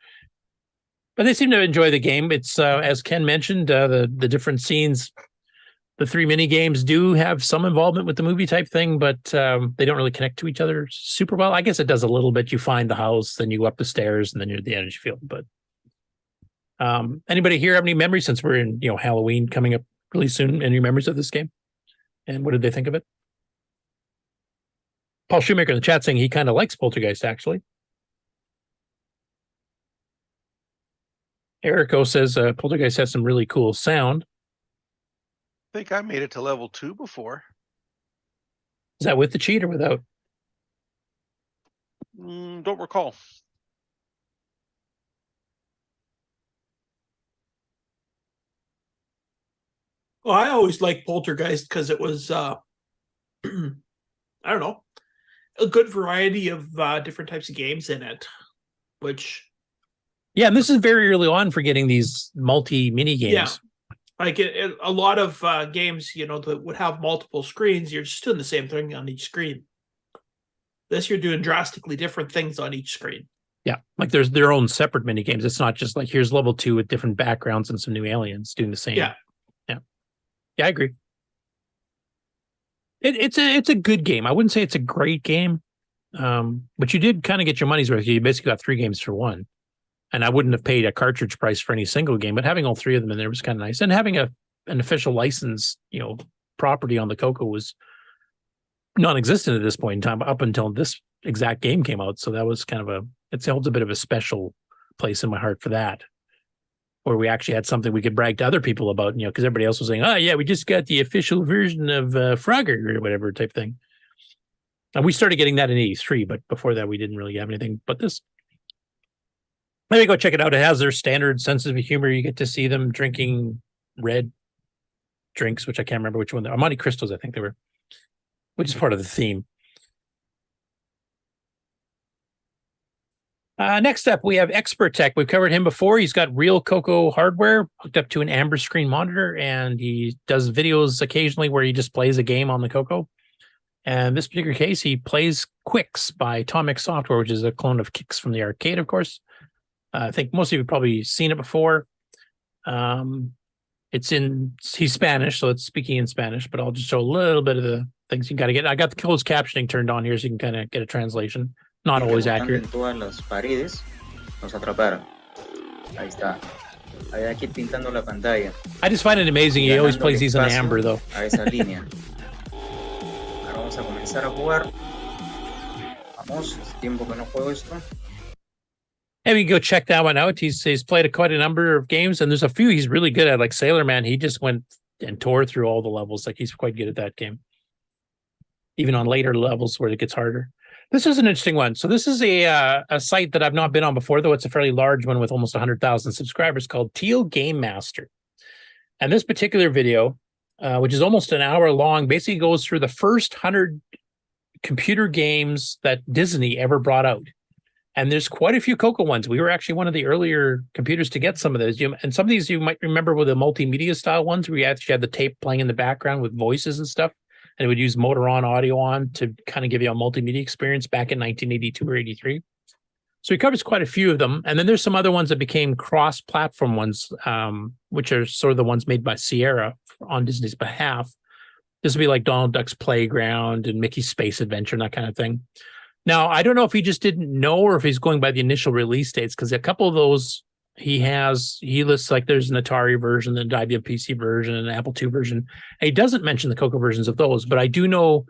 but they seem to enjoy the game. It's as Ken mentioned, the different scenes. The 3 mini games do have some involvement with the movie type thing, but they don't really connect to each other super well. I guess it does a little bit. You find the house, then you go up the stairs, and then you're at the energy field. But anybody here have any memories, since we're in Halloween coming up really soon? Any memories of this game? And what did they think of it? Paul Shoemaker in the chat saying he kind of likes Poltergeist, actually. Erico says Poltergeist has some really cool sound. I think I made it to level 2 before. Is that with the cheat or without? Don't recall. Well, I always liked Poltergeist because it was, I don't know, a good variety of different types of games in it, which... Yeah, and this is very early on for getting these multi-mini games. Yeah, like a lot of games, that would have multiple screens, you're just doing the same thing on each screen. This, you're doing drastically different things on each screen. Yeah, like there's their own separate mini games. It's not just like, here's level 2 with different backgrounds and some new aliens doing the same. Yeah. Yeah, I agree. It's a good game. I wouldn't say it's a great game, but you did kind of get your money's worth. You basically got 3 games for 1, and I wouldn't have paid a cartridge price for any single game. But having all 3 of them in there was kind of nice, and having an official license, property on the CoCo was non-existent at this point in time, up until this exact game came out. So that was kind of it holds a bit of a special place in my heart for that. Where we actually had something we could brag to other people about, because everybody else was saying, oh, yeah, we just got the official version of Frogger or whatever type thing. And we started getting that in 83, but before that, we didn't really have anything but this. Maybe go check it out. It has their standard sense of humor. You get to see them drinking red drinks, which I can't remember which one. Monte Cristos, I think they were, which is part of the theme. Next up, we have XperTek. We've covered him before. He's got real CoCo hardware hooked up to an amber screen monitor, and he does videos occasionally where he just plays a game on the CoCo. And in this particular case, he plays Quicks by Atomic Software, which is a clone of Kicks from the arcade, of course. I think most of you have probably seen it before. He's Spanish, so it's speaking in Spanish, but I'll just show a little bit of the things you got to get. I got the closed captioning turned on here so you can kind of get a translation. Not always accurate. Todas las paredes nos atraparon. Ahí está. Ahí aquí pintando la pantalla. I just find it amazing. He always plays these in amber, though. A esa línea. Ahora vamos a comenzar a jugar. Vamos, hace tiempo que no juego esto. And we can go check that one out. He's played quite a number of games, and there's a few he's really good at, like Sailor Man. He just went and tore through all the levels. Like, he's quite good at that game. Even on later levels where it gets harder. This is an interesting one. So this is a site that I've not been on before, though it's a fairly large one with almost 100,000 subscribers, called TealgameMaster. And this particular video, which is almost an hour long, basically goes through the first 100 computer games that Disney ever brought out. And there's quite a few CoCo ones. We were actually one of the earlier computers to get some of those. And some of these you might remember were the multimedia style ones where you actually had the tape playing in the background with voices and stuff. And it would use motor on, audio on to kind of give you a multimedia experience back in 1982 or 83. So he covers quite a few of them. And then there's some other ones that became cross-platform ones, which are sort of the ones made by Sierra on Disney's behalf. This would be like Donald Duck's Playground and Mickey's Space Adventure and that kind of thing. Now, I don't know if he just didn't know or if he's going by the initial release dates, because a couple of those he lists, like there's an Atari version, an IBM PC version, and an Apple II version. And he doesn't mention the CoCo versions of those, but I do know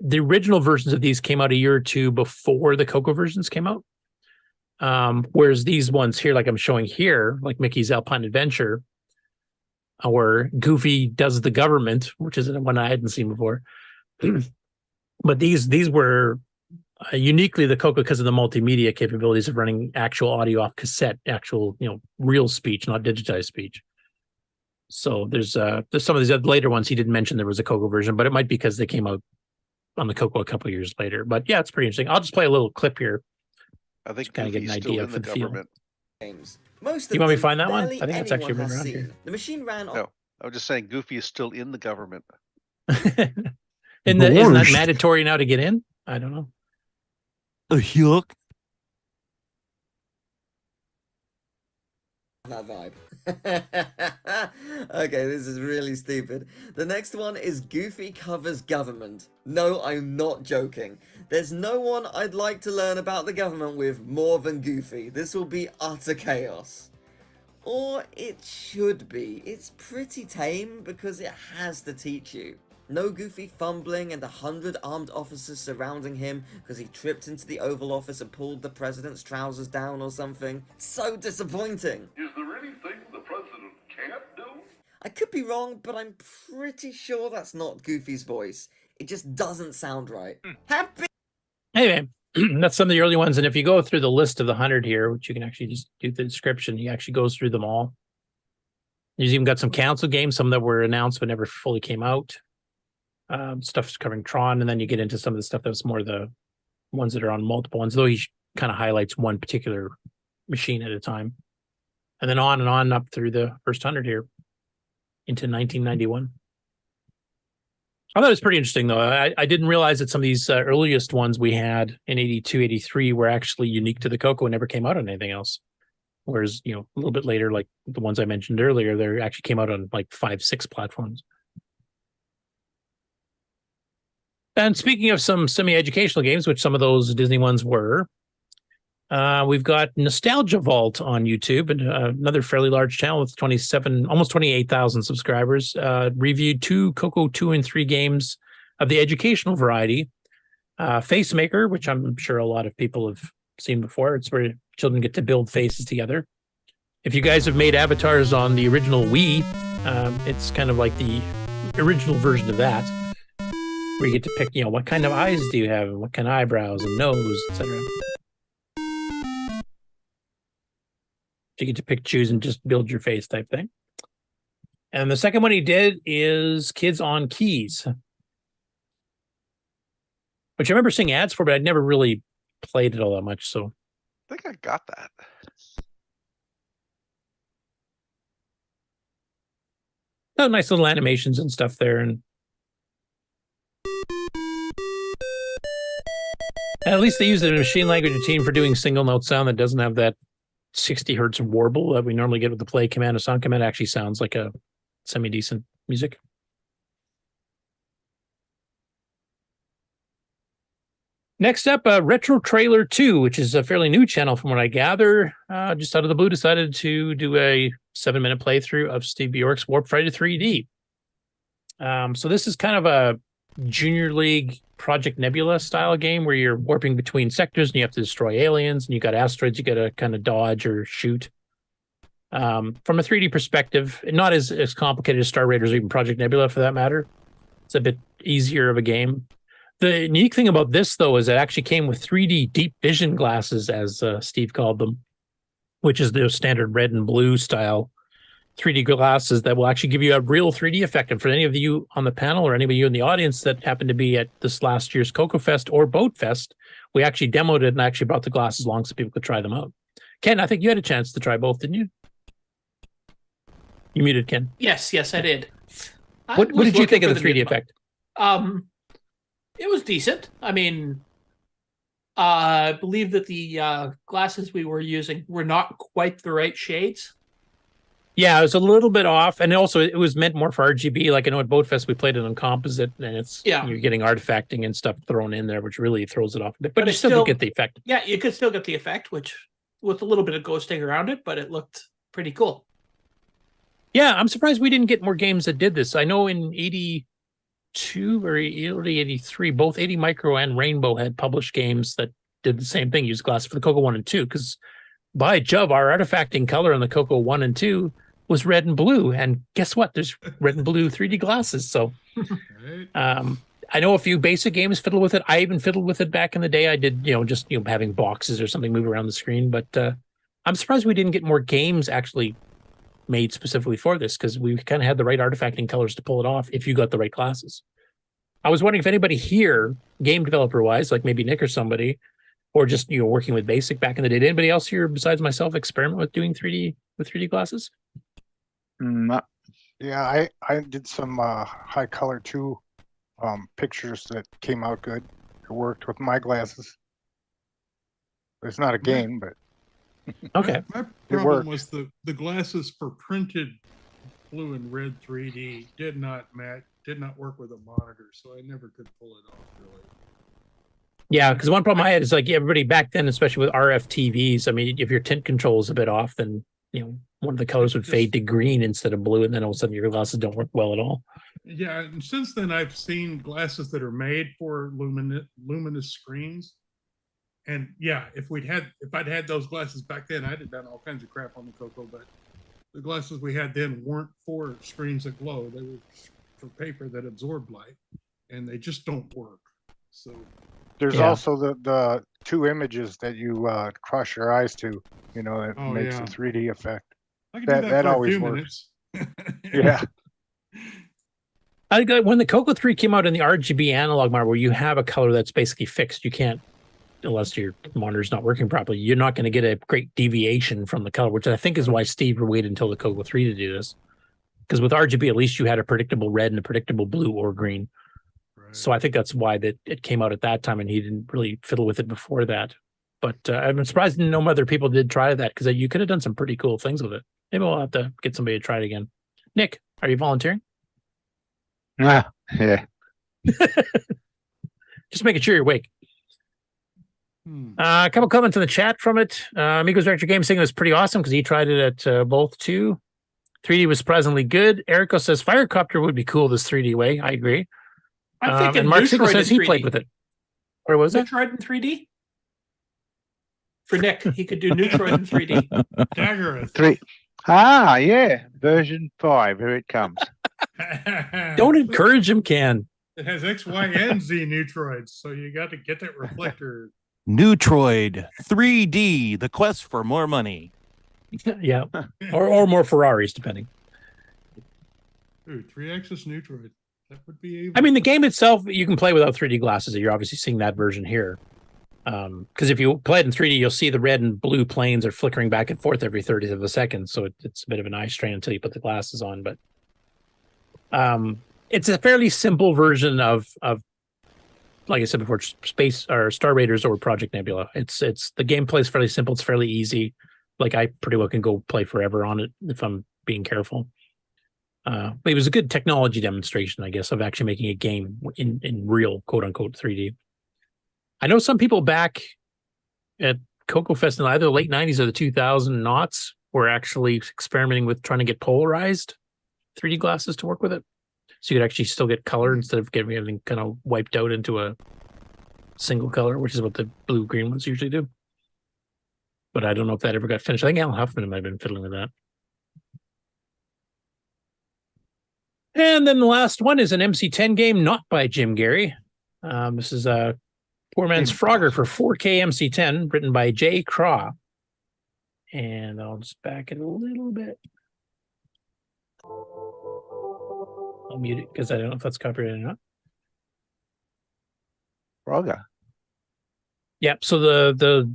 the original versions of these came out a year or two before the CoCo versions came out. Whereas these ones here, like I'm showing here, like Mickey's Alpine Adventure, or Goofy Does the Government, which is one I hadn't seen before. But these were uniquely the CoCo because of the multimedia capabilities of running actual audio off cassette, actual, real speech, not digitized speech. So there's some of these other later ones he didn't mention there was a CoCo version, but it might be because they came out on the CoCo a couple of years later. But yeah, it's pretty interesting. I'll just play a little clip here. I think kind of get an idea for the government. Games. Most You want me to find that one? I think it's actually anyone around has here. seen. The machine ran on. No, I was just saying Goofy is still in the government. Isn't that mandatory now to get in? I don't know. Yuck. That vibe. Okay, this is really stupid. The next one is Goofy covers government. No, I'm not joking. There's no one I'd like to learn about the government with more than Goofy. This will be utter chaos. Or it should be. It's pretty tame because it has to teach you. No Goofy fumbling and 100 armed officers surrounding him because he tripped into the Oval Office and pulled the president's trousers down or something. So disappointing. Is there anything the president can't do? I could be wrong, but I'm pretty sure that's not Goofy's voice. It just doesn't sound right. Happy. Anyway, that's some of the early ones. And if you go through the list of the 100 here, which you can actually just do the description, he actually goes through them all. He's even got some council games, some that were announced but never fully came out. Stuff's covering Tron, and then you get into some of the stuff that's more the ones that are on multiple ones, though he kind of highlights one particular machine at a time. And then on up through the first 100 here into 1991. I thought it was pretty interesting, though. I didn't realize that some of these earliest ones we had in 82, 83 were actually unique to the CoCo and never came out on anything else. Whereas, a little bit later, like the ones I mentioned earlier, they actually came out on like 5, 6 platforms. And speaking of some semi-educational games, which some of those Disney ones were, we've got Nostalgivault on YouTube, and another fairly large channel with almost 28,000 subscribers. Reviewed 2 CoCo 2 and 3 games of the educational variety. Facemaker, which I'm sure a lot of people have seen before. It's where children get to build faces together. If you guys have made avatars on the original Wii, it's kind of like the original version of that, where you get to pick, what kind of eyes do you have, and what kind of eyebrows and nose, etc. You get to pick, choose, and just build your face type thing. And the second one he did is Kids on Keys, which I remember seeing ads for, but I'd never really played it all that much. So I think I got that. Oh, nice little animations and stuff there, and at least they use a machine language routine for doing single note sound that doesn't have that 60 hertz warble that we normally get with the play command. A sound command actually sounds like a semi-decent music. Next up, Retro Trailer 2, which is a fairly new channel from what I gather. Just out of the blue, decided to do a 7-minute playthrough of Steve Bjork's Warp Fighter 3D. So this is kind of a Junior League Project Nebula style game where you're warping between sectors and you have to destroy aliens, and you got asteroids you got to kind of dodge or shoot. From a 3D perspective, not as complicated as Star Raiders or even Project Nebula for that matter. It's a bit easier of a game. The unique thing about this, though, is it actually came with 3D deep vision glasses, as Steve called them, which is the standard red and blue style 3D glasses that will actually give you a real 3D effect. And for any of you on the panel or anybody of you in the audience that happened to be at this last year's CoCo Fest or Boat Fest, we actually demoed it and actually brought the glasses along so people could try them out. Ken, I think you had a chance to try both, didn't you? You muted, Ken. Yes, I did. What did you think of the 3D effect? It was decent. I mean, I believe that the glasses we were using were not quite the right shades. Yeah, it was a little bit off, and also it was meant more for RGB. Like I know at Boatfest we played it on composite, and it's you're getting artifacting and stuff thrown in there, which really throws it off a bit. But you still get the effect. Yeah, you could still get the effect, which with a little bit of ghosting around it, but it looked pretty cool. Yeah, I'm surprised we didn't get more games that did this. I know in 82 or 83, both 80 Micro and Rainbow had published games that did the same thing, used glass for the CoCo 1 and 2, because by Jove, our artifacting color in the CoCo 1 and 2 was red and blue. And guess what? There's red and blue 3D glasses. So I know a few basic games fiddle with it. I even fiddled with it back in the day. I did, just having boxes or something move around the screen. But I'm surprised we didn't get more games actually made specifically for this, because we kind of had the right artifacting colors to pull it off if you got the right glasses. I was wondering if anybody here, game developer wise, like maybe Nick or somebody, or just working with basic back in the day, did anybody else here besides myself experiment with doing 3D with 3D glasses? Yeah, I did some high color 2 pictures that came out good. It worked with my glasses. It's not a game, but okay. My problem was the glasses for printed blue and red 3D did not work with a monitor, so I never could pull it off really. Yeah, because one problem I had is like everybody back then, especially with RF TVs. I mean, if your tint control is a bit off, then one of the colors would fade to green instead of blue, and then all of a sudden your glasses don't work well at all. Yeah, and since then I've seen glasses that are made for luminous screens. And yeah, if I'd had those glasses back then, I'd have done all kinds of crap on the CoCo, but the glasses we had then weren't for screens that glow. They were for paper that absorbed light, and they just don't work. So there's also the 2 images that you cross your eyes to, that makes a 3D effect. I can do that for always a few works. minutes. Yeah. When the CoCo 3 came out in the RGB analog mode, where you have a color that's basically fixed, you can't, unless your monitor's not working properly, you're not going to get a great deviation from the color, which I think is why Steve waited until the CoCo 3 to do this. Because with RGB, at least you had a predictable red and a predictable blue or green. Right. So I think that's why that it came out at that time, and he didn't really fiddle with it before that. But I'm surprised no other people did try that, because you could have done some pretty cool things with it. Maybe we'll have to get somebody to try it again. Nick, are you volunteering? Yeah. Just making sure you're awake. A couple comments in the chat from it. Amigos Retro Game saying it was pretty awesome because he tried it at both too. 3D was surprisingly good. Erico says Firecopter would be cool this 3D way. I agree. I'm thinking and Mark Neutroid Siegel says he 3D. played with it. Or was it? Neutroid in 3D? For Nick, he could do Neutroid in 3D. Daggereth. 3. Yeah. Version 5. Here it comes. Don't encourage him, Ken. It has X, Y, and Z Neutroids, so you got to get that reflector. Neutroid 3D, the quest for more money. Yeah. or more Ferraris, depending. Ooh, 3-axis Neutroid. That would be I mean, the game itself, you can play without 3D glasses. You're obviously seeing that version here. Because if you play it in 3D, you'll see the red and blue planes are flickering back and forth every 30th of a second. So it's a bit of an eye strain until you put the glasses on. But it's a fairly simple version of like I said before, Space or Star Raiders or Project Nebula. It's the gameplay is fairly simple. It's fairly easy. Like I pretty well can go play forever on it if I'm being careful. But it was a good technology demonstration, I guess, of actually making a game in real quote unquote 3D. I know some people back at CoCo Fest in either the late 90s or the 2000 noughts were actually experimenting with trying to get polarized 3D glasses to work with it. So you could actually still get color instead of getting everything kind of wiped out into a single color, which is what the blue-green ones usually do. But I don't know if that ever got finished. I think Alan Huffman might have been fiddling with that. And then the last one is an MC10 game, not by Jim Gary. This is a Poor Man's Frogger for 4K MC10, written by Jay Craw. And I'll just back it a little bit. I'll mute it because I don't know if that's copyrighted or not. Frogger. Yep. So the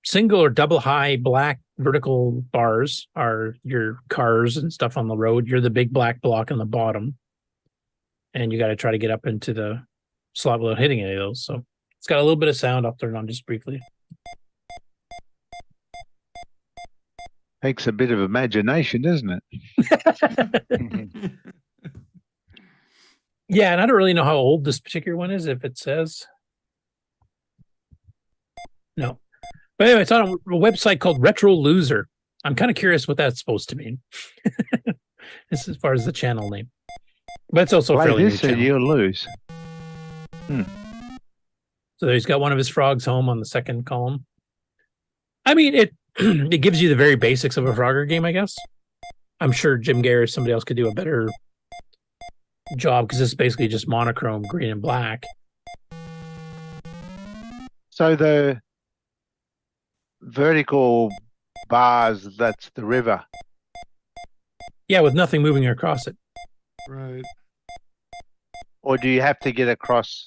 single or double high black vertical bars are your cars and stuff on the road. You're the big black block on the bottom. And you got to try to get up into the slot without hitting any of those. So it's got a little bit of sound. I'll turn it on just briefly. Takes a bit of imagination, doesn't it? Yeah, and I don't really know how old this particular one is, if it says. No. But anyway, it's on a website called RetroLoser. I'm kind of curious what that's supposed to mean. This as far as the channel name. But it's also fairly new channel. You'll lose. So he's got one of his frogs home on the second column. I mean, it it gives you the very basics of a Frogger game, I guess. I'm sure Jim Gare or somebody else could do a better job because this is basically just monochrome green and black. So the vertical bars, that's the river. Yeah, with nothing moving across it. Right. Or do you have to get across?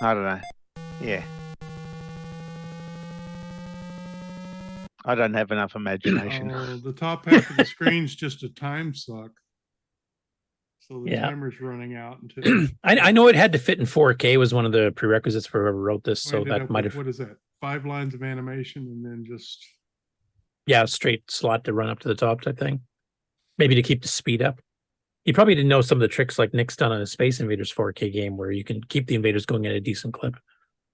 I don't know. Yeah. I don't have enough imagination. Oh, the top half of the screen's just a time suck. So the timer's running out until I know it had to fit in 4K was one of the prerequisites for whoever wrote this, so that might have. What is that? 5 lines of animation and then just straight slot to run up to the top type thing. Maybe to keep the speed up. You probably didn't know some of the tricks like Nick's done on a Space Invaders 4K game where you can keep the invaders going at a decent clip.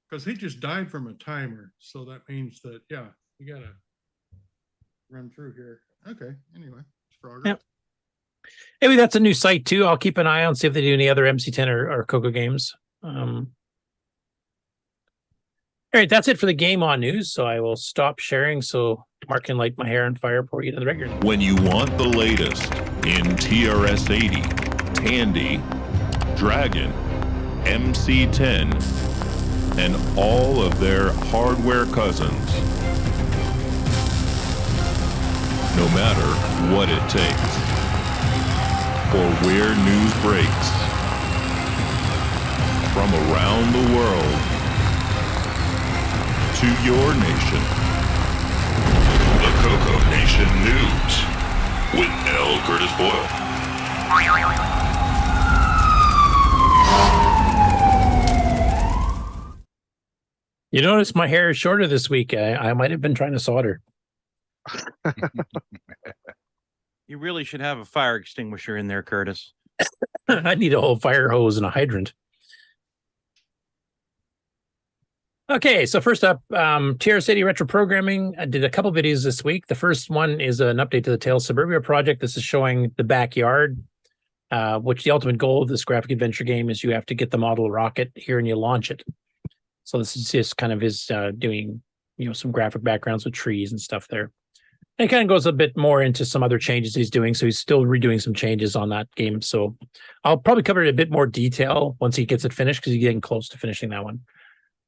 Because he just died from a timer, so that means that you gotta run through here. Okay, anyway, it's Frogger. Yep. Anyway, that's a new site too. I'll keep an eye on, see if they do any other MC10 or CoCo games. All right, that's it for the Game On news. So I will stop sharing so Mark can light my hair on fire before we get to the regular. When you want the latest in TRS-80, Tandy, Dragon, MC10, and all of their hardware cousins, no matter what it takes, or where news breaks, from around the world to your nation. The CoCo Nation News with L Curtis Boyle. You notice my hair is shorter this week. I might have been trying to solder. You really should have a fire extinguisher in there, Curtis. I need a whole fire hose and a hydrant. Okay, so first up, TRS-80 Retroprogramming. I did a couple videos this week. The first one is an update to the Tales Suburbia project. This is showing the backyard, which the ultimate goal of this graphic adventure game is you have to get the model rocket here and you launch it. So this is just kind of his doing, some graphic backgrounds with trees and stuff there. And it kind of goes a bit more into some other changes he's doing. So he's still redoing some changes on that game. So I'll probably cover it in a bit more detail once he gets it finished because he's getting close to finishing that one.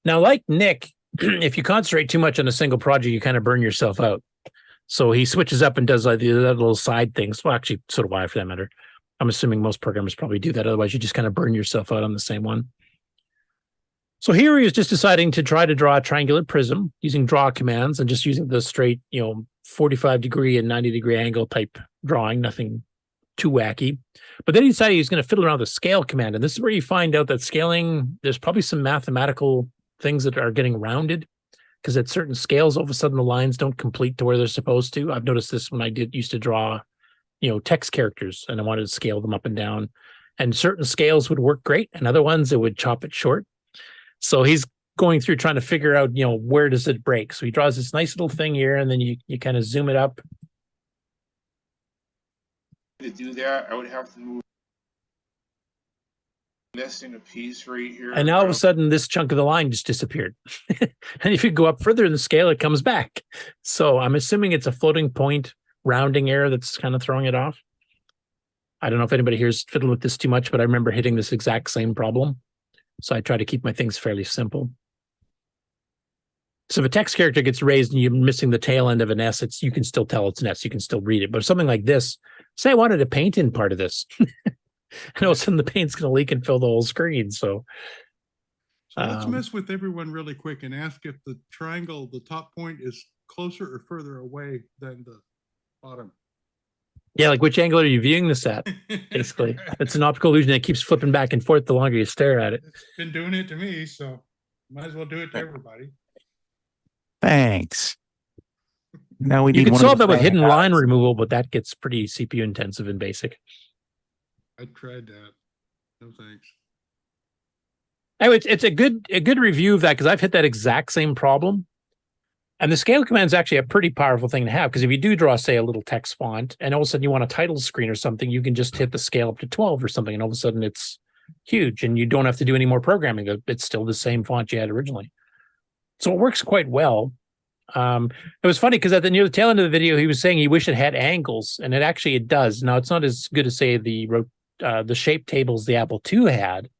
Now, like Nick, if you concentrate too much on a single project, you kind of burn yourself out. So he switches up and does like the little side things. Well, actually, so do I for that matter. I'm assuming most programmers probably do that. Otherwise, you just kind of burn yourself out on the same one. So here he is just deciding to try to draw a triangular prism using draw commands and just using the straight, 45-degree and 90-degree angle type drawing, nothing too wacky. But then he decided he's going to fiddle around with the scale command. And this is where you find out that scaling, there's probably some mathematical things that are getting rounded because at certain scales, all of a sudden the lines don't complete to where they're supposed to. I've noticed this when I used to draw, text characters and I wanted to scale them up and down. And certain scales would work great and other ones, it would chop it short. So he's going through trying to figure out, where does it break? So he draws this nice little thing here, and then you kind of zoom it up. To do that, I would have to move this in a piece right here. And all of a sudden, this chunk of the line just disappeared. And if you go up further in the scale, it comes back. So I'm assuming it's a floating point rounding error that's kind of throwing it off. I don't know if anybody here's fiddled with this too much, but I remember hitting this exact same problem. So I try to keep my things fairly simple. So if a text character gets raised and you're missing the tail end of an S, you can still tell it's an S. You can still read it. But something like this, say I wanted to paint in part of this. And all of a sudden the paint's going to leak and fill the whole screen. So So let's mess with everyone really quick and ask if the triangle, the top point, is closer or further away than the bottom. Yeah, like which angle are you viewing this at? Basically, it's an optical illusion that keeps flipping back and forth the longer you stare at it. It's been doing it to me, so might as well do it to everybody. Thanks. Now we You need can one solve of that the with hidden flying line eyes. removal, but that gets pretty CPU intensive in BASIC. I tried that. No thanks. Anyway, it's a good review of that because I've hit that exact same problem. And the scale command is actually a pretty powerful thing to have because if you do draw, say, a little text font and all of a sudden you want a title screen or something, you can just hit the scale up to 12 or something, and all of a sudden it's huge and you don't have to do any more programming. It's still the same font you had originally. So it works quite well. It was funny because near the tail end of the video, he was saying he wished it had angles, and it does. Now, it's not as good as, say, the shape tables the Apple II had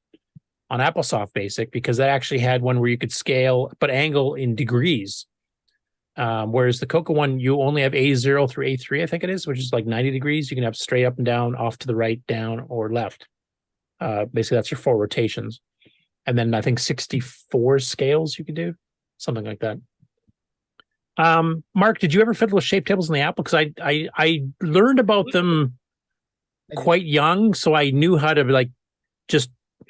on AppleSoft Basic, because that actually had one where you could scale but angle in degrees. Whereas the CoCo one, you only have A0 through A3, I think it is, which is like 90 degrees. You can have straight up and down, off to the right, down, or left. Basically, that's your 4 rotations. And then I think 64 scales you could do, something like that. Mark, did you ever fiddle with shape tables in the Apple? Because I learned about them quite young, so I knew how to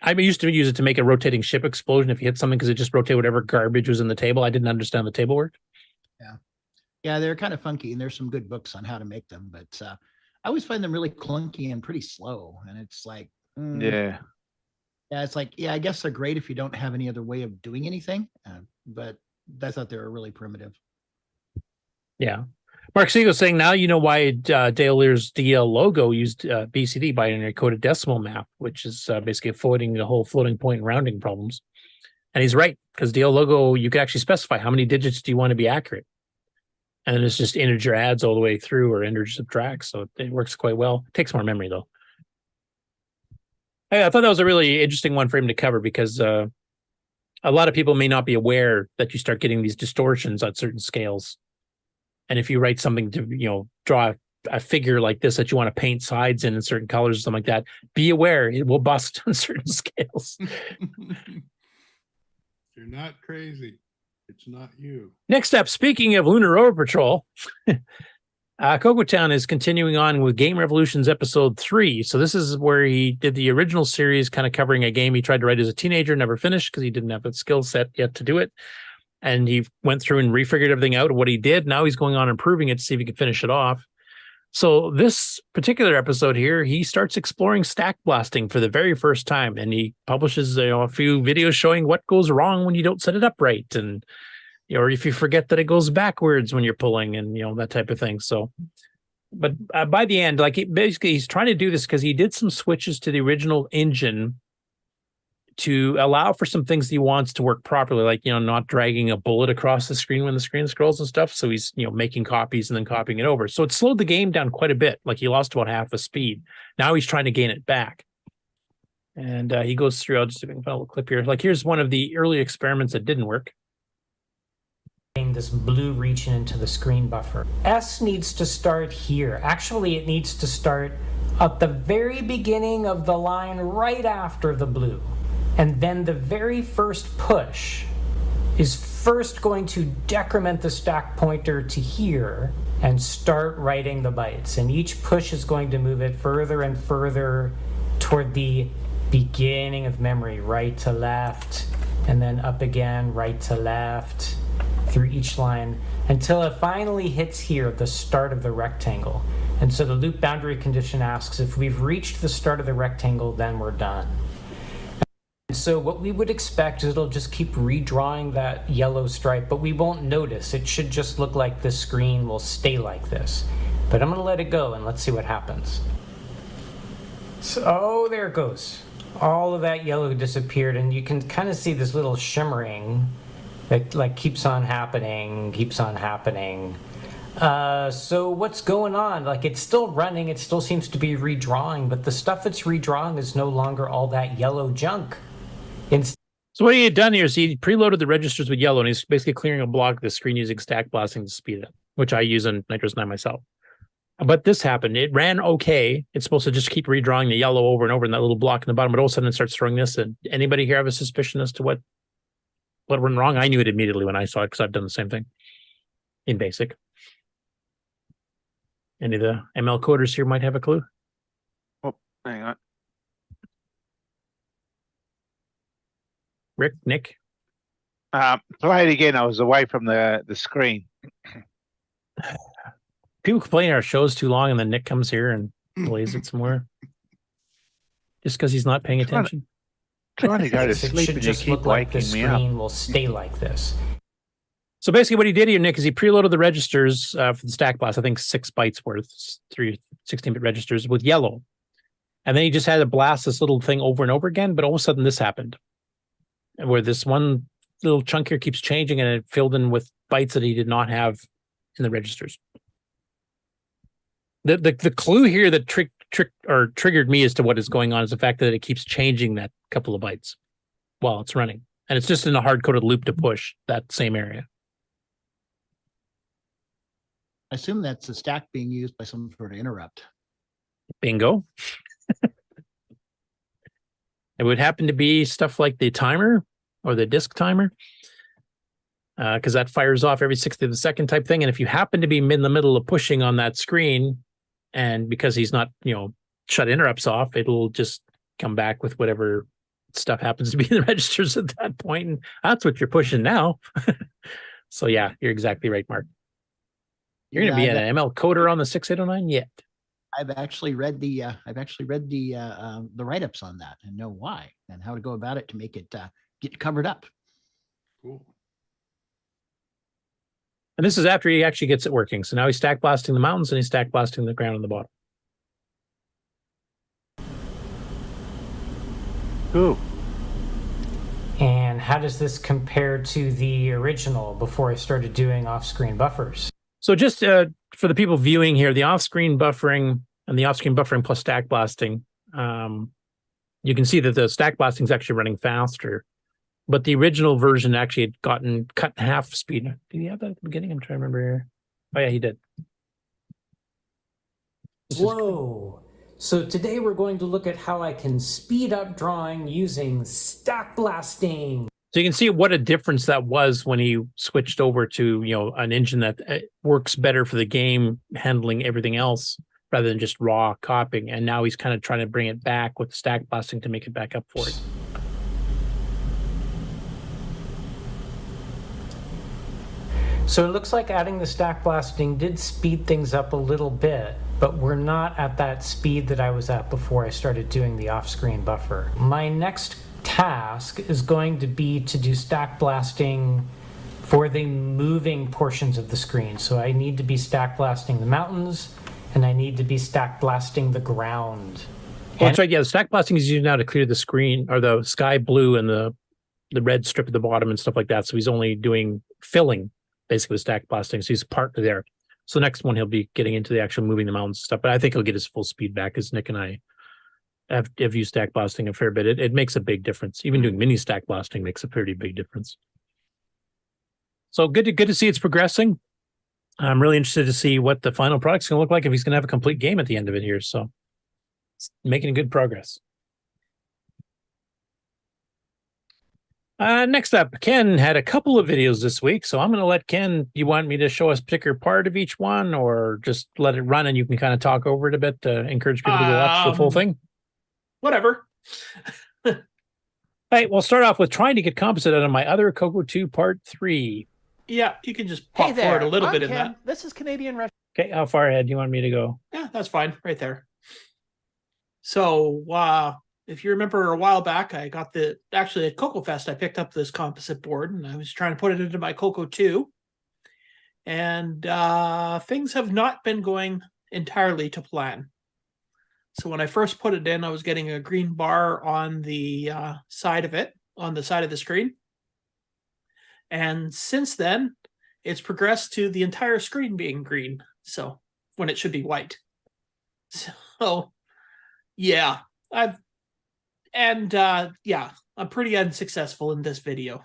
I used to use it to make a rotating ship explosion if you hit something, because it just rotated whatever garbage was in the table. I didn't understand the table worked. Yeah, they're kind of funky, and there's some good books on how to make them, but I always find them really clunky and pretty slow. And it's like, Yeah, it's like, I guess they're great if you don't have any other way of doing anything, but I thought they were really primitive. Yeah. Mark Siegel's saying now you know why Dale Lear's DL logo used BCD, binary coded decimal map, which is basically avoiding the whole floating point rounding problems. And he's right, because DL logo, you can actually specify how many digits do you want to be accurate. And it's just integer adds all the way through, or integer subtracts. So it works quite well. It takes more memory, though. I thought that was a really interesting one for him to cover, because a lot of people may not be aware that you start getting these distortions on certain scales. And if you write something to, draw a figure like this that you want to paint sides in certain colors or something like that, be aware it will bust on certain scales. You're not crazy. It's not you. Next up, speaking of Lunar Rover Patrol, CoCo Town is continuing on with Game Revolutions Episode 3. So this is where he did the original series, kind of covering a game he tried to write as a teenager, never finished because he didn't have the skill set yet to do it. And he went through and refigured everything out of what he did. Now he's going on improving it to see if he can finish it off. So this particular episode here, he starts exploring stack blasting for the very first time. And he publishes a few videos showing what goes wrong when you don't set it up right. And, or if you forget that it goes backwards when you're pulling, and, that type of thing. So, but by the end, basically he's trying to do this because he did some switches to the original engine to allow for some things he wants to work properly, like, not dragging a bullet across the screen when the screen scrolls and stuff. So he's, making copies and then copying it over. So it slowed the game down quite a bit. Like, he lost about half the speed. Now he's trying to gain it back. And he goes through, I'll just find a little clip here. Like, here's one of the early experiments that didn't work. This blue region into the screen buffer. S needs to start here. Actually, it needs to start at the very beginning of the line right after the blue. And then the very first push is first going to decrement the stack pointer to here and start writing the bytes. And each push is going to move it further and further toward the beginning of memory, right to left, and then up again, right to left, through each line, until it finally hits here at the start of the rectangle. And so the loop boundary condition asks, if we've reached the start of the rectangle, then we're done. So what we would expect is it'll just keep redrawing that yellow stripe, but we won't notice. It should just look like the screen will stay like this. But I'm going to let it go and let's see what happens. So, there it goes. All of that yellow disappeared, and you can kind of see this little shimmering that keeps on happening. So what's going on? It's still running, it still seems to be redrawing, but the stuff it's redrawing is no longer all that yellow junk. So what he had done here is he preloaded the registers with yellow, and he's basically clearing a block of the screen using stack blasting to speed it up, which I use on Nitros 9 myself. But this happened. It ran okay. It's supposed to just keep redrawing the yellow over and over in that little block in the bottom, but all of a sudden it starts throwing this. And anybody here have a suspicion as to what what went wrong. I knew it immediately when I saw it because I've done the same thing in BASIC. Any of the ML coders here might have a clue. Oh, hang on. Rick, Nick? Play it again. I was away from the screen. People complain our show's too long, and then Nick comes here and plays it some more. Just because he's not paying attention. Trying to go to It sleep should and you just keep look like the waking me up. screen will stay like this. So basically what he did here, Nick, is he preloaded the registers for the stack blast, I think 6 bytes worth, 3 16-bit registers with yellow. And then he just had to blast this little thing over and over again, but all of a sudden this happened. Where this one little chunk here keeps changing and it filled in with bytes that he did not have in the registers. The clue here that triggered me as to what is going on is the fact that it keeps changing that couple of bytes while it's running. And it's just in a hard-coded loop to push that same area. I assume that's a stack being used by some sort of interrupt. Bingo. It would happen to be stuff like the timer or the disk timer, because that fires off every 60th of a second type thing. And if you happen to be in the middle of pushing on that screen, and because he's not, shut interrupts off, it'll just come back with whatever stuff happens to be in the registers at that point. And that's what you're pushing now. So yeah, you're exactly right, Mark. You're going to be an ML coder on the 6809 yet. I've actually read the write-ups on that and know why and how to go about it to make it get covered up. Cool. And this is after he actually gets it working. So now he's stack blasting the mountains and he's stack blasting the ground on the bottom. Cool. And how does this compare to the original before I started doing off-screen buffers? So just for the people viewing here, the off-screen buffering and the off-screen buffering plus stack blasting, you can see that the stack blasting is actually running faster, but the original version actually had gotten cut in half speed. Did he have that at the beginning? I'm trying to remember here. Oh yeah, he did. Whoa. So today we're going to look at how I can speed up drawing using stack blasting. So you can see what a difference that was when he switched over to, an engine that works better for the game, handling everything else rather than just raw copying. And now he's kind of trying to bring it back with stack blasting to make it back up for it. So it looks like adding the stack blasting did speed things up a little bit, but we're not at that speed that I was at before I started doing the off-screen buffer. My next task is going to be to do stack blasting for the moving portions of the screen. So I need to be stack blasting the mountains and I need to be stack blasting the ground. Well, that's right. Yeah, the stack blasting is used now to clear the screen or the sky blue and the red strip at the bottom and stuff like that. So he's only doing filling basically with stack blasting. So he's partly there. So next one he'll be getting into the actual moving the mountains stuff. But I think he'll get his full speed back as Nick and I have used stack blasting a fair bit. It makes a big difference. Even doing mini stack blasting makes a pretty big difference. So good to see it's progressing. I'm really interested to see what the final product's going to look like if he's going to have a complete game at the end of it here. So it's making good progress. Next up, Ken had a couple of videos this week, so I'm going to let Ken, you want me to show us a particular part of each one or just let it run and you can kind of talk over it a bit to encourage people to go watch the full thing? Whatever. All right, we'll start off with trying to get composite out of my other CoCo 2 Part 3. Yeah, you can just pop forward a little bit in that. This is Canadian Retro. Okay, how far ahead do you want me to go? Yeah, that's fine. Right there. So, if you remember a while back, I got actually at CoCo Fest, I picked up this composite board and I was trying to put it into my CoCo 2. And things have not been going entirely to plan. So when I first put it in, I was getting a green bar on the side of it, on the side of the screen. And since then, it's progressed to the entire screen being green. So when it should be white. So yeah, I'm pretty unsuccessful in this video.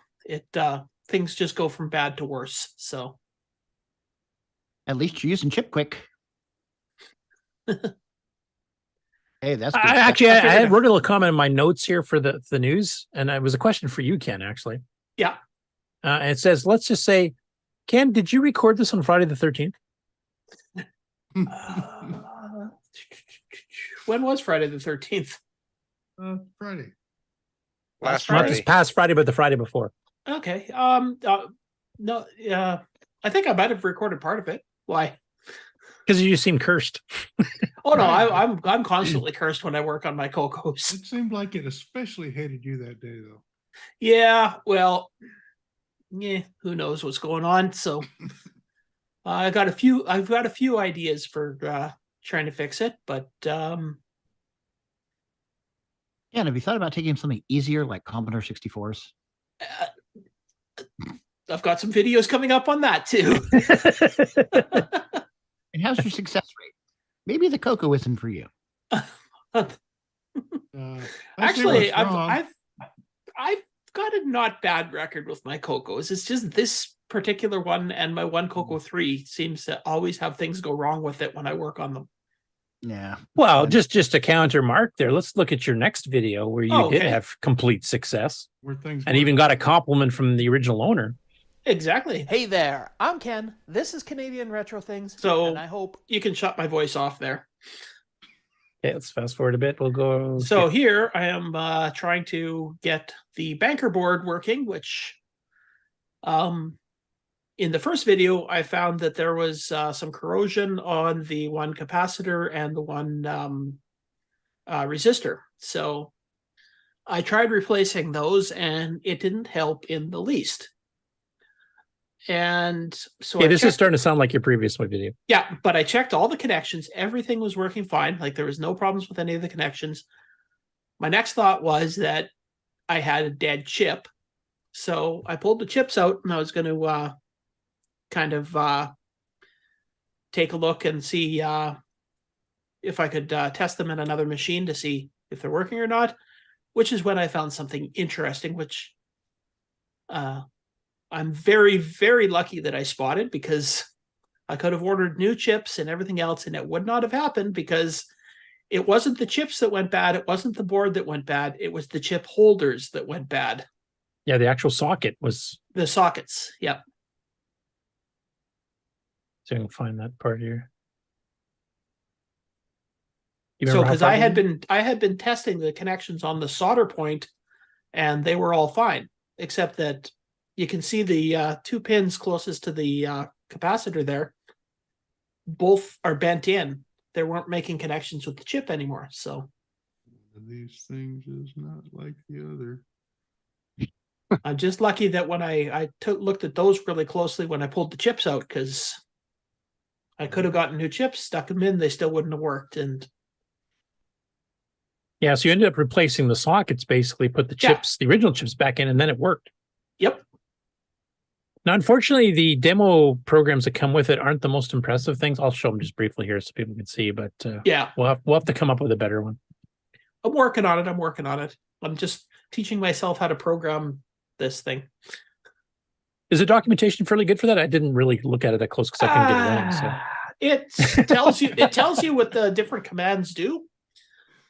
Things just go from bad to worse. So at least you're using chip quick. Hey, that's good. I wrote a little comment in my notes here for the news, and it was a question for you, Ken, actually. Yeah. It says, let's just say, Ken, did you record this on Friday the 13th? When was Friday the 13th? Friday. Last Not Friday. this past Friday, but the Friday before. Okay. No. I think I might have recorded part of it. Why? Because you seem cursed. Oh no, I'm constantly cursed when I work on my CoCos. It seemed like it especially hated you that day, though. Yeah. Well. Yeah. Who knows what's going on? So I've got a few ideas for trying to fix it, but Yeah, and have you thought about taking something easier like Commodore 64s? I've got some videos coming up on that too. And how's your success rate? Maybe the CoCo isn't for you. Actually, I've got a not bad record with my CoCos. It's just this particular one and my one CoCo 3 seems to always have things go wrong with it when I work on them. Yeah. Well, just a counter mark there. Let's look at your next video where you did have complete success and even got a compliment from the original owner. Exactly. Hey there, I'm Ken. This is Canadian Retro Things. So and I hope you can shut my voice off there. Okay, let's fast forward a bit. We'll go. So here I am trying to get the banker board working, which in the first video, I found that there was some corrosion on the one capacitor and the one resistor. So I tried replacing those and it didn't help in the least. And so this is starting to sound like your previous one video. Yeah, but I checked all the connections. Everything was working fine. Like there was no problems with any of the connections. My next thought was that I had a dead chip. So I pulled the chips out and I was going to kind of take a look and see if I could test them in another machine to see if they're working or not, which is when I found something interesting, which I'm very, very lucky that I spotted, because I could have ordered new chips and everything else and it would not have happened, because it wasn't the chips that went bad. It wasn't the board that went bad. It was the chip holders that went bad. Yeah, the actual socket was... The sockets, yep. So I can find that part here. So because I had been testing the connections on the solder point and they were all fine, except that you can see the two pins closest to the capacitor there. Both are bent in. They weren't making connections with the chip anymore. So these things is not like the other. I'm just lucky that when I looked at those really closely when I pulled the chips out, because I could have gotten new chips, stuck them in, they still wouldn't have worked. And yeah, so you ended up replacing the sockets, basically put the chips, the original chips back in, and then it worked. Yep. Now, unfortunately, the demo programs that come with it aren't the most impressive things. I'll show them just briefly here so people can see, but yeah, we'll have to come up with a better one. I'm working on it. I'm just teaching myself how to program this thing. Is the documentation fairly good for that? I didn't really look at it that close because I couldn't get it wrong. So It tells you what the different commands do,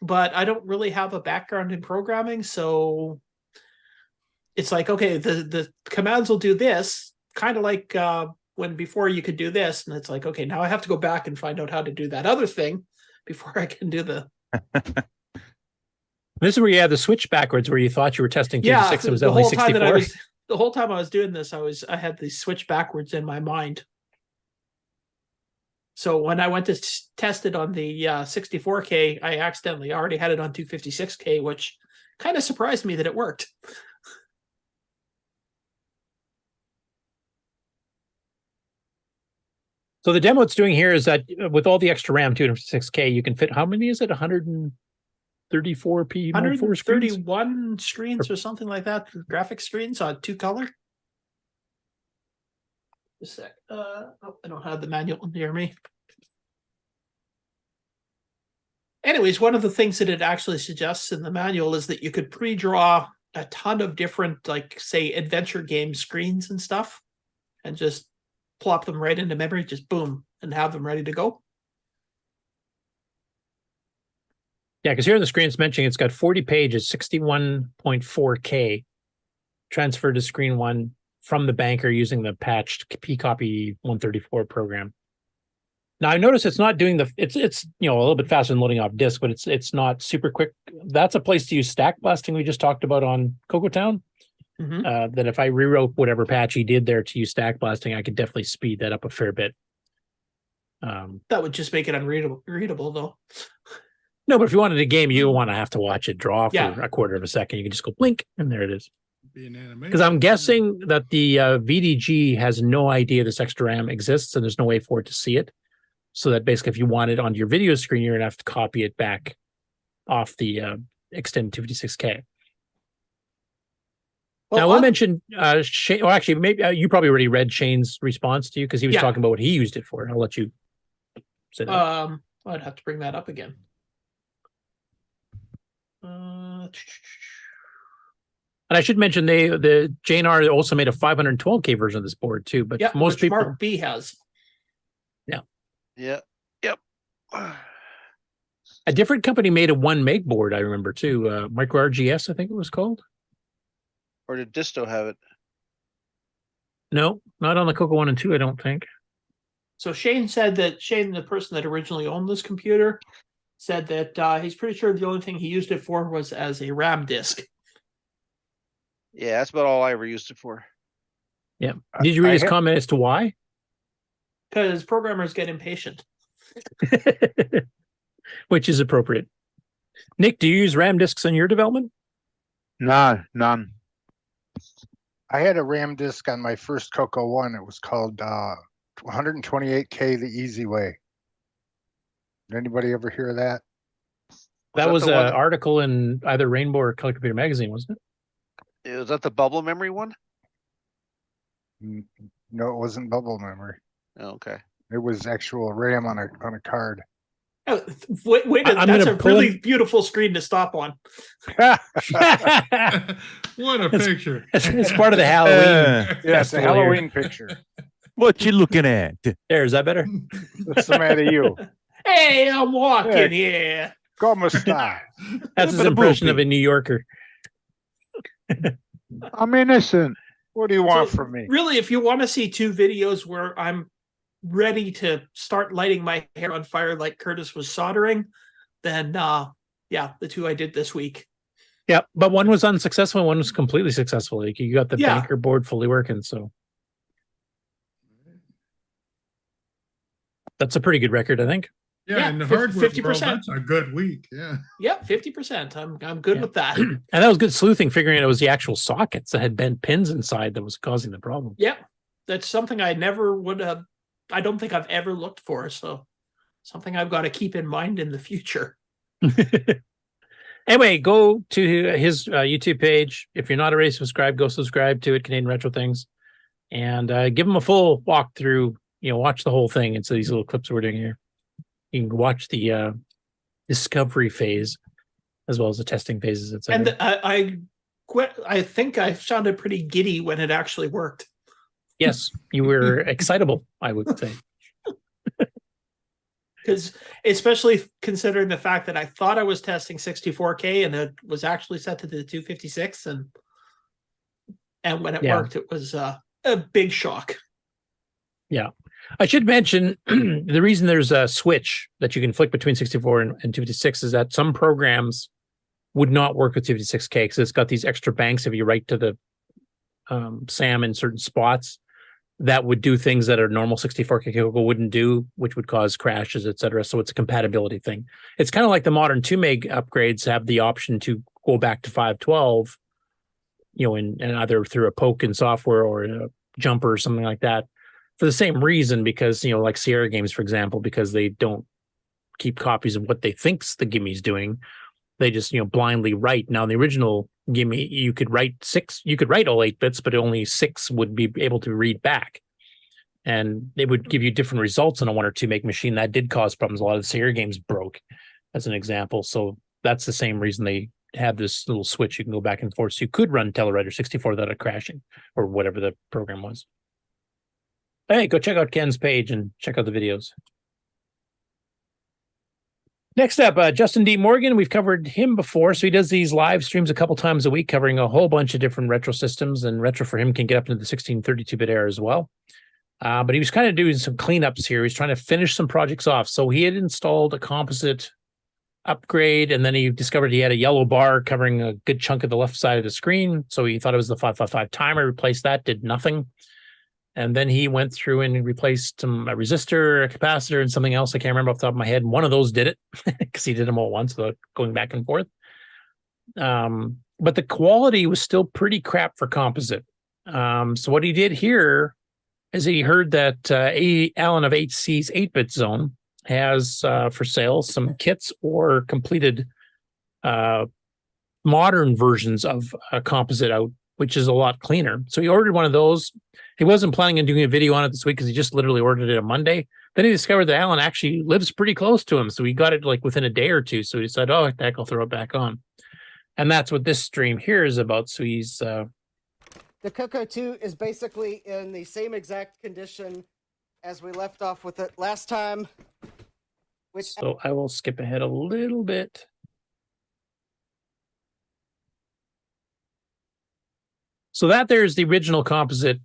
but I don't really have a background in programming, so it's like, okay, the commands will do this, kind of like when before you could do this, and it's like, okay, now I have to go back and find out how to do that other thing before I can do the. This is where you had the switch backwards, where you thought you were testing 2-6. It was only 64. The whole time I was doing this, I had the switch backwards in my mind. So when I went to test it on the 64K, I accidentally already had it on 256K, which kind of surprised me that it worked. So the demo it's doing here is that with all the extra RAM, 256K, you can fit, how many is it? 134p, 131 screens or something like that, graphic screens on 2-color. Just a sec. I don't have the manual near me. Anyways, one of the things that it actually suggests in the manual is that you could pre-draw a ton of different, like, say, adventure game screens and stuff, and just plop them right into memory, just boom, and have them ready to go. Yeah, because here on the screen it's mentioning it's got 40 pages, 61.4K transferred to screen 1, from the banker using the patched pcopy 134 program. Now I noticed it's not doing it's a little bit faster than loading off disk, but it's not super quick. That's a place to use stack blasting we just talked about on CoCo Town. That if I rewrote whatever patch he did there to use stack blasting, I could definitely speed that up a fair bit. That would just make it unreadable though. No, but if you wanted a game, you want to have to watch it draw for Yeah. a quarter of a second. You can just go blink, and there it is. Be an animation. Because I'm guessing that the VDG has no idea this extra RAM exists, and there's no way for it to see it. So that basically, if you want it on your video screen, you're gonna have to copy it back off the extended 256K. Now, we'll mention Shane. Well, actually, maybe you probably already read Shane's response to you because he was talking about what he used it for. I'll let you say that. I'd have to bring that up again. And I should mention the J&R also made a 512K version of this board too, but most which people Mark B has. Yep. A different company made a 1 meg board, I remember too. Micro RGS, I think it was called. Or did Disto have it? No, not on the CoCo 1 and 2, I don't think. So Shane said that the person that originally owned this computer, said that he's pretty sure the only thing he used it for was as a RAM disk. Yeah, that's about all I ever used it for. Yeah. Did you read his comment as to why? Because programmers get impatient. Which is appropriate. Nick, do you use RAM disks in your development? No, none. I had a RAM disk on my first CoCo 1. It was called 128K the easy way. Did anybody ever hear that? That was an article in either Rainbow or Color Computer Magazine, wasn't it? Was that the bubble memory one? No, it wasn't bubble memory. Oh, okay. It was actual RAM on a card. Oh, wait, that's a really beautiful screen to stop on. What a picture. It's part of the Halloween. Yes, a Halloween picture. What you looking at? There, is that better? What's the matter with you? Hey, I'm walking Hey. here. Como esta? That's his impression of a New Yorker. I'm innocent. What do you want So, from me? Really, if you want to see two videos where I'm ready to start lighting my hair on fire like Curtis was soldering, then the two I did this week. Yeah, but one was unsuccessful and one was completely successful. Like you got the banker board fully working, so that's a pretty good record, I think. Yeah, in the hardware world, that's a good week. Yeah. Yep, 50%. I'm good with that. And that was good sleuthing, figuring out it was the actual sockets that had bent pins inside that was causing the problem. Yep. That's something I never would have. I don't think I've ever looked for. So something I've got to keep in mind in the future. Anyway, go to his YouTube page. If you're not already subscribed, go subscribe to it, Canadian Retro Things, and give him a full walkthrough. Watch the whole thing. It's these little clips we're doing here. You can watch the discovery phase as well as the testing phases, etc. And I think I sounded pretty giddy when it actually worked. Yes, you were excitable, I would say. Because especially considering the fact that I thought I was testing 64K and it was actually set to the 256, and when it worked, it was a big shock. Yeah. I should mention the reason there's a switch that you can flick between 64 and 256 is that some programs would not work with 256K because it's got these extra banks if you write to the SAM in certain spots that would do things that a normal 64K CoCo wouldn't do, which would cause crashes, etc. So it's a compatibility thing. It's kind of like the modern 2 meg upgrades have the option to go back to 512, and either through a poke in software or a jumper or something like that. For the same reason, because, like Sierra Games, for example, because they don't keep copies of what they think the gimme's doing. They just, blindly write. Now, in the original gimme, you could write all 8 bits, but only 6 would be able to read back. And they would give you different results on a 1 or 2 meg machine. That did cause problems. A lot of the Sierra Games broke, as an example. So that's the same reason they have this little switch. You can go back and forth. So you could run Telewriter 64 without it crashing, or whatever the program was. Hey, go check out Ken's page and check out the videos. Next up, Justin D. Morgan. We've covered him before. So he does these live streams a couple times a week covering a whole bunch of different retro systems, and retro for him can get up into the 1632-bit era as well. But he was kind of doing some cleanups here. He's trying to finish some projects off. So he had installed a composite upgrade, and then he discovered he had a yellow bar covering a good chunk of the left side of the screen. So he thought it was the 555 timer, replaced that, did nothing. And then he went through and replaced a resistor, a capacitor, and something else I can't remember off the top of my head. And one of those did it because he did them all at once without going back and forth. But the quality was still pretty crap for composite. So what he did here is he heard that Alan of HC's 8-bit Zone has for sale some kits or completed modern versions of a composite out, which is a lot cleaner. So he ordered one of those. He wasn't planning on doing a video on it this week because he just literally ordered it on Monday. Then he discovered that Alan actually lives pretty close to him. So he got it like within a day or two. So he said, oh, heck, I'll throw it back on. And that's what this stream here is about. So he's... The CoCo 2 is basically in the same exact condition as we left off with it last time. So I will skip ahead a little bit. So that there's the original composite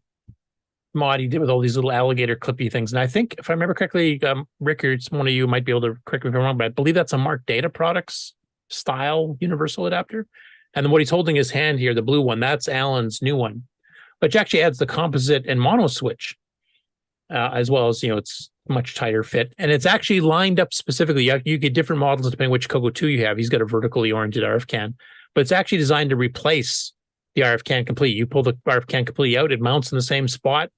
mod he did with all these little alligator clippy things. And I think, if I remember correctly, Rickard, one of you might be able to correct me if I'm wrong, but I believe that's a Mark Data Products style universal adapter. And then what he's holding in his hand here, the blue one, that's Alan's new one, which actually adds the composite and mono switch, as well as, it's much tighter fit. And it's actually lined up specifically. You get different models depending which CoCo 2 you have. He's got a vertically oriented RF can, but it's actually designed to replace the RF can complete. You pull the RF can complete out, it mounts in the same spot,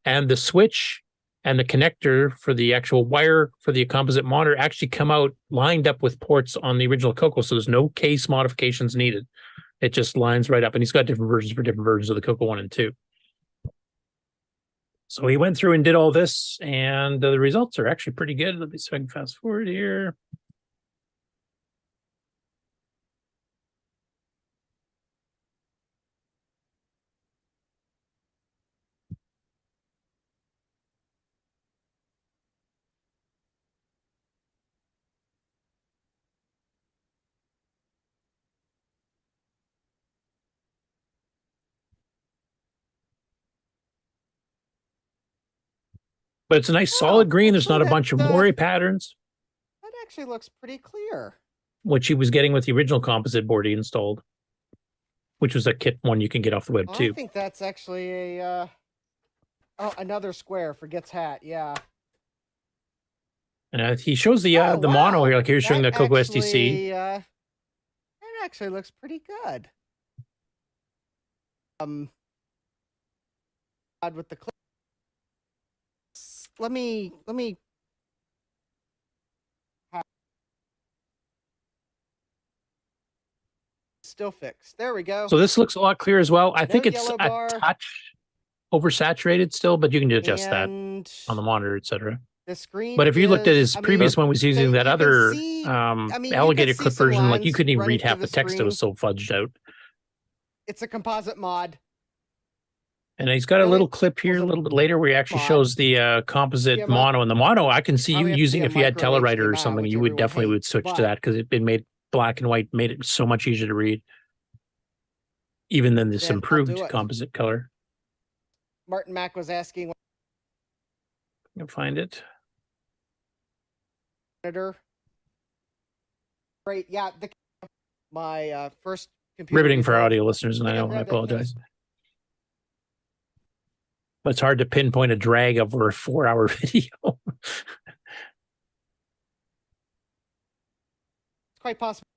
and the switch and the connector for the actual wire for the composite monitor actually come out lined up with ports on the original CoCo, so there's no case modifications needed. It just lines right up, and he's got different versions for different versions of the CoCo 1 and 2. So he went through and did all this, and the results are actually pretty good. Let me see if I can fast forward here. But it's a nice solid green. There's not a bunch of moire patterns, That actually looks pretty clear. which he was getting with the original composite board he installed, which was a kit one you can get off the web Oh, too. I think that's actually a another square for Gets Hat. Yeah. And he shows the mono here, like here's showing the CoCo STC. That actually looks pretty good. With the clip. Let me still fixed. There we go. So this looks a lot clearer as well. I No think it's yellow a bar. touch oversaturated still, but you can adjust that And on the monitor, etc. the screen. But if you looked at his is- I mean, previous one, was so using you that can other see- I mean, you alligator can see clip some version, like you lines couldn't even running read half through the text. It was so fudged out. It's a composite mod. And he's got a little clip here a little bit later where he actually shows the composite mono. And the mono, I can see you using if you had Telewriter or something, you would definitely would switch to that because it'd been made black and white, made it so much easier to read. Even than this Then I'll improved do it. composite color. Martin Mack was asking. I can find it. Monitor. Great. Yeah. My first computer. Riveting for result- audio listeners, and I know, I Riveting. apologize. But it's hard to pinpoint a drag over a 4-hour video. It's quite possible.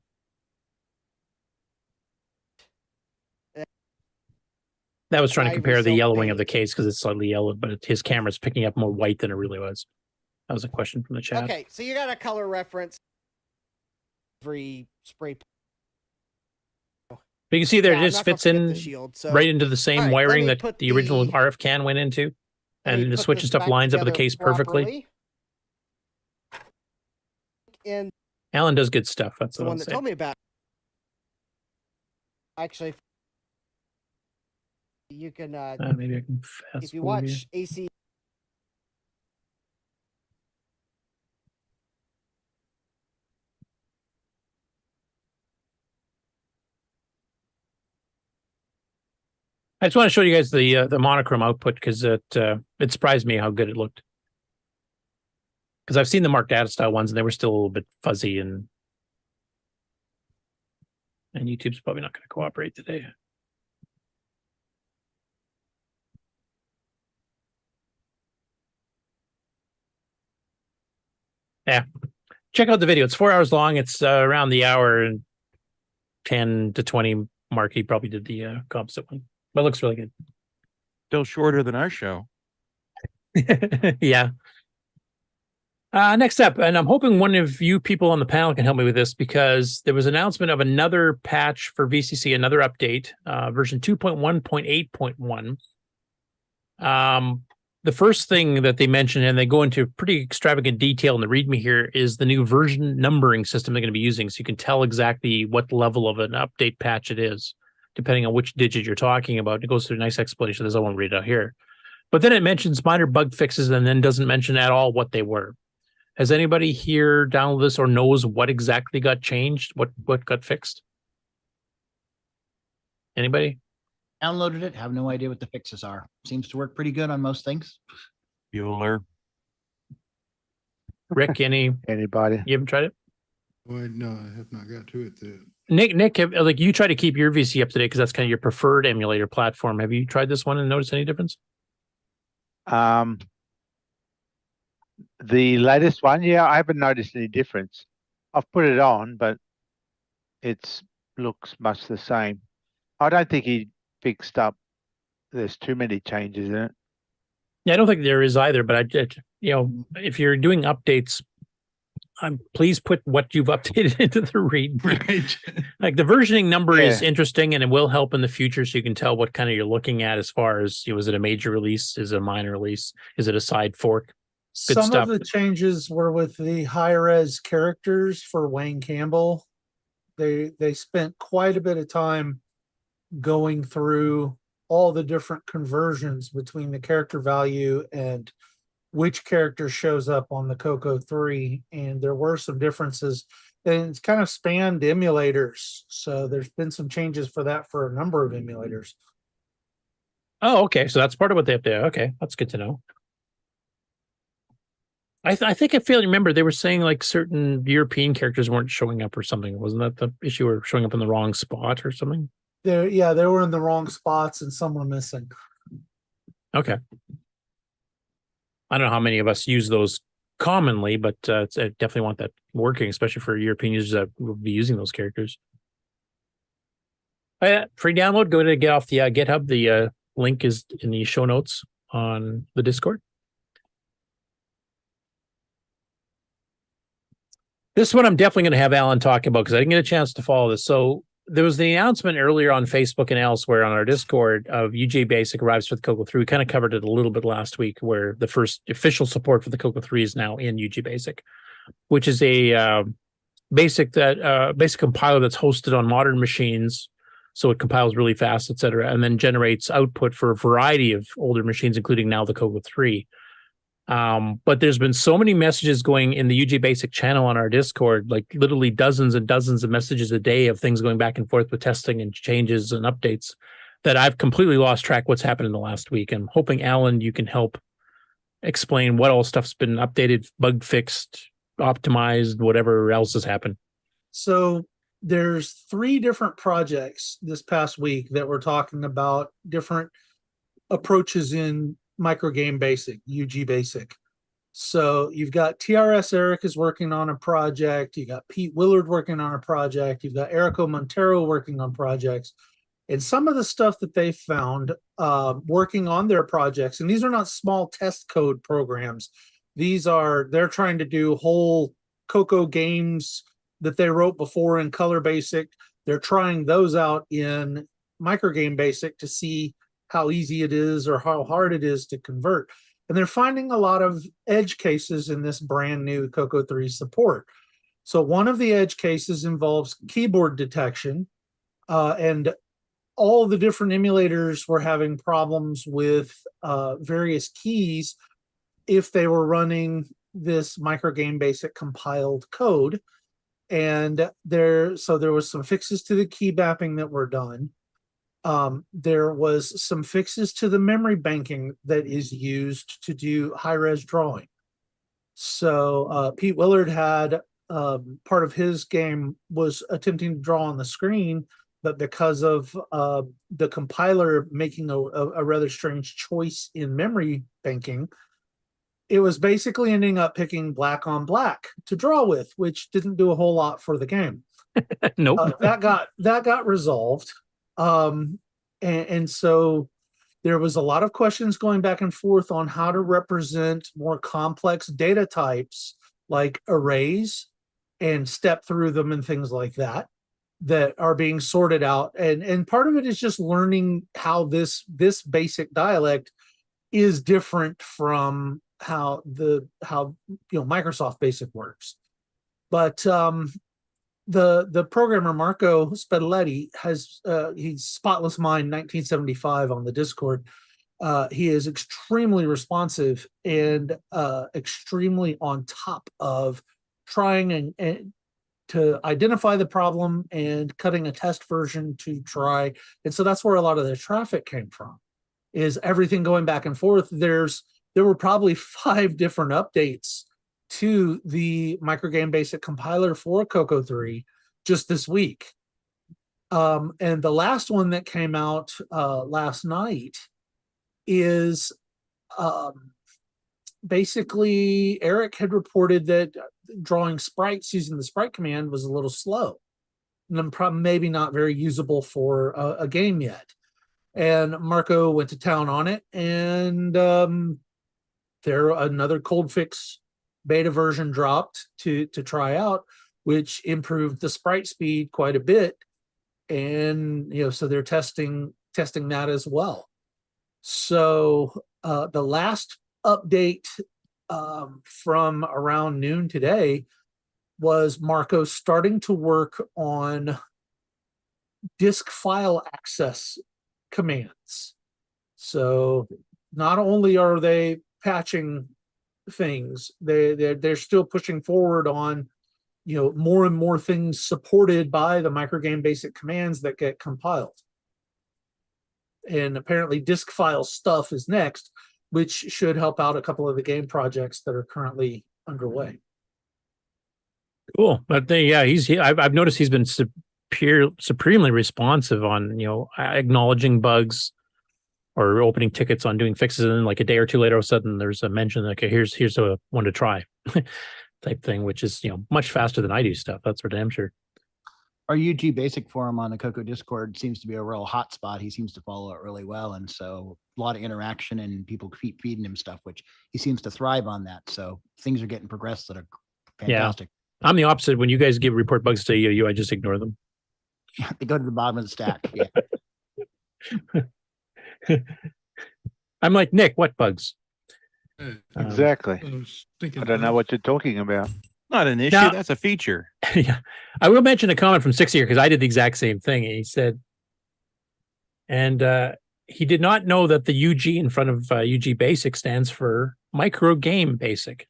That was trying to I compare the result yellowing of the case because it's slightly yellowed, but his camera's picking up more white than it really was. That was a question from the chat. Okay, so you got a color reference. Every spray. But you can see there, Yeah, it I'm just not gonna fits forget in the shield, so- right into the same All right, let wiring me that put the original the- RF can went into. Let me And the put switch and this stuff back lines up with the together case perfectly. properly. And Alan does good stuff. That's the what one I'll that say. told me about. Actually, you can Maybe I can fast if you forward watch here. AC. I just want to show you guys the monochrome output because it surprised me how good it looked. Because I've seen the Mark Data style ones and they were still a little bit fuzzy and YouTube's probably not going to cooperate today. Yeah, check out the video. It's 4 hours long. It's around the hour and 10 to 20 mark. He probably did the composite one, but it looks really good. Still shorter than our show. Yeah. Next up, and I'm hoping one of you people on the panel can help me with this because there was an announcement of another patch for VCC, another update, version 2.1.8.1. The first thing that they mentioned, and they go into pretty extravagant detail in the README here, is the new version numbering system they're going to be using, so you can tell exactly what level of an update patch it is, depending on which digit you're talking about. It goes through a nice explanation of this. I won't read it out here. But then it mentions minor bug fixes and then doesn't mention at all what they were. Has anybody here downloaded this or knows what exactly got changed? What got fixed? Anybody? Downloaded it. Have no idea what the fixes are. Seems to work pretty good on most things. Bueller. Rick, anybody? You haven't tried it? No, I have not got to it yet. Nick, like you try to keep your VC up to date because that's kind of your preferred emulator platform. Have you tried this one and noticed any difference? The latest one, yeah, I haven't noticed any difference. I've put it on, but it looks much the same. I don't think he fixed up. There's too many changes in it. Yeah, I don't think there is either. But if you're doing updates, please put what you've updated into the read. Right. Like the versioning number is interesting, and it will help in the future, so you can tell what kind of you're looking at as far as was it a major release, is it a minor release, is it a side fork? Good Some stuff. of the changes were with the high-res characters for Wayne Campbell. They spent quite a bit of time going through all the different conversions between the character value and which character shows up on the CoCo 3, and there were some differences. And it's kind of spanned emulators, so there's been some changes for that for a number of emulators. Oh, okay. So that's part of what they have to. Okay, that's good to know. I think I fairly remember they were saying like certain European characters weren't showing up or something. Wasn't that the issue, or showing up in the wrong spot or something? They were in the wrong spots and some were missing. Okay. I don't know how many of us use those commonly, but I definitely want that working, especially for European users that will be using those characters. Free download. Go to get off the GitHub. The link is in the show notes on the Discord. This one I'm definitely going to have Alan talk about because I didn't get a chance to follow this. So there was the announcement earlier on Facebook and elsewhere on our Discord of UJ Basic arrives for the CoCo 3. We kind of covered it a little bit last week, where the first official support for the CoCo 3 is now in UJ Basic, which is a basic compiler that's hosted on modern machines. So it compiles really fast, etc., and then generates output for a variety of older machines, including now the CoCo 3. But there's been so many messages going in the UJ Basic channel on our Discord, like literally dozens and dozens of messages a day of things going back and forth with testing and changes and updates, that I've completely lost track what's happened in the last week. I'm hoping, Alan, you can help explain what all stuff's been updated, bug fixed, optimized, whatever else has happened. So there's 3 different projects this past week that we're talking about different approaches in Microgame Basic, UG Basic. So you've got TRS Eric is working on a project. You got Pete Willard working on a project. You've got Erico Montero working on projects. And some of the stuff that they found working on their projects, and these are not small test code programs. They're trying to do whole CoCo games that they wrote before in Color Basic. They're trying those out in Microgame Basic to see how easy it is or how hard it is to convert. And they're finding a lot of edge cases in this brand new CoCo 3 support. So one of the edge cases involves keyboard detection, and all the different emulators were having problems with various keys if they were running this Microgame Basic compiled code. And there was some fixes to the key mapping that were done. there was some fixes to the memory banking that is used to do high-res drawing. So Pete Willard had part of his game was attempting to draw on the screen, but because of the compiler making a rather strange choice in memory banking, it was basically ending up picking black on black to draw with, which didn't do a whole lot for the game. Nope. That got resolved. And so there was a lot of questions going back and forth on how to represent more complex data types like arrays and step through them and things like that are being sorted out. And part of it is just learning how this basic dialect is different from how Microsoft Basic works. But the programmer Marco Spedaletti has he's Spotless Mind 1975 on the Discord. He is extremely responsive and extremely on top of trying and to identify the problem and cutting a test version to try. And so that's where a lot of the traffic came from, is everything going back and forth. There were probably 5 different updates to the microgame basic compiler for CoCo 3 just this week. And the last one that came out last night is basically Eric had reported that drawing sprites using the sprite command was a little slow and maybe not very usable for a game yet. And Marco went to town on it, and there another cold fix beta version dropped to try out, which improved the sprite speed quite a bit. And so they're testing that as well. So the last update from around noon today was Marco starting to work on disk file access commands. So not only are they patching things, they're still pushing forward on more and more things supported by the microgame basic commands that get compiled. And apparently disk file stuff is next, which should help out a couple of the game projects that are currently underway. Cool. But I've noticed he's been supremely responsive on acknowledging bugs or opening tickets on doing fixes, and then like a day or two later, all of a sudden there's a mention like, okay, here's a one to try type thing, which is much faster than I do stuff. That's for damn sure. Our UG Basic forum on the CoCo Discord seems to be a real hot spot. He seems to follow it really well, and so a lot of interaction and people keep feeding him stuff, which he seems to thrive on that. So things are getting progressed that are fantastic. Yeah. I'm the opposite. When you guys report bugs to you, I just ignore them. They go to the bottom of the stack. Yeah. I'm like, Nick, what bugs? Exactly. I don't know what you're talking about. Not an issue. Now, that's a feature. Yeah. I will mention a comment from 6 here because I did the exact same thing. He said, and he did not know that the UG in front of UG Basic stands for Micro Game Basic.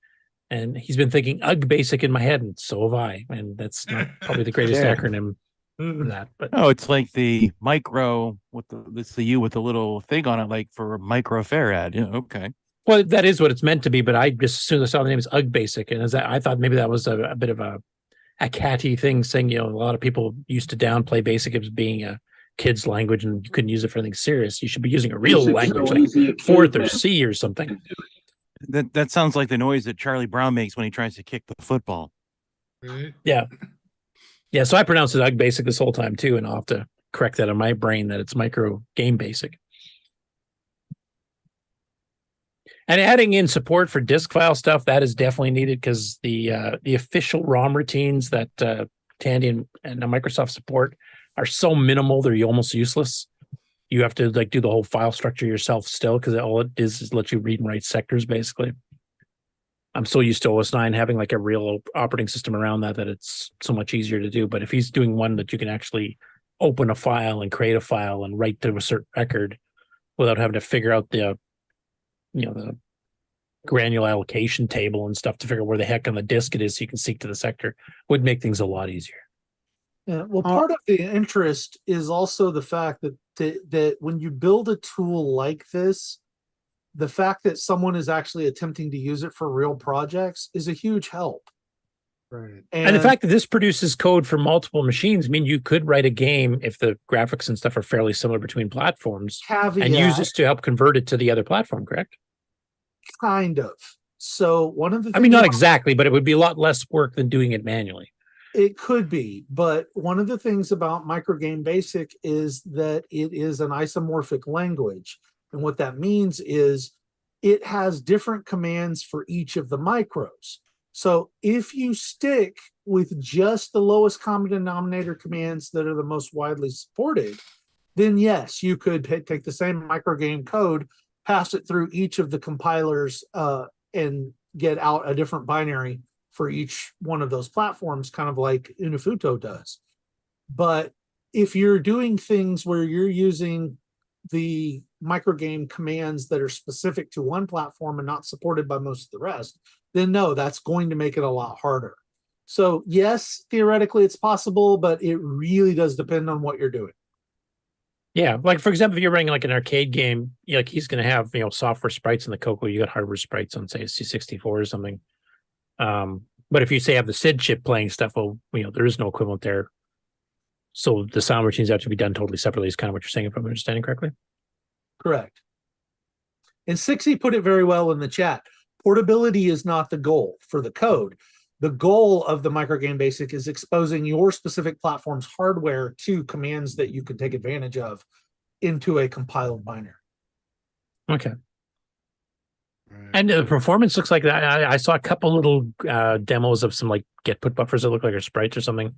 And he's been thinking UG Basic in my head, and so have I. And that's not probably the greatest acronym for that. But it's like the micro it's the U with the little thing on it, like for microfarad. Yeah, okay. Well, that is what it's meant to be, but I just as soon as I saw the name is UG Basic, and I thought maybe that was a bit of a catty thing, saying a lot of people used to downplay Basic as being a kid's language, and you couldn't use it for anything serious. You should be using a real language, like Fourth or C or something. That sounds like the noise that Charlie Brown makes when he tries to kick the football. Yeah. So I pronounced it UG Basic this whole time too, and I'll have to correct that in my brain that it's Micro Game Basic. And adding in support for disk file stuff, that is definitely needed, because the official ROM routines that Tandy and Microsoft support are so minimal, they're almost useless. You have to do the whole file structure yourself still, because all it is let you read and write sectors, basically. I'm so used to OS 9 having a real operating system around that it's so much easier to do. But if he's doing one that you can actually open a file and create a file and write to a certain record without having to figure out the granular allocation table and stuff to figure out where the heck on the disk it is so you can seek to the sector, would make things a lot easier. Yeah, well, part of the interest is also the fact that that when you build a tool like this, the fact that someone is actually attempting to use it for real projects is a huge help. Right. And the fact that this produces code for multiple machines, I mean, you could write a game if the graphics and stuff are fairly similar between platforms and use this to help convert it to the other platform, correct? Kind of. So one of the I mean, not exactly, but it would be a lot less work than doing it manually. It could be, but one of the things about Microgame Basic is that it is an isomorphic language. And what that means is it has different commands for each of the micros. So if you stick with just the lowest common denominator commands that are the most widely supported, then yes, you could take the same microgame code, pass it through each of the compilers, and get out a different binary for each one of those platforms, kind of like Unufuto does. But if you're doing things where you're using the microgame commands that are specific to one platform and not supported by most of the rest, then no, that's going to make it a lot harder. So yes, theoretically it's possible, but it really does depend on what you're doing. Yeah, like for example, if you're running like an arcade game, like he's going to have software sprites in the CoCo. You got hardware sprites on say a C64 or something. But if you say have the SID chip playing stuff, well, there is no equivalent there. So the sound routines have to be done totally separately. Is kind of what you're saying, if I'm understanding correctly. Correct. And 60 put it very well in the chat. Portability is not the goal for the code. The goal of the Microgame Basic is exposing your specific platform's hardware to commands that you can take advantage of into a compiled binary. Okay. And the performance looks like that. I saw a couple little demos of some like get put buffers that look like are sprites or something,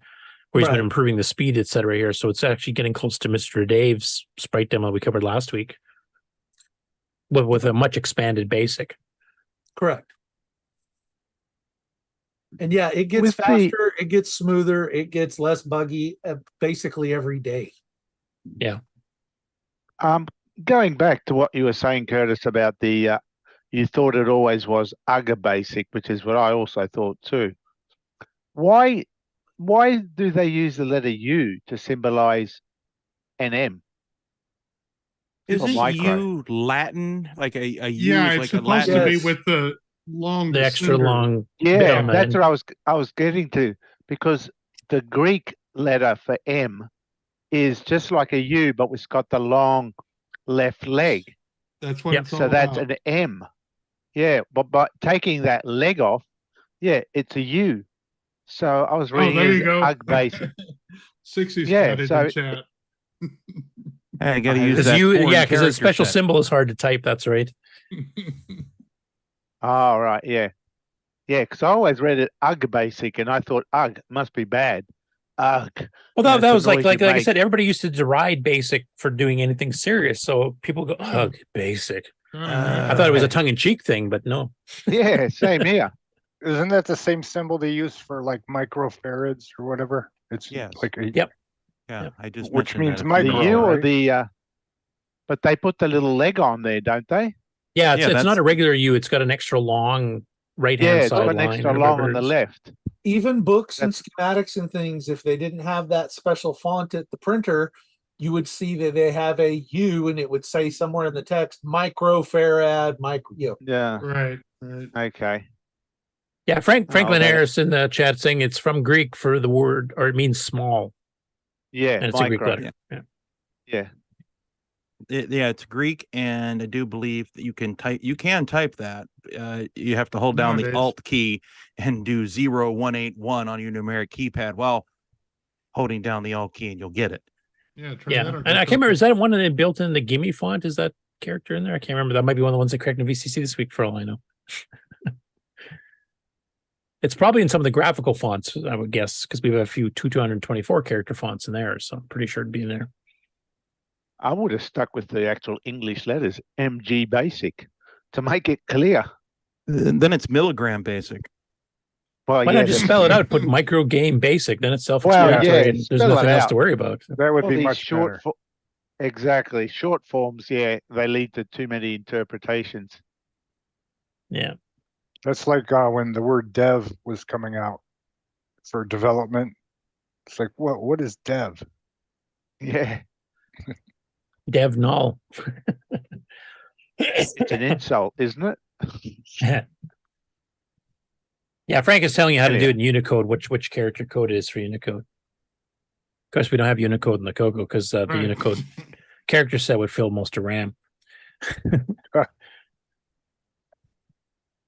where he's been improving the speed, et cetera, here. So it's actually getting close to Mr. Dave's sprite demo we covered last week, with a much expanded basic. Correct. And yeah, it gets faster, it gets smoother, it gets less buggy basically every day. Yeah. Going back to what you were saying, Curtis, about the you thought it always was UGA basic, which is what I also thought too. Why do they use the letter U to symbolize an M? Isn't U Latin? Like a U yeah, is it's like supposed a Latin. to be with the long, the extra long. Yeah, that's what I was getting to, because the Greek letter for M is just like a U, but it's got the long left leg. That's what it's all so that's about. an M. Yeah, but by taking that leg off, yeah, it's a U. So I was reading there it you go. UG basic. 60s Yeah, got it so in chat. I got to use that. Yeah, because a special symbol is hard to type. That's right. Oh, right, yeah. Yeah, because I always read it UG basic, and I thought UG must be bad. UG. Well, that was like I said, everybody used to deride basic for doing anything serious. So people go, UG basic. I thought it was a tongue-in-cheek thing, but no. Yeah, same here. Isn't that the same symbol they use for like microfarads or whatever? It's like a Yeah, I just which mentioned means that micro, the U or right? the but they put the little leg on there, don't they? Yeah, it's not a regular U. It's got an extra long right-hand side line. Yeah, it's got an extra long on the left. Even books and schematics and things, if they didn't have that special font at the printer, you would see that they have a U, and it would say somewhere in the text microfarad, Yeah. Right. Okay. Yeah, Franklin Harris in the chat saying it's from Greek for the word, or it means small. Yeah, and it's a Greek letter. Yeah. It's Greek, and I do believe that you can type that. You have to hold down the Alt key and do 0181 on your numeric keypad while holding down the Alt key, and you'll get it. Yeah, And I can't remember, is that one of them built in the Gimme font? Is that character in there? I can't remember. That might be one of the ones they corrected in VCC this week, for all I know. It's probably in some of the graphical fonts, I would guess, because we have a few 224 character fonts in there, so I'm pretty sure it'd be in there. I would have stuck with the actual English letters, MG basic, to make it clear. Then it's milligram basic. Well, why not just spell it out? Put micro game basic, then it's self-explanatory. Well, There's nothing else to worry about. That would be much better. Exactly. Short forms, they lead to too many interpretations. Yeah. That's like when the word dev was coming out for development. It's like, what is dev? Yeah. Dev null. It's an insult, isn't it? Yeah, Frank is telling you how to do it in Unicode, which character code it is for Unicode. Of course, we don't have Unicode in the CoCo because the Unicode character set would fill most of RAM.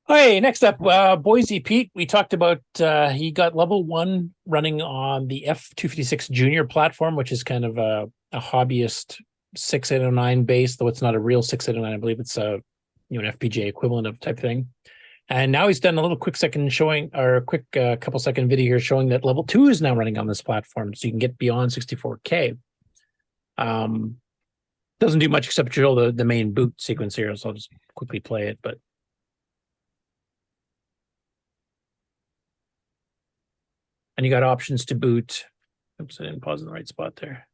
Hey, next up, Boise Pete. We talked about he got level 1 running on the F256 Junior platform, which is kind of a hobbyist 6809 base, though it's not a real 6809. I believe it's an FPGA equivalent of type thing. And now he's done a little quick second showing, or a quick couple second video here showing that level 2 is now running on this platform, so you can get beyond 64K. Doesn't do much except show the main boot sequence here, so I'll just quickly play it. But and you got options to boot. Oops, I didn't pause in the right spot there.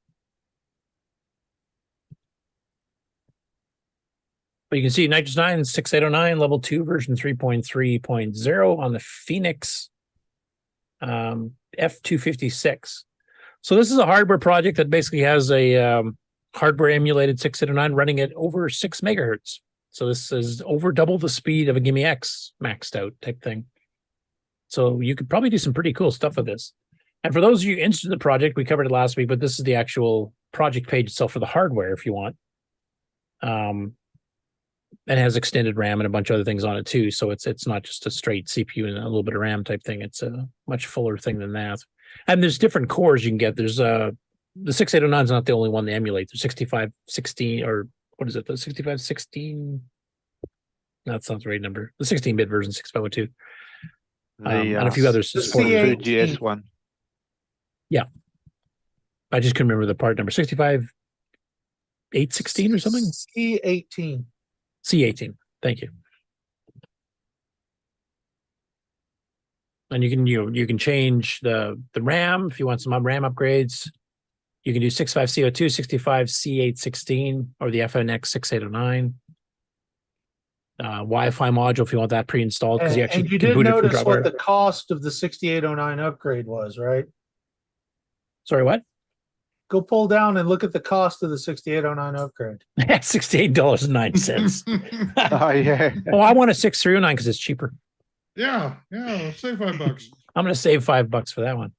But you can see Nitrous 9 6809 level 2 version 3.3.0 on the Phoenix F256. So this is a hardware project that basically has a hardware emulated 6809 running at over 6 megahertz. So this is over double the speed of a Gimme X maxed out type thing. So you could probably do some pretty cool stuff with this. And for those of you interested in the project, we covered it last week, but this is the actual project page itself for the hardware if you want. It has extended RAM and a bunch of other things on it too. So it's not just a straight CPU and a little bit of RAM type thing. It's a much fuller thing than that. And there's different cores you can get. There's the 6809 is not the only one they emulate. There's 6516 or what is it? The 6516. That sounds the right number. The 16-bit version 6502. And a few others. The C8 one. Yeah. I just couldn't remember the part number. 65816 or something? C18. C18. Thank you. And you can change the RAM if you want some RAM upgrades. You can do 65C02, 65C816, or the FNX 6809. Wi-Fi module if you want that pre-installed because you actually and you can did boot it notice from what the cost of the 6809 upgrade was, right? Sorry, what? Go pull down and look at the cost of the 6809 upgrade. $68.09. Oh yeah. Oh, I want a 6309 because it's cheaper. Yeah, save $5. I'm going to save $5 for that one.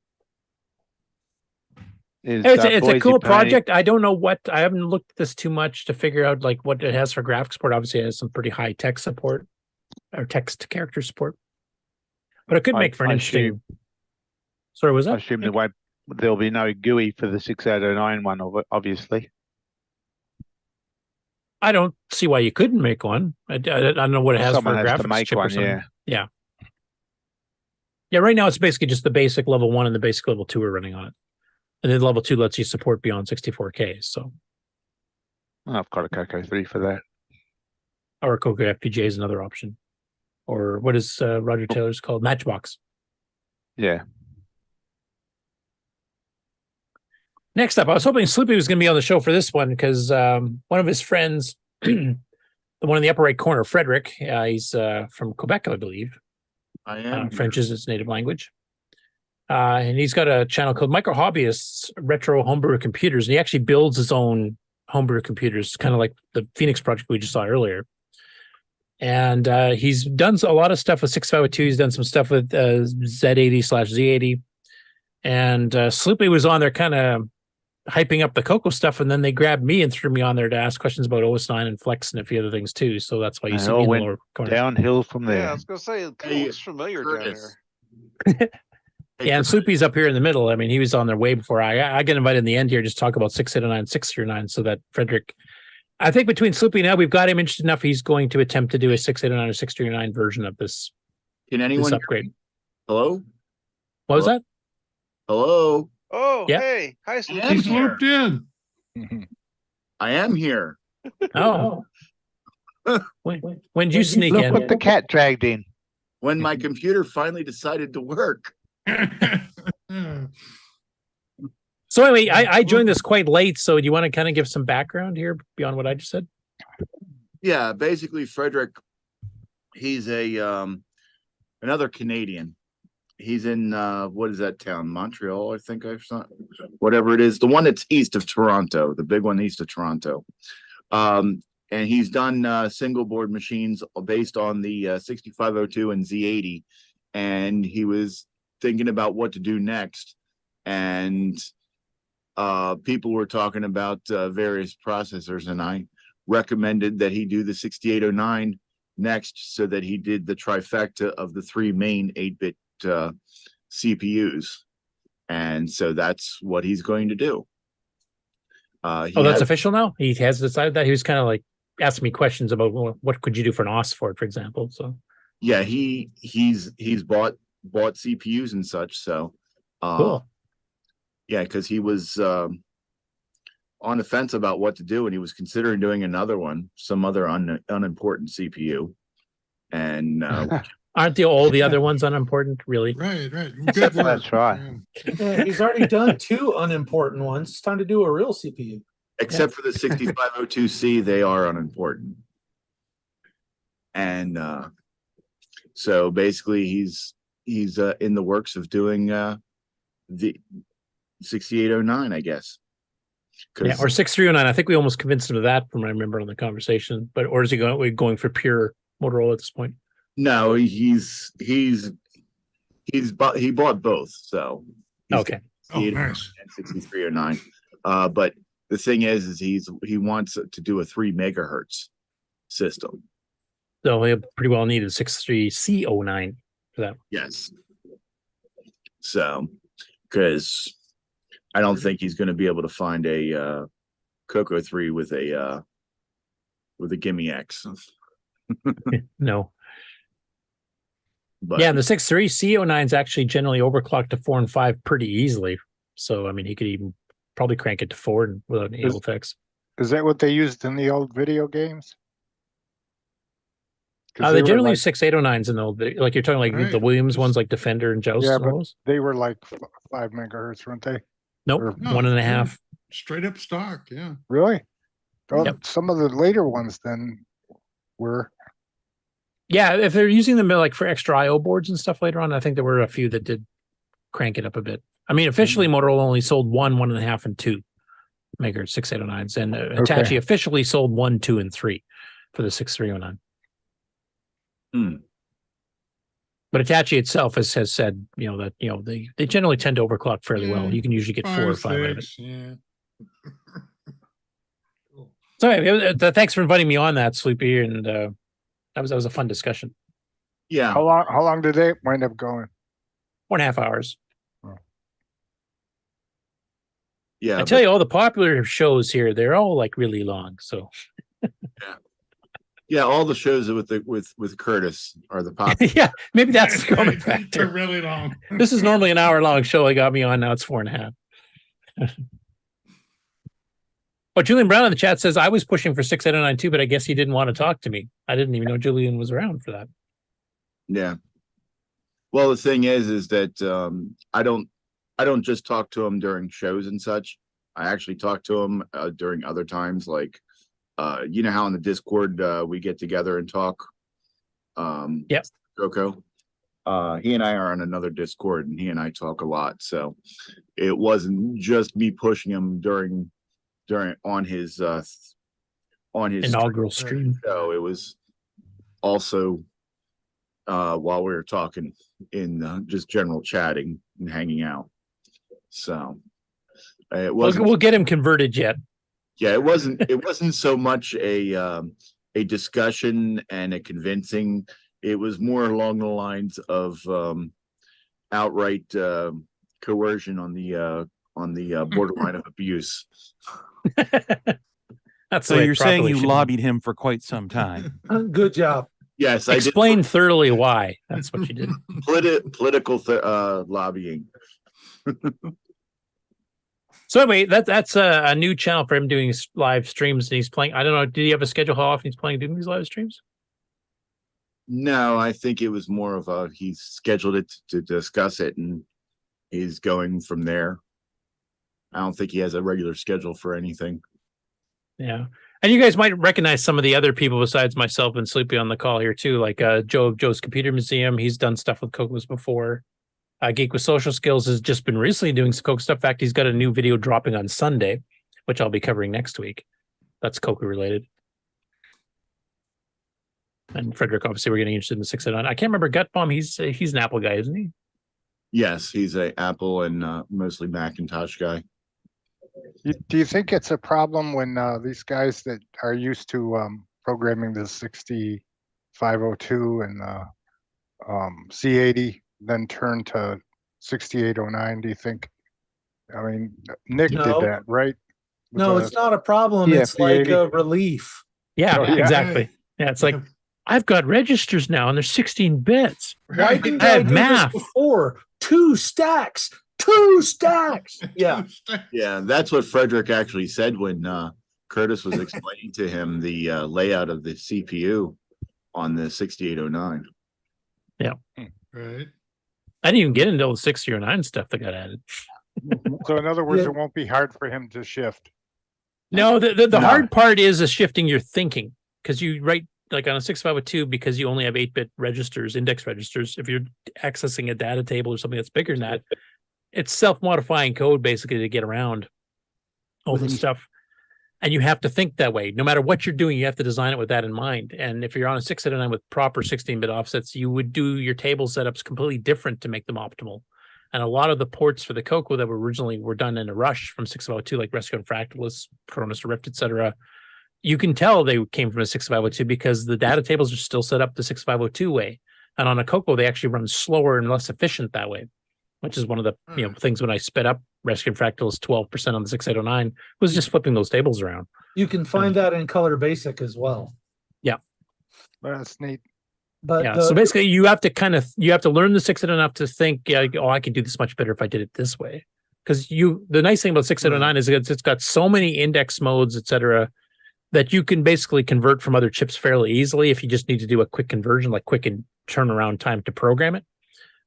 It's a cool project. I don't know what, I haven't looked at this too much to figure out like what it has for graphics support. Obviously, it has some pretty high text support or text to character support, but it could make for an interesting. Sorry, was that? I assume there'll be no GUI for the 6809 one, obviously. I don't see why you couldn't make one. I don't know what it has for a graphics chip or something. Yeah. Right now it's basically just the basic level 1 and the basic level 2 are running on it. And then level 2 lets you support beyond 64K. So I've got a CoCo 3 for that. Or CoCo FPGA is another option. Or what is Roger Taylor's called? Matchbox. Yeah. Next up, I was hoping Sloopy was going to be on the show for this one because one of his friends, the one in the upper right corner, Frederick, he's from Quebec, I believe. I am. French is his native language. And he's got a channel called Micro Hobbyists Retro Homebrew Computers. And he actually builds his own homebrew computers, kind of like the Phoenix project we just saw earlier. And he's done a lot of stuff with 6502. He's done some stuff with Z80/Z80. And Sloopy was on there kind of hyping up the CoCo stuff. And then they grabbed me and threw me on there to ask questions about OS9 and Flex and a few other things too. So that's why you see me in the lower corner. Downhill from there. Yeah, I was going to say, it looks familiar down there. Yeah, and Sloopy's up here in the middle. I mean, he was on there way before I get invited in the end here just to talk about 609, 609, so that Frederick, I think between Sloopy now, we've got him interested enough. He's going to attempt to do a 689 or 639 version of this. Can anyone upgrade? Hello? What was that? Hello? Oh, yeah. Hey. Hi, Sloopy. He's looped in. I am here. Oh. when did you sneak in? Look what the cat dragged in. When my computer finally decided to work. So anyway, I joined this quite late. So do you want to kind of give some background here beyond what I just said? Yeah, basically Frederick, he's a another Canadian, He's in what is that town? Montreal, I think. I've saw whatever it is. The one that's east of Toronto, the big one east of Toronto. And he's done single board machines based on the 6502 and Z80, and he was thinking about what to do next. And people were talking about various processors, and I recommended that he do the 6809 next, so that he did the trifecta of the 3 main 8-bit CPUs, and so that's what he's going to do. That's official now. He has decided that. He was kind of like asking me questions about what could you do for an OS for it, for example. So yeah, he's bought CPUs and such. So cool. Yeah, because he was on the fence about what to do, and he was considering doing another one, some other unimportant CPU, and aren't all the other ones unimportant, really? Right. Good work. That's right. Yeah, he's already done 2 unimportant ones. It's time to do a real CPU. Except for the 6502C, they are unimportant. And so basically he's in the works of doing the 6809, I guess. Yeah, or 6309. I think we almost convinced him of that from what I remember on the conversation. But or is he going for pure Motorola at this point? No, he bought both. So okay. Nice. And 6309. But the thing is he wants to do a 3 megahertz system. So he'll pretty well need a 63C09 for that. Yes. So, because I don't think he's going to be able to find a CoCo 3 with a Gimme X. No. But yeah, and the 63C09 is actually generally overclocked to 4 and 5 pretty easily. So I mean, he could even probably crank it to 4 without any able text. Is that what they used in the old video games? They generally use 6809s in the old video, like you're talking like the Williams ones, like Defender and Joust. Yeah, but they were like 5 megahertz, weren't they? Nope, Or, 1.5. Straight up stock, yeah. Really? Oh, Yep. Some of the later ones then were. Yeah, if they're using them like for extra IO boards and stuff later on, I think there were a few that did crank it up a bit. I mean, officially Motorola only sold 1, 1.5, and 2 megahertz 6809s, and Hitachi officially sold 1, 2, and 3 for the 6309. But Hitachi itself has said, that they generally tend to overclock fairly well. You can usually get 4 or 5 out of it. Yeah. So anyway, thanks for inviting me on that, Sloopy, and that was a fun discussion. Yeah. How long did they wind up going? 4.5 hours. Yeah. I tell you, all the popular shows here, they're all like really long. So yeah, all the shows with Curtis are the popular. yeah, maybe that's the common factor. They're really long. This is normally an hour-long show. They got me on. Now it's 4.5. Oh, Julian Brown in the chat says, I was pushing for 6809 too, but I guess he didn't want to talk to me. I didn't even know Julian was around for that. Yeah. Well, the thing is that I don't just talk to him during shows and such. I actually talk to him during other times, like you know how in the Discord we get together and talk. Yep. CoCo. He and I are on another Discord, and he and I talk a lot. So it wasn't just me pushing him during on his inaugural stream. So it was also while we were talking in just general chatting and hanging out. So it wasn't. We'll get him converted yet. Yeah, it wasn't so much a discussion and a convincing. It was more along the lines of outright coercion on the borderline of abuse. That's so you're saying you lobbied him for quite some time. Good job. Yes, I explain thoroughly why. That's what you did. Political lobbying. So anyway, that's a new channel for him doing live streams, and he's playing. I don't know. Did he have a schedule how often he's planning doing these live streams? No, I think it was more of he scheduled it to discuss it, and he's going from there. I don't think he has a regular schedule for anything. Yeah. And you guys might recognize some of the other people besides myself and Sloopy on the call here too, like Joe's Computer Museum. He's done stuff with CoCo's before. Geek with Social Skills has just been recently doing some CoCo stuff. In fact, he's got a new video dropping on Sunday, which I'll be covering next week. That's CoCo related. And Frederick, obviously, we're getting interested in the 609. I can't remember Gutbomb. He's an Apple guy, isn't he? Yes, he's a Apple and mostly Macintosh guy. Do you think it's a problem when these guys that are used to programming the 6502 and C80 then turn to 6809? Do you think? I mean, Nick did that, right? No, it's not a problem. Yeah, It's like C80. a relief. Yeah, exactly. Yeah, it's like, I've got registers now and they're 16 bits. Why didn't I do math this before? 2 stacks. 2 stacks. Yeah. Yeah, that's what Frederick actually said when Curtis was explaining to him the layout of the CPU on the 6809. Yeah. Right. I didn't even get into all the 6009 stuff that got added. So in other words, it won't be hard for him to shift. No, the hard part is shifting your thinking, because you write like on a 6502, because you only have 8-bit registers, index registers. If you're accessing a data table or something that's bigger than that, it's self-modifying code basically to get around all this stuff. And you have to think that way. No matter what you're doing, you have to design it with that in mind. And if you're on a 609 with proper 16-bit offsets, you would do your table setups completely different to make them optimal. And a lot of the ports for the CoCo that were done in a rush from 6502, like Rescue and Fractalus, Cronus Rift, etc., you can tell they came from a 6502 because the data tables are still set up the 6502 way. And on a CoCo, they actually run slower and less efficient that way, which is one of the things when I sped up Rescue and Fractalus 12% on the 6809 was just flipping those tables around. You can find that in Color Basic as well. Yeah. That's neat. But yeah, so basically you have to learn the 609 enough to think, I can do this much better if I did it this way. Because the nice thing about 609 is it's got so many index modes, etc., that you can basically convert from other chips fairly easily if you just need to do a quick conversion, like quick and turnaround time to program it.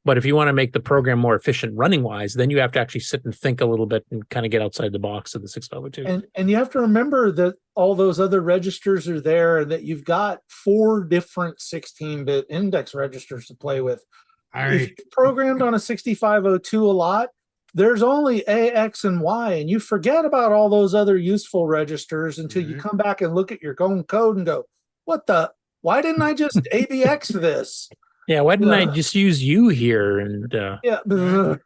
But if you want to make the program more efficient running wise, then you have to actually sit and think a little bit and kind of get outside the box of the 6502. And you have to remember that all those other registers are there and that you've got 4 different 16-bit index registers to play with. If you programmed on a 6502 a lot, there's only A, X, and Y, and you forget about all those other useful registers until you come back and look at your own code and go, why didn't I just ABX this? Yeah, why didn't I just use you here? And Or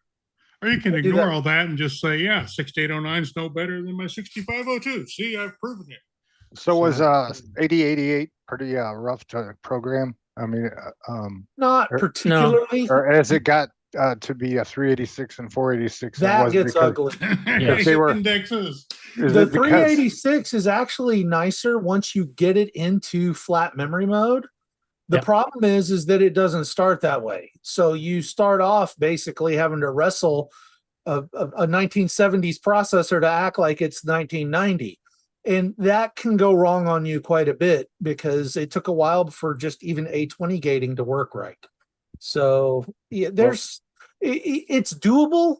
you can ignore all that and just say, 6809 is no better than my 6502. See, I've proven it. So was 8088 pretty rough to program? I mean, not particularly. Or as it got to be a 386 and 486, that gets ugly. They were indexes. The 386 is actually nicer once you get it into flat memory mode. The problem is that it doesn't start that way. So you start off basically having to wrestle a 1970s processor to act like it's 1990. And that can go wrong on you quite a bit because it took a while for just even A20 gating to work right. So it's doable.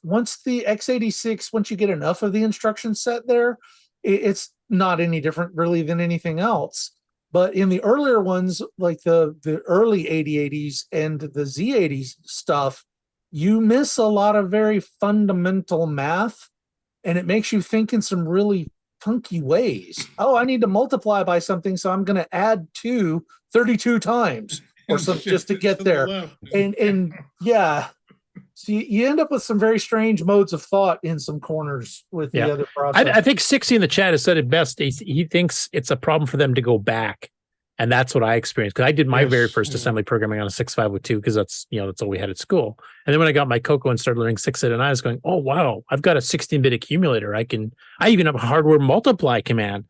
Once the x86, once you get enough of the instruction set there, it's not any different really than anything else. But in the earlier ones, like the early 8080s and the Z80s stuff, you miss a lot of very fundamental math, and it makes you think in some really funky ways. Oh, I need to multiply by something, so I'm going to add 2 32 times or something just to get there. And yeah, so you end up with some very strange modes of thought in some corners with the other processors. I think 60 in the chat has said it best. He thinks it's a problem for them to go back. And that's what I experienced because I did my very first assembly programming on a 6502 because that's all we had at school. And then when I got my CoCo and started learning 689, I was going, oh wow, I've got a 16-bit accumulator. I even have a hardware multiply command.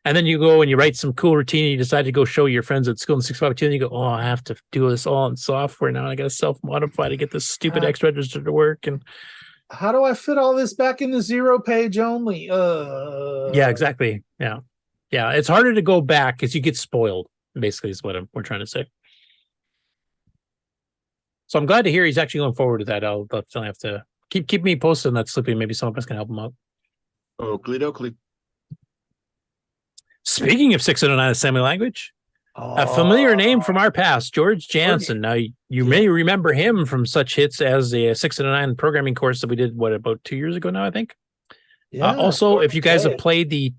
And then you go and you write some cool routine and you decide to go show your friends at school in 652 and you go, oh, I have to do this all in software now. I got to self-modify to get this stupid X register to work. And how do I fit all this back in the 0 page only? Yeah, exactly. Yeah. It's harder to go back because you get spoiled, basically is what we're trying to say. So I'm glad to hear he's actually going forward with that. I'll definitely have to keep me posted on that, Sloopy. Maybe some of us can help him out. Oakley dokley. Speaking of 609 assembly language, A familiar name from our past, George Jansen. Now, you may remember him from such hits as the 6 and 9 programming course that we did, about 2 years ago now, I think. Yeah. Also, if you guys have played the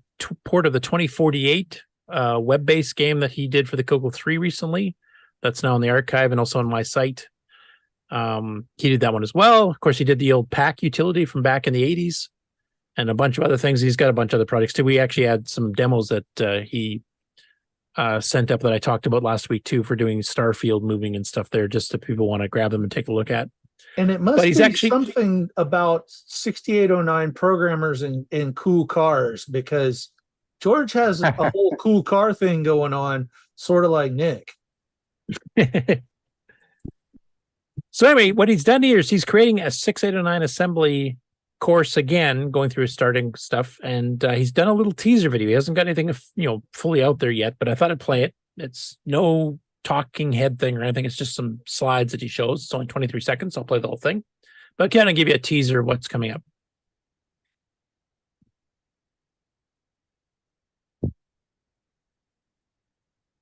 port of the 2048 web-based game that he did for the CoCo 3 recently, that's now in the archive and also on my site. He did that one as well. Of course, he did the old pack utility from back in the 80s and a bunch of other things. He's got a bunch of other projects too. We actually had some demos that he sent up that I talked about last week too for doing Starfield moving and stuff there, just if people want to grab them and take a look at. And it must be something about 6809 programmers in cool cars, because George has a whole cool car thing going on, sort of like Nick. So anyway, what he's done here is he's creating a 6809 assembly course again, going through his starting stuff, and he's done a little teaser video. He hasn't got anything fully out there yet, but I thought I'd play it. It's no talking head thing or anything. It's just some slides that he shows. It's only 23 seconds. I'll play the whole thing, but kind of give you a teaser of what's coming up. Is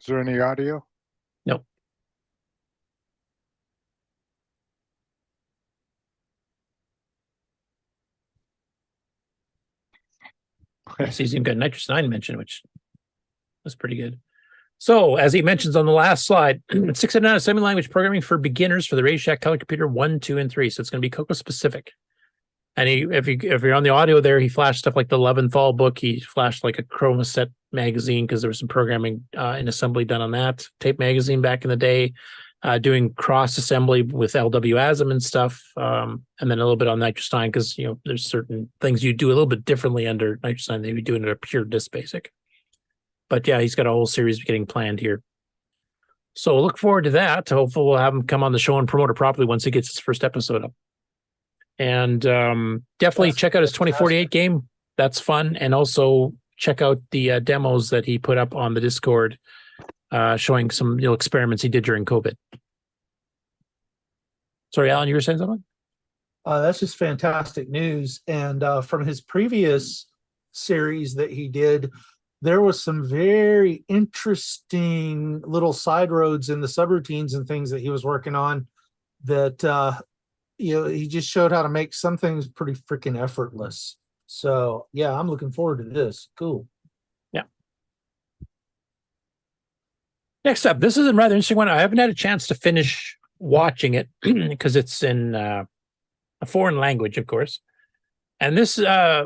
there any audio? Nope. He's even got Nitrous 9 mentioned, which was pretty good. So, as he mentions on the last slide, 609 assembly language programming for beginners for the Radio Shack Color Computer 1, 2, and 3. So it's going to be CoCo specific. And if you're on the audio there, he flashed stuff like the Leventhal book. He flashed like a Chroma Set magazine because there was some programming in assembly done on that. Tape magazine back in the day. Doing cross assembly with LWASM and stuff, and then a little bit on Nitrous 9 because there's certain things you do a little bit differently under Nitrous 9 than you do under a pure disk basic. But yeah, he's got a whole series getting planned here. So look forward to that. Hopefully we'll have him come on the show and promote it properly once he gets his first episode up. And definitely check out his 2048 game. That's fun. And also check out the demos that he put up on the Discord. Showing some experiments he did during COVID. Sorry, Alan, you were saying something? That's just fantastic news. And from his previous series that he did, there was some very interesting little side roads in the subroutines and things that he was working on that he just showed how to make some things pretty freaking effortless. So yeah, I'm looking forward to this. Cool. Next up, this is a rather interesting one. I haven't had a chance to finish watching it because it's in a foreign language, of course. And this,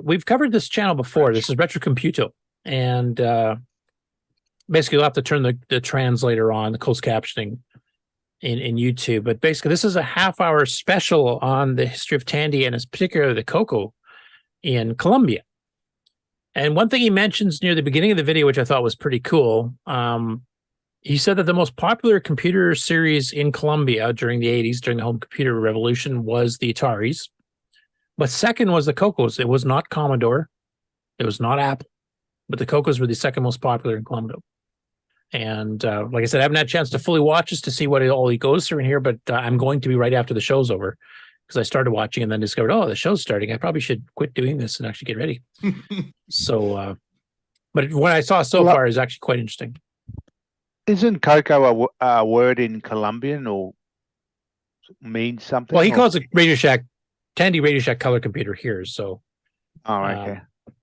we've covered this channel before. This is Retrocomputo. And basically, you'll have to turn the translator on, the closed captioning in YouTube. But basically, this is a half-hour special on the history of Tandy and particularly the CoCo in Colombia. And one thing he mentions near the beginning of the video, which I thought was pretty cool, he said that the most popular computer series in Colombia during the 80s, during the home computer revolution, was the Ataris. But second was the CoCos. It was not Commodore. It was not Apple. But the CoCos were the second most popular in Colombia. And like I said, I haven't had a chance to fully watch this to see what all he goes through in here, but I'm going to be right after the show's over because I started watching and then discovered, the show's starting. I probably should quit doing this and actually get ready. So, but what I saw so far is actually quite interesting. Isn't CoCo a word in Colombian or means something? Well, he calls it Radio Shack, Tandy Radio Shack Color Computer here. So, okay.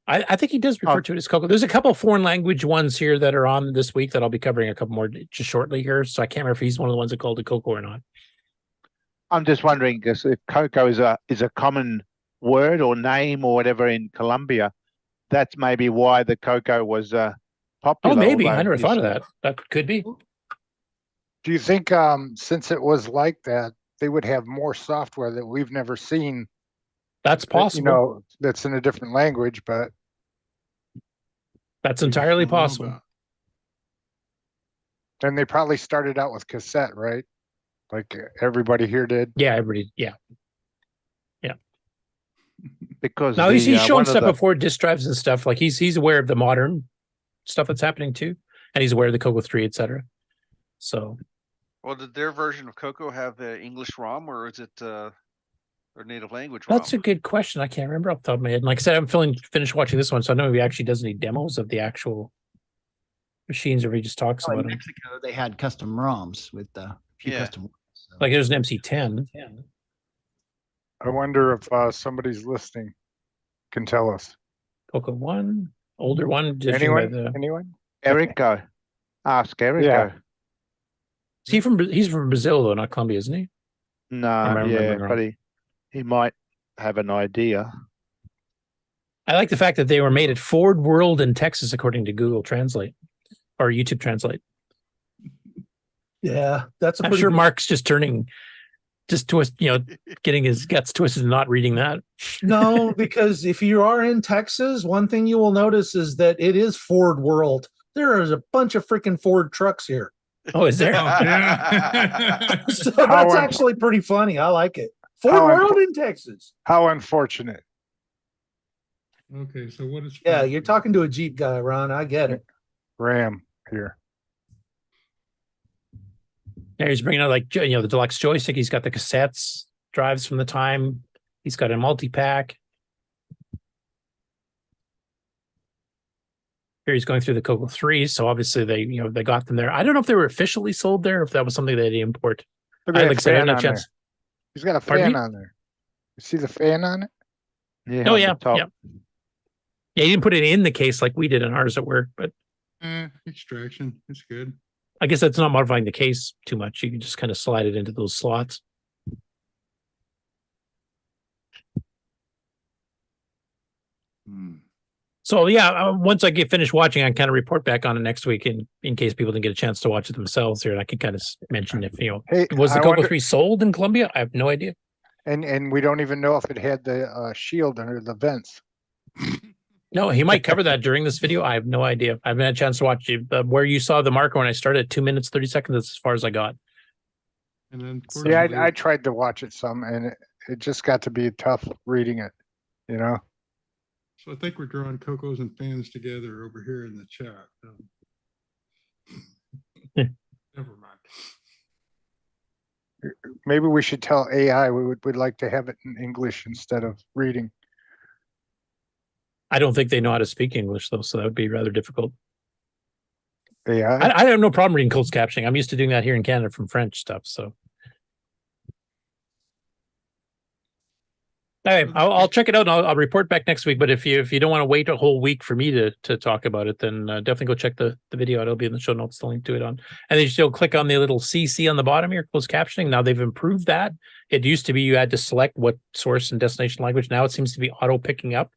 I think he does refer to it as CoCo. There's a couple of foreign language ones here that are on this week that I'll be covering a couple more just shortly here. So I can't remember if he's one of the ones that called it CoCo or not. I'm just wondering because if CoCo is a common word or name or whatever in Colombia, that's maybe why the CoCo was popular. Oh, maybe. I never thought of that. That could be. Do you think since it was like that, they would have more software that we've never seen? That's possible. That's in a different language, but that's entirely possible. And they probably started out with cassette, right? Like everybody here did. Yeah, everybody. Yeah. Because now he's shown stuff before disk drives and stuff. Like he's aware of the modern stuff that's happening too, and he's aware of the CoCo 3, etc. So, well, did their version of CoCo have the English ROM, or is it their native language ROM? That's a good question. I can't remember off the top of my head. And like I said, I'm finished watching this one, so I know he actually does any demos of the actual machines or if he just talks Oh, in about them. Mexico, they had custom ROMs with a few custom. Like there's an MC10. I wonder if somebody's listening can tell us. CoCo 1, older one. judging by Anyone? the- Anyone? Erico. Ask Erico. Yeah. He's from Brazil though, not Colombia, isn't he? No, Am I yeah, remembering wrong? but he might have an idea. I like the fact that they were made at Ford World in Texas, according to Google Translate or YouTube Translate. Yeah, that's. I'm sure Mark's just getting his guts twisted and not reading that. No, because if you are in Texas, one thing you will notice is that it is Ford World. There is a bunch of freaking Ford trucks here. Oh, is there? So that's actually pretty funny. I like it. Ford World in Texas. How unfortunate. Okay, so what is? Yeah, you're talking to a Jeep guy, Ron. I get it. Ram here. Yeah, he's bringing out the deluxe joystick. He's got the cassettes, drives from the time. He's got a multi-pack. Here he's going through the CoCo 3s, so obviously they got them there. I don't know if they were officially sold there, or if that was something they import. Look at that fan had no on chance. there. He's got a Pardon fan me? on there. You see the fan on it? Yeah. Oh on yeah, the top. yeah. He didn't put it in the case like we did in ours at work, but Extraction. It's good. I guess that's not modifying the case too much. You can just kind of slide it into those slots. So yeah, once I get finished watching, I can kind of report back on it next week in case people didn't get a chance to watch it themselves here. And I can kind of mention if, Hey, was the I CoCo wonder- 3 sold in Colombia? I have no idea. And we don't even know if it had the shield under the vents. No, he might cover that during this video. I have no idea. I haven't had a chance to watch it. Where you saw the marker when I started at 2 minutes, 30 seconds, that's as far as I got. And then Yeah, I tried to watch it some, and it just got to be tough reading it, you know? So I think we're drawing Cocos and fans together over here in the chat. Never mind. Maybe we should tell AI we'd like to have it in English instead of reading. I don't think they know how to speak English, though, so that would be rather difficult. AI? I have no problem reading closed captioning. I'm used to doing that here in Canada from French stuff, so. Anyway, I'll check it out and I'll report back next week. But if you don't want to wait a whole week for me to talk about it, then definitely go check the video out. It'll be in the show notes, the link to it on. And then you still click on the little CC on the bottom here, closed captioning. Now they've improved that. It used to be you had to select what source and destination language. Now it seems to be auto picking up.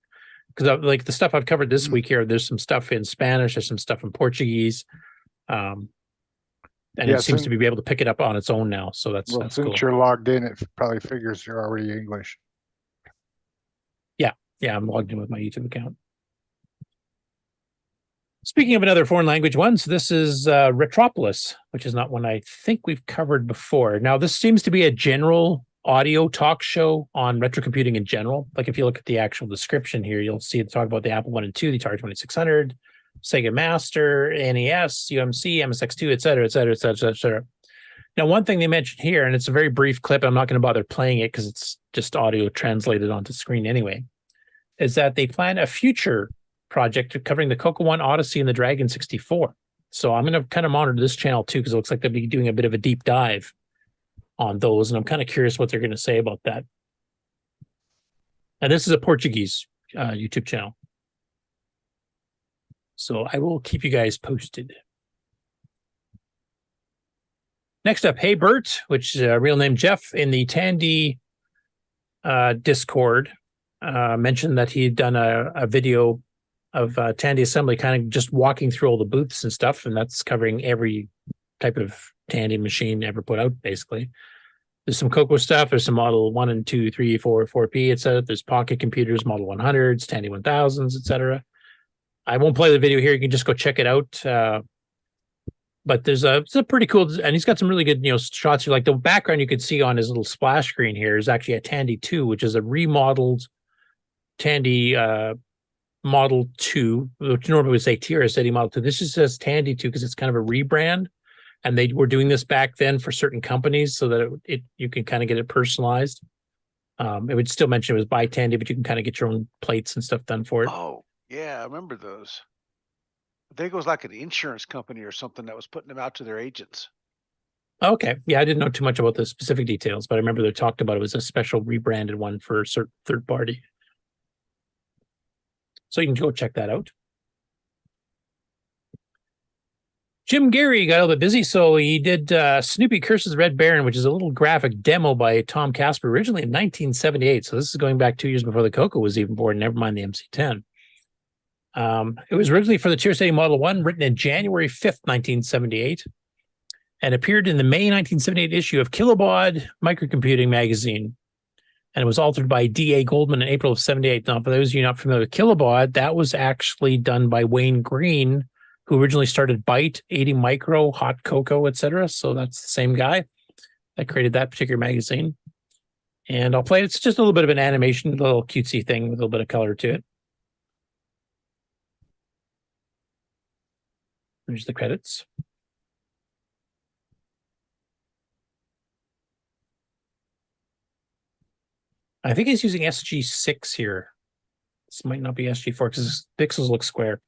Because like the stuff I've covered this week here, there's some stuff in Spanish, there's some stuff in Portuguese. And it seems to be able to pick it up on its own now. So that's Since cool. you're logged in, it probably figures you're already English. Yeah, I'm logged in with my YouTube account. Speaking of another foreign language one, so this is Retropolis, which is not one I think we've covered before. Now, this seems to be a general audio talk show on retro computing in general. Like if you look at the actual description here, you'll see it talk about the Apple 1 and 2, the Atari 2600, Sega Master, NES, UMC, MSX2, et cetera, et cetera, et cetera, et cetera. Now, one thing they mentioned here, and it's a very brief clip, I'm not going to bother playing it because it's just audio translated onto screen anyway, is that they plan a future project covering the CoCo 1, Odyssey, and the Dragon 64. So I'm going to kind of monitor this channel too, because it looks like they'll be doing a bit of a deep dive on those, and I'm kind of curious what they're going to say about that. And this is a Portuguese YouTube channel. So I will keep you guys posted. Next up, Hey Bert, which is a real name Jeff, in the Tandy Discord, mentioned that he had done a video of Tandy Assembly, kind of just walking through all the booths and stuff, and that's covering every type of Tandy machine ever put out, basically. There's some CoCo stuff. There's some Model 1 and 2, 3, 4, 4P, etc. There's Pocket computers, Model 100s, Tandy 1000s, etc. I won't play the video here. You can just go check it out. But it's a pretty cool, and he's got some really good, shots here. Like the background you could see on his little splash screen here is actually a Tandy 2, which is a remodeled Tandy Model 2, which normally would say TRS City Model 2. This just says Tandy 2 because it's kind of a rebrand. And they were doing this back then for certain companies so that you can kind of get it personalized. It would still mention it was by Tandy, but you can kind of get your own plates and stuff done for it. Oh, yeah, I remember those. I think it was like an insurance company or something that was putting them out to their agents. Okay. Yeah, I didn't know too much about the specific details, but I remember they talked about it was a special rebranded one for a certain third party. So you can go check that out. Jim Gary got a little bit busy, so he did Snoopy Curses Red Baron, which is a little graphic demo by Tom Casper, originally in 1978. So this is going back 2 years before the CoCo was even born, never mind the MC-10. It was originally for the Tuesday Model 1, written in January 5th, 1978, and appeared in the May 1978 issue of Kilobaud Microcomputing magazine. And it was altered by D.A. Goldman in April of 78. Now, for those of you not familiar with Kilobaud, that was actually done by Wayne Green, who originally started Byte, 80 Micro, Hot Cocoa, etc. So that's the same guy that created that particular magazine. And I'll play it. It's just a little bit of an animation, a little cutesy thing with a little bit of color to it. There's the credits. I think he's using SG6 here. This might not be SG4 because pixels look square.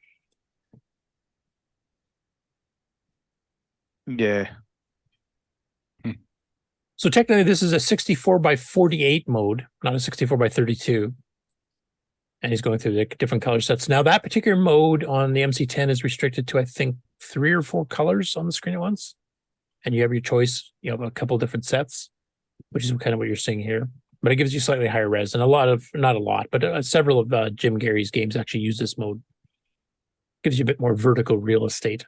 Yeah. So technically this is a 64 by 48 mode, not a 64 by 32. And he's going through the different color sets. Now that particular mode on the MC10 is restricted to, I think, 3 or 4 colors on the screen at once. And you have your choice, you know, a couple different sets, which is kind of what you're seeing here. But it gives you slightly higher res, and a lot of, not a lot, but several of Jim Gary's games actually use this mode. Gives you a bit more vertical real estate.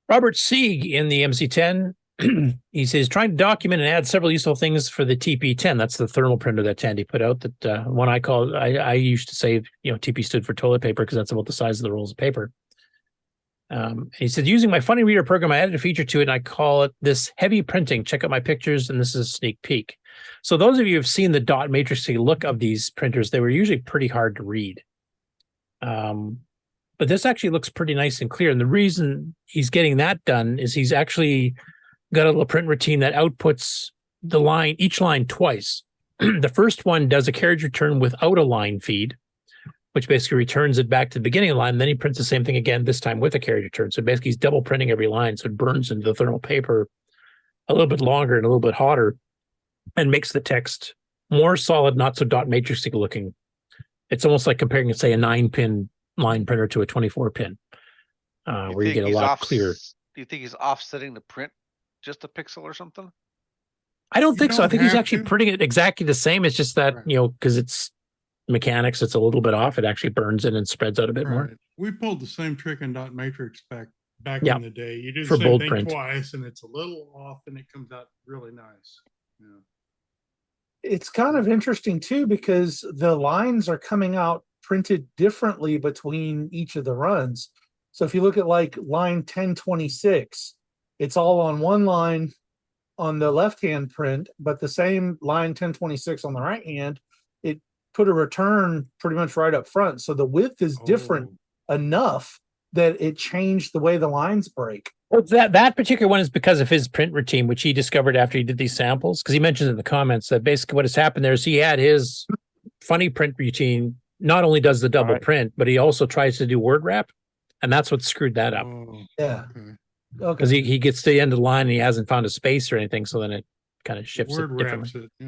Robert Sieg in the MC10, he says, trying to document and add several useful things for the TP10. That's the thermal printer that Tandy put out. That one I call, I used to say, you know, TP stood for toilet paper because that's about the size of the rolls of paper. He said, using my funny reader program, I added a feature to it and I call it this heavy printing. Check out my pictures, and this is a sneak peek. So those of you who have seen the dot matrixy look of these printers, they were usually pretty hard to read. But this actually looks pretty nice and clear. And the reason he's getting that done is he's actually got a little print routine that outputs the line, each line twice. The first one does a carriage return without a line feed, which basically returns it back to the beginning of the line. And then he prints the same thing again, this time with a carriage return. So basically he's double printing every line. So it burns into the thermal paper a little bit longer and a little bit hotter and makes the text more solid, not so dot matrixy looking. It's almost like comparing, say, a 9-pin line printer to a 24-pin, where you get a lot clearer. Do you think he's offsetting the print just a pixel or something? I don't think so. I think he's actually printing it exactly the same. It's just that, you know, because it's mechanics, it's a little bit off. It actually burns in and spreads out a bit more. We pulled the same trick in dot matrix back Yeah. in the day. You do the For same bold thing print. twice, and it's a little off, and it comes out really nice. Yeah. It's kind of interesting too because the lines are coming out printed differently between each of the runs. So if you look at like line 1026, it's all on one line on the left hand print, but the same line 1026 on the right hand, it put a return pretty much right up front. So the width is different enough that it changed the way the lines break. Well, that particular one is because of his print routine, which he discovered after he did these samples. Because he mentions in the comments that basically what has happened there is he had his funny print routine, not only does the double print, but he also tries to do word wrap. And that's what screwed that up. Yeah. Because he gets to the end of the line and he hasn't found a space or anything. So then it kind of shifts Word it differently. wraps it,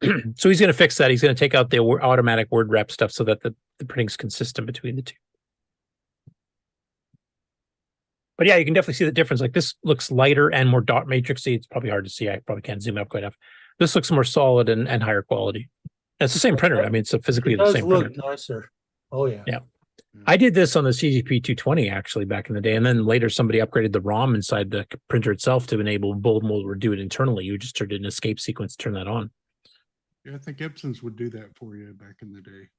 yeah. So he's going to fix that. He's going to take out the automatic word wrap stuff so that the printing's consistent between the two. But yeah, you can definitely see the difference. Like this looks lighter and more dot matrixy. It's probably hard to see. I probably can't zoom up quite enough. This looks more solid and higher quality. And it's the same printer. I mean, it's physically the same printer. It does look nicer. Oh yeah. Yeah. I did this on the CGP 220 actually back in the day. And then later somebody upgraded the ROM inside the printer itself to enable bold mode or do it internally. You just turned an escape sequence, turn that on. Yeah, I think Epson's would do that for you back in the day.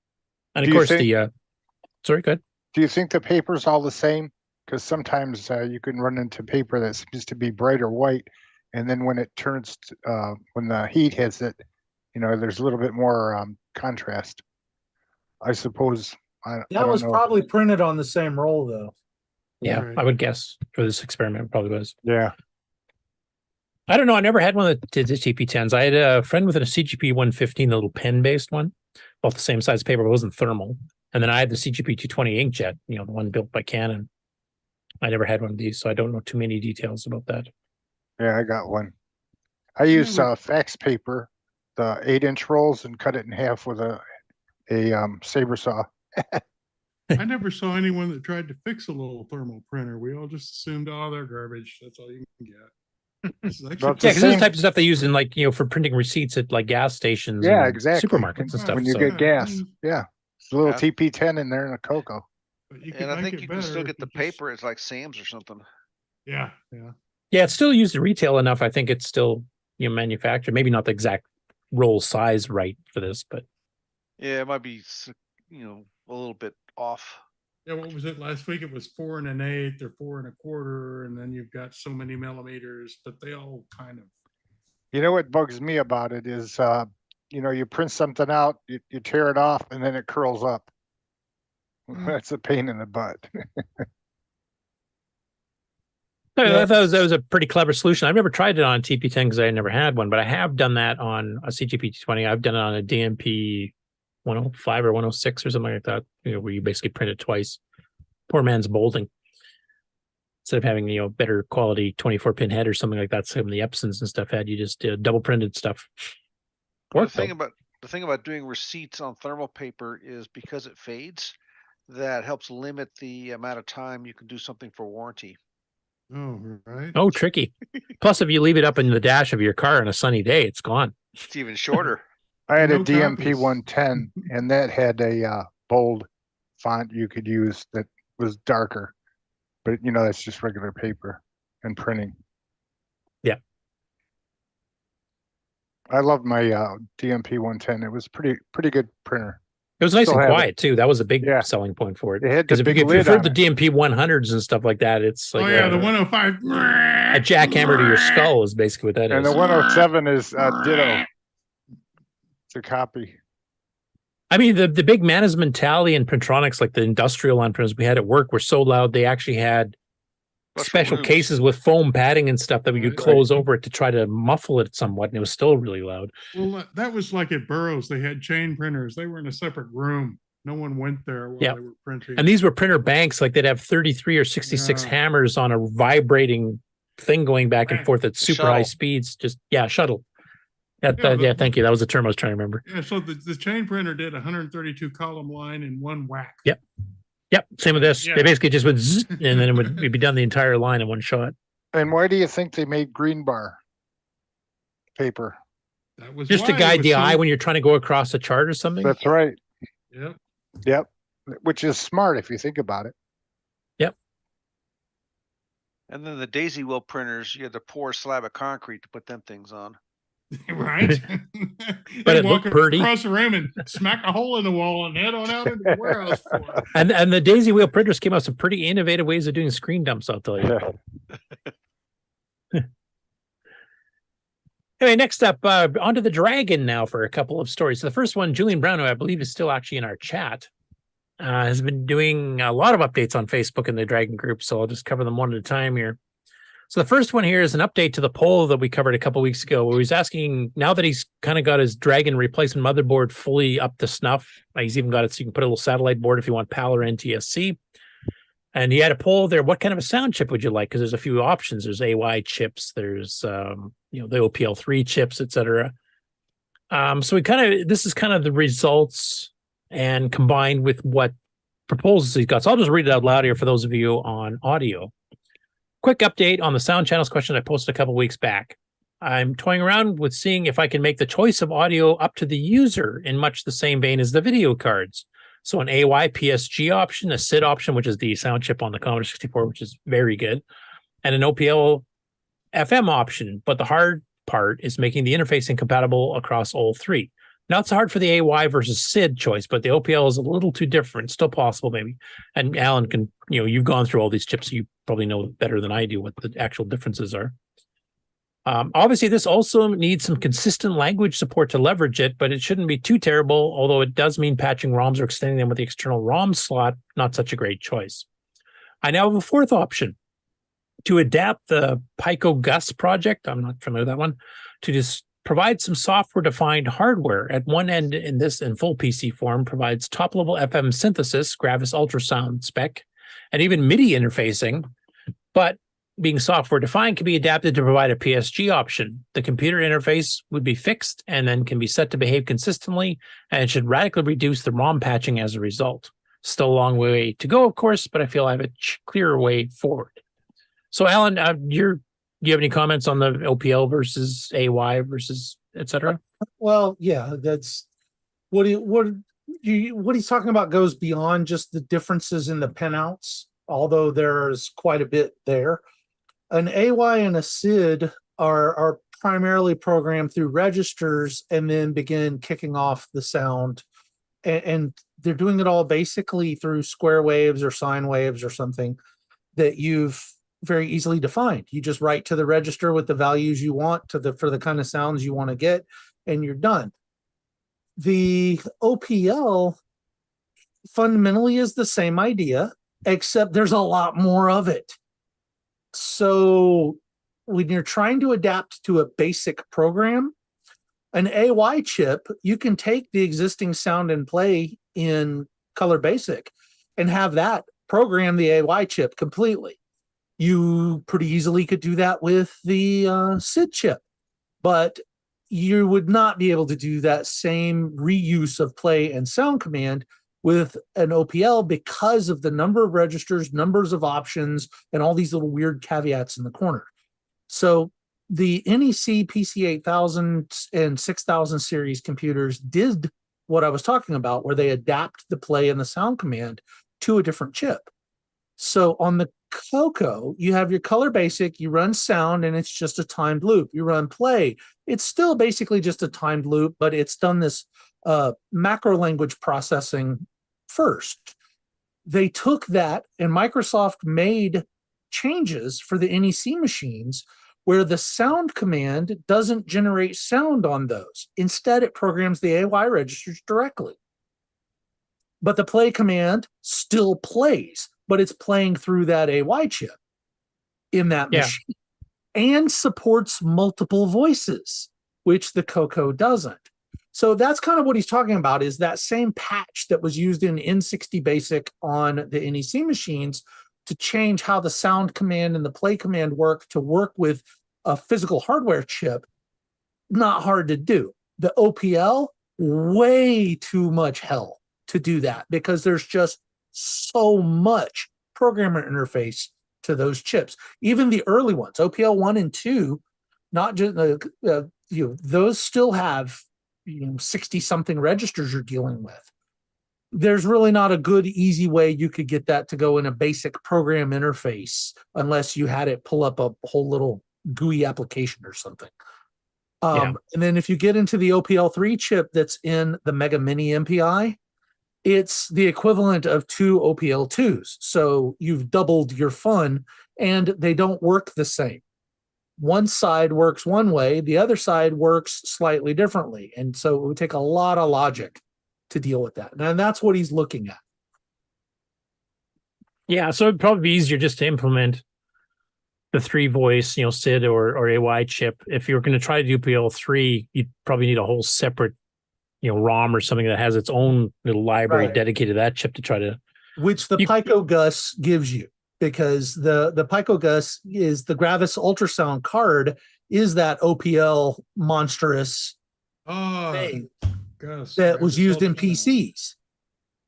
And of course sorry, go ahead. Do you think the paper's all the same? Because sometimes you can run into paper that seems to be brighter white, and then when it turns, when the heat hits it, you know, there's a little bit more contrast. I suppose. That was probably printed on the same roll, though. Yeah, Right. I would guess for this experiment, it probably was. Yeah. I don't know. I never had one that did the TP10s. I had a friend with a CGP 115, the little pen-based one. both the same size paper, but it wasn't thermal. And then I had the CGP 220 inkjet, the one built by Canon. I never had one of these, so I don't know too many details about that. Yeah, I got one. I used fax paper, the 8-inch rolls, and cut it in half with a saber saw. I never saw anyone that tried to fix a little thermal printer. We all just assumed, oh, they're garbage. That's all you can get. Because this is the type of stuff they use in for printing receipts at like gas stations. Yeah, and exactly. Supermarkets and stuff. When you get gas, yeah, it's a little TP10 in there and a CoCo. And I think you can still get the paper. It's like Sam's or something. Yeah. Yeah, it's still used in retail enough. I think it's still manufactured. Maybe not the exact roll size right for this, but yeah, it might be a little bit off. Yeah, what was it last week? It was 4 1/8 or 4 1/4, and then you've got so many millimeters, but they all kind of. You know what bugs me about it is, you print something out, you tear it off, and then it curls up. That's a pain in the butt. I thought that was a pretty clever solution. I've never tried it on a TP10 because I never had one, but I have done that on a CGP 220. I've done it on a DMP 105 or 106 or something like that, where you basically print it twice. Poor man's molding. Instead of having, better quality 24-pin head or something like that, some of the Epsons and stuff had, you just double printed stuff. The thing about doing receipts on thermal paper is because it fades, that helps limit the amount of time you can do something for warranty. Oh, right. Oh, tricky. Plus, if you leave it up in the dash of your car on a sunny day, it's gone. It's even shorter. I had a DMP 110, and that had a bold font you could use that was darker. But, that's just regular paper and printing. Yeah. I loved my DMP 110. It was pretty good printer. It was nice and quiet too. That was a big selling point for it. Because if you've heard the DMP 100s and stuff like that, it's like the 105. A jackhammer to your skull is basically what that is. And the 107 is ditto. It's a copy. I mean, the big management tally and Printronics, like the industrial line printers we had at work, were so loud they actually had special cases with foam padding and stuff that we could close over it to try to muffle it somewhat, and it was still really loud. Well, that was like at Burroughs. They had chain printers. They were in a separate room. No one went there while they were printing. And these were printer banks, like they'd have 33 or 66 hammers on a vibrating thing going back and forth at super high speeds. Shuttle. Thank you. That was the term I was trying to remember. Yeah, so the chain printer did 132 column line in one whack. Yep, same with this. They basically just would zzz, and then it'd be done the entire line in one shot. And why do you think they made green bar paper? That was just to guide the eye when you're trying to go across a chart or something. That's right. Yep. Which is smart if you think about it. Yep. And then the daisy wheel printers, you had to pour a slab of concrete to put them things on. Right. But it looked pretty. Across the room and smack a hole in the wall and head on out into the warehouse floor. And the daisy wheel printers came out with some pretty innovative ways of doing screen dumps, I'll tell you. Anyway, next up, onto the Dragon now for a couple of stories. So the first one, Julian Brown, who I believe is still actually in our chat, has been doing a lot of updates on Facebook in the Dragon group, so I'll just cover them one at a time here. So the first one here is an update to the poll that we covered a couple of weeks ago, where he's asking, now that he's kind of got his Dragon replacement motherboard fully up to snuff, he's even got it so you can put a little satellite board if you want PAL or NTSC. And he had a poll there, what kind of a sound chip would you like? Because there's a few options. There's AY chips, there's the OPL3 chips, etc. So this is kind of the results and combined with what proposals he's got. So I'll just read it out loud here for those of you on audio. Quick update on the sound channels question I posted a couple weeks back. I'm toying around with seeing if I can make the choice of audio up to the user in much the same vein as the video cards. So an AY PSG option, a SID option, which is the sound chip on the Commodore 64, which is very good, and an OPL FM option. But the hard part is making the interfacing compatible across all three. Now it's hard for the AY versus SID choice, but the OPL is a little too different. Still possible, maybe. And Alan can, you've gone through all these chips, so you probably know better than I do what the actual differences are. Obviously, this also needs some consistent language support to leverage it, but it shouldn't be too terrible, although it does mean patching ROMs or extending them with the external ROM slot, not such a great choice. I now have a fourth option to adapt the Pico Gus project, I'm not familiar with that one, to just provides some software-defined hardware. At one end, in full PC form, provides top-level FM synthesis, Gravis ultrasound spec, and even MIDI interfacing. But being software-defined can be adapted to provide a PSG option. The computer interface would be fixed and then can be set to behave consistently, and it should radically reduce the ROM patching as a result. Still a long way to go, of course, but I feel I have a clearer way forward. So, Alan, do you have any comments on the OPL versus AY versus et cetera? Well, yeah, that's what he's talking about goes beyond just the differences in the pinouts, although there's quite a bit there. An AY and a SID are primarily programmed through registers and then begin kicking off the sound. And they're doing it all basically through square waves or sine waves or something that you've very easily defined. You just write to the register with the values you want for the kind of sounds you want to get, and you're done. The OPL fundamentally is the same idea, except there's a lot more of it. So when you're trying to adapt to a basic program, an AY chip, you can take the existing sound and play in Color Basic and have that program the AY chip completely. You pretty easily could do that with the SID chip, but you would not be able to do that same reuse of play and sound command with an OPL because of the number of registers, numbers of options, and all these little weird caveats in the corner. So the NEC PC8000 and 6000 series computers did what I was talking about, where they adapt the play and the sound command to a different chip. So on the CoCo, you have your Color Basic, you run sound, and it's just a timed loop. You run play, it's still basically just a timed loop, but it's done this macro language processing first. They took that, and Microsoft made changes for the NEC machines where the sound command doesn't generate sound on those. Instead, it programs the AY registers directly. But the play command still plays, but it's playing through that AY chip in that machine, and supports multiple voices, which the CoCo doesn't. So that's kind of what he's talking about, is that same patch that was used in N60 Basic on the NEC machines to change how the sound command and the play command work to work with a physical hardware chip. Not hard to do. The OPL, way too much hell to do that, because there's just so much programmer interface to those chips. Even the early ones, OPL 1 and 2, not just those still have 60 something registers you're dealing with. There's really not a good, easy way you could get that to go in a basic program interface unless you had it pull up a whole little GUI application or something. And then if you get into the OPL3 chip that's in the Mega Mini MPI, it's the equivalent of 2 OPL2s. So you've doubled your fun, and they don't work the same. One side works one way, the other side works slightly differently. And so it would take a lot of logic to deal with that. And that's what he's looking at. Yeah, so it'd probably be easier just to implement the 3-voice, SID or AY chip. If you're going to try to do PL3, you'd probably need a whole separate, ROM or something that has its own little library dedicated to that chip to try to. Which the Pico Gus gives you, because the Pico Gus is the Gravis ultrasound card, is that OPL monstrous thing that was used in PCs.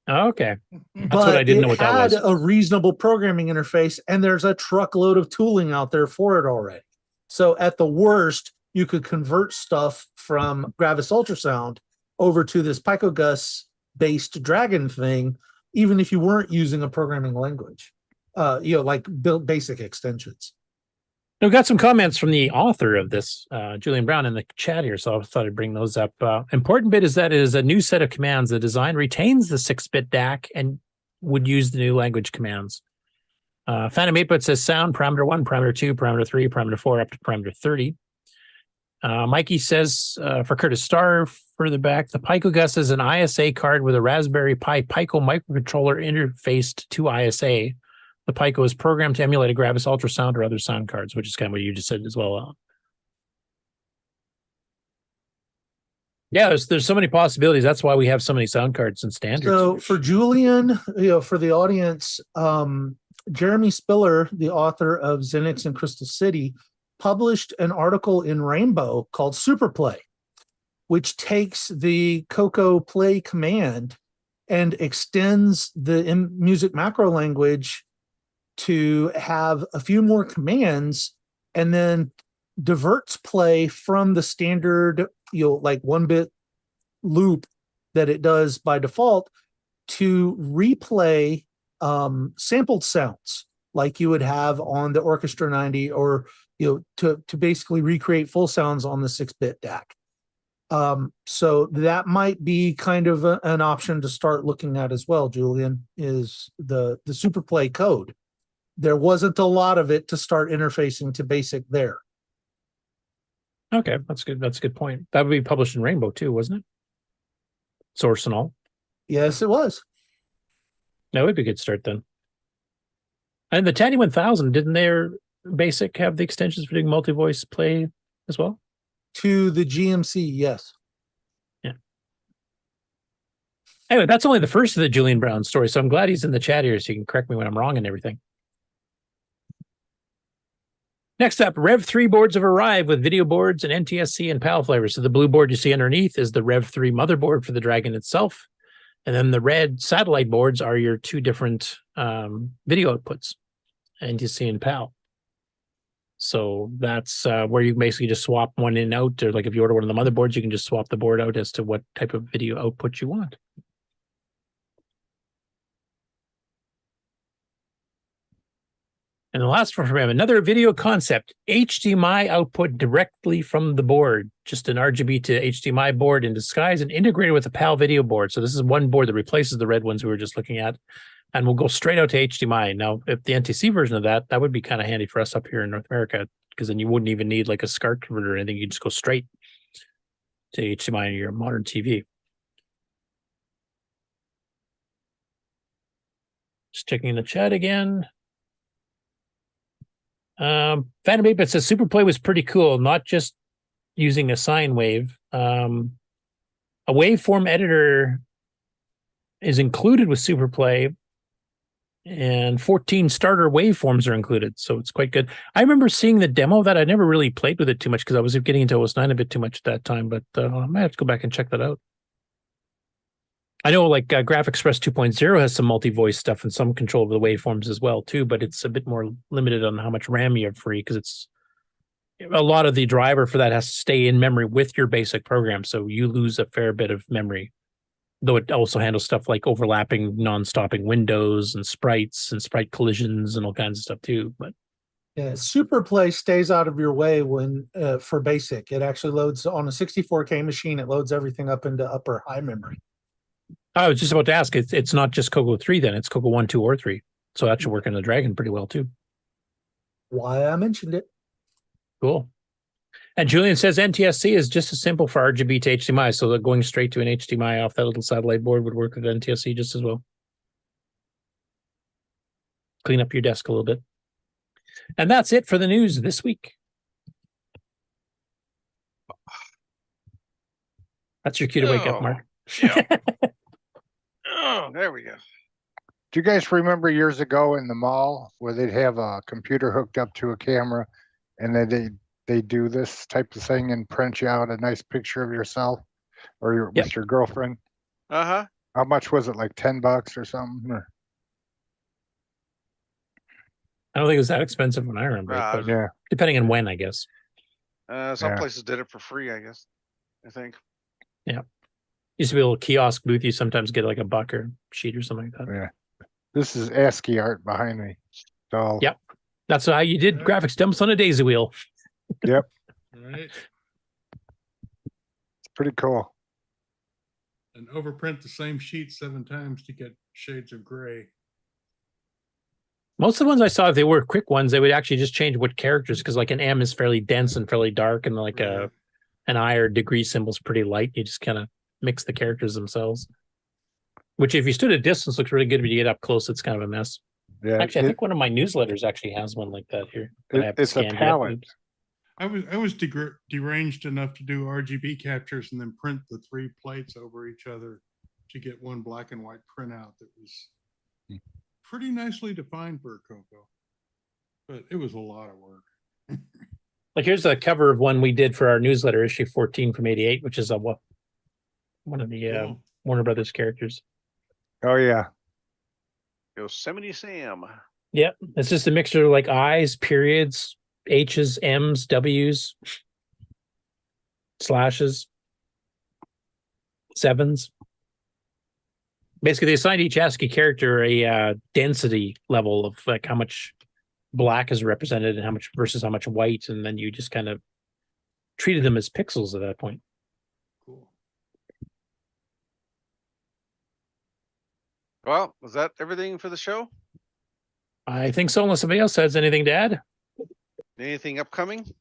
Oh, okay. That's what I didn't know what that was. It had a reasonable programming interface, and there's a truckload of tooling out there for it already. So at the worst, you could convert stuff from Gravis ultrasound over to this Pico Gus based Dragon thing, even if you weren't using a programming language, like built basic extensions. We've got some comments from the author of this, Julian Brown, in the chat here, so I thought I'd bring those up. Important bit is that it is a new set of commands. The design retains the 6-bit DAC and would use the new language commands. Phantom 8-bit says sound, parameter 1, parameter 2, parameter 3, parameter 4, up to parameter 30. Mikey says, for Curtis Starr, further back, the Pico Gus is an ISA card with a Raspberry Pi Pico microcontroller interfaced to ISA. The Pico is programmed to emulate a Gravis ultrasound or other sound cards, which is kind of what you just said as well. Yeah, there's so many possibilities. That's why we have so many sound cards and standards. So for Julian, for the audience, Jeremy Spiller, the author of Xenix and Crystal City, published an article in Rainbow called Superplay, which takes the CoCo Play command and extends the music macro language to have a few more commands, and then diverts play from the standard, like 1-bit loop that it does by default to replay sampled sounds like you would have on the Orchestra 90, or to basically recreate full sounds on the 6-bit DAC. So that might be kind of an option to start looking at as well, Julian, is the Superplay code. There wasn't a lot of it to start interfacing to BASIC there. Okay, that's good. That's a good point. That would be published in Rainbow too, wasn't it? Source and all. Yes, it was. That would be a good start then. And the Tandy 1000, didn't their BASIC have the extensions for doing multi-voice play as well? To the GMC, yes. Yeah. Anyway, that's only the first of the Julian Brown story, so I'm glad he's in the chat here so you can correct me when I'm wrong and everything. Next up, Rev 3 boards have arrived with video boards and NTSC and PAL flavors. So the blue board you see underneath is the Rev 3 motherboard for the Dragon itself. And then the red satellite boards are your two different video outputs, NTSC and PAL. So that's where you basically just swap one in and out, or like if you order one of the motherboards, you can just swap the board out as to what type of video output you want. And the last one from him, another video concept, HDMI output directly from the board, just an RGB to HDMI board in disguise and integrated with a PAL video board. So this is one board that replaces the red ones we were just looking at, and will go straight out to HDMI. Now, if the NTC version of that would be kind of handy for us up here in North America, because then you wouldn't even need like a SCART converter or anything. You just go straight to HDMI on your modern TV. Just checking the chat again. Phantom 8-Bit says Superplay was pretty cool, not just using a sine wave. A waveform editor is included with Superplay, and 14 starter waveforms are included, so it's quite good. I remember seeing the demo of that. I never really played with it too much because I was getting into OS 9 a bit too much at that time, but I might have to go back and check that out. I know like GraphExpress 2.0 has some multi-voice stuff and some control of the waveforms as well too, but it's a bit more limited on how much RAM you have free, because it's a lot of the driver for that has to stay in memory with your basic program, so you lose a fair bit of memory. Though it also handles stuff like overlapping, non-stopping windows and sprites and sprite collisions and all kinds of stuff too. But yeah, Superplay stays out of your way when for BASIC. It actually loads on a 64K machine. It loads everything up into upper high memory. I was just about to ask, it's not just CoCo 3 then, it's CoCo 1, 2, or 3. So that should work in the Dragon pretty well too. Why I mentioned it. Cool. And Julian says NTSC is just as simple for RGB to HDMI, so that going straight to an HDMI off that little satellite board would work with NTSC just as well. Clean up your desk a little bit. And that's it for the news this week. That's your cue to wake up, Mark. Yeah. Oh, there we go. Do you guys remember years ago in the mall where they'd have a computer hooked up to a camera, and then they do this type of thing and print you out a nice picture of yourself or with your girlfriend? Uh-huh. How much was it? Like $10 or something? Or? I don't think it was that expensive when I remember it, but yeah, depending on when, I guess. Some places did it for free, I guess. I think. Yeah. Used to be a little kiosk booth. You sometimes get like a buck or sheet or something like that. Yeah. This is ASCII art behind me. So yep. That's how you did graphics dumps on a daisy wheel. Yep. Right. It's pretty cool. And overprint the same sheet 7 times to get shades of gray. Most of the ones I saw, if they were quick ones, they would actually just change what characters, because like an M is fairly dense and fairly dark, and like an I or degree symbol is pretty light. You just kind of mix the characters themselves, which if you stood at distance looks really good, but you get up close, it's kind of a mess. Yeah, actually, I think one of my newsletters actually has one like that here. That it's a palette. I was deranged enough to do RGB captures and then print the 3 plates over each other to get one black and white printout that was pretty nicely defined for a CoCo. But it was a lot of work. Like here's a cover of one we did for our newsletter, issue 14 from '88, which is one of the Warner Brothers characters. Oh yeah. Yosemite Sam. Yeah, it's just a mixture of like I's, periods, H's, M's, W's, slashes, sevens. Basically, they assigned each ASCII character a density level of like how much black is represented and how much versus how much white, and then you just kind of treated them as pixels at that point. Cool. Well, was that everything for the show? I think so, unless somebody else has anything to add. Anything upcoming?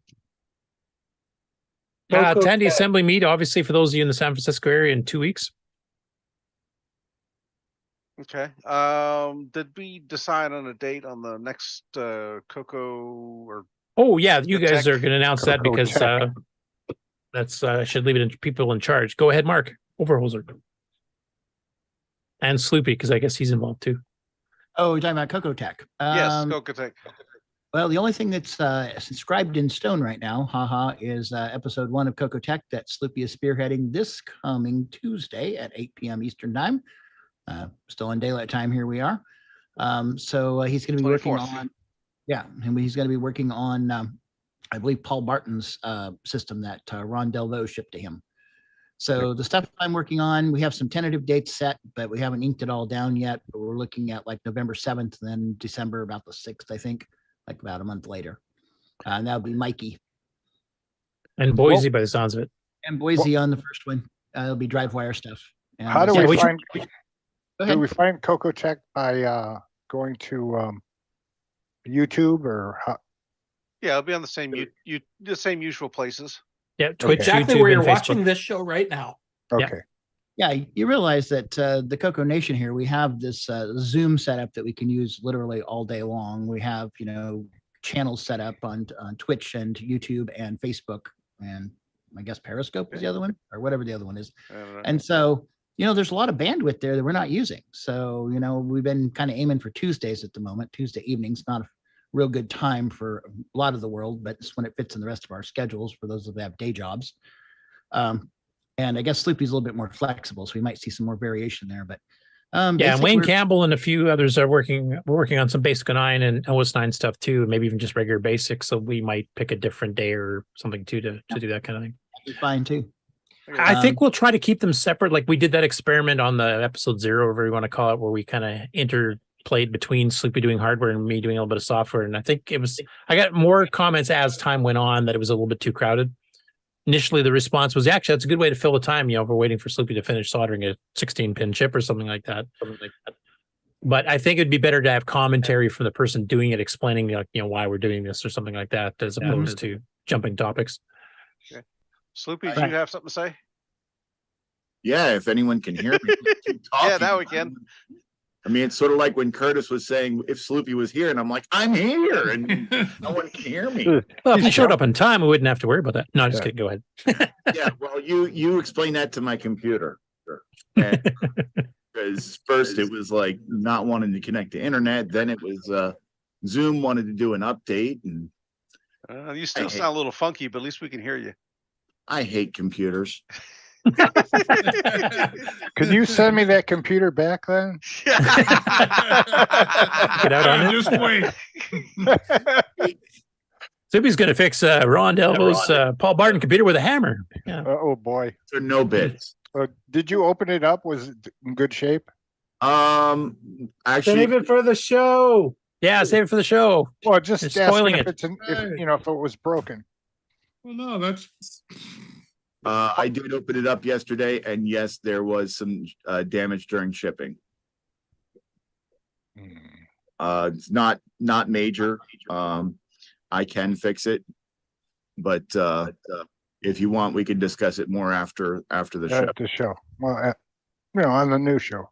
Tandy Assembly meet, obviously, for those of you in the San Francisco area in 2 weeks. Okay. Did we decide on a date on the next CoCo or? Oh yeah, you guys tech? are going to announce that because that's should leave it to people in charge. Go ahead, Mark Overholzer, and Sloopy, because I guess he's involved too. Oh, you're talking about CoCo Tech. Yes, CoCoTech. Well, the only thing that's inscribed in stone right now, is episode 1 of CoCo Tech that Sloopy is spearheading this coming Tuesday at 8 p.m. Eastern Time. Still in daylight time here we are. So he's going to be working on, and he's going to be working on, I believe, Paul Barton's system that Ron Delvaux shipped to him. So the stuff I'm working on, we have some tentative dates set, but we haven't inked it all down yet. But we're looking at like November 7th, then December about the 6th, I think, like about a month later. And that'll be Mikey. And Boise, by the sounds of it. And Boise on the first one. It'll be drive wire stuff. And how do we find? Go Do ahead. we find CoCo Tech by going to YouTube or how? Yeah, it'll be on the same the same usual places. Yeah, Twitch, Exactly YouTube, where you're and watching Facebook. this show right now. Okay. Yeah, you realize that the CoCo Nation here, we have this Zoom setup that we can use literally all day long. We have, channels set up on Twitch and YouTube and Facebook, and I guess Periscope is the other one, or whatever the other one is. And so, there's a lot of bandwidth there that we're not using. So, we've been kind of aiming for Tuesdays at the moment. Tuesday evenings, not a real good time for a lot of the world, but it's when it fits in the rest of our schedules for those that have day jobs. And I guess Sloopy's a little bit more flexible, so we might see some more variation there. But and Wayne Campbell and a few others are working on some Basic 9 and OS 9 stuff too, maybe even just regular basics. So we might pick a different day or something too to do that kind of thing. That'd be fine too. I think we'll try to keep them separate. Like we did that experiment on the episode 0, whatever you want to call it, where we kind of interplayed between Sloopy doing hardware and me doing a little bit of software. And I think I got more comments as time went on that it was a little bit too crowded. Initially, the response was, actually, that's a good way to fill the time. If we're waiting for Sloopy to finish soldering a 16-pin chip or something like that. But I think it'd be better to have commentary from the person doing it, explaining, why we're doing this or something like that, as opposed to jumping topics. Okay. Sloopy, do you have something to say? Yeah, if anyone can hear me. Keep talking. Yeah, now we can. I mean, it's sort of like when Curtis was saying if Sloopy was here, and I'm like, I'm here, and no one can hear me. Well, if he showed up in time, we wouldn't have to worry about that. No, just kidding. Go ahead. Yeah, well, you explain that to my computer. Because first it was like not wanting to connect to internet, then it was Zoom wanted to do an update, and you still sound a little funky, but at least we can hear you. I hate computers. Could you send me that computer back then? Get out on it. Just wait. Sloopy's going to fix Ron Delvo's Paul Barton computer with a hammer. Yeah. Oh boy. So no bits. Did you open it up? Was it in good shape? Actually, Save it for the show. Yeah, save it for the show. Well, just You're spoiling if it. if it was broken. Well, no, that's. I did open it up yesterday, and yes, there was some damage during shipping. It's not major. I can fix it, but if you want, we can discuss it more after the show. The show. Well, on the new show.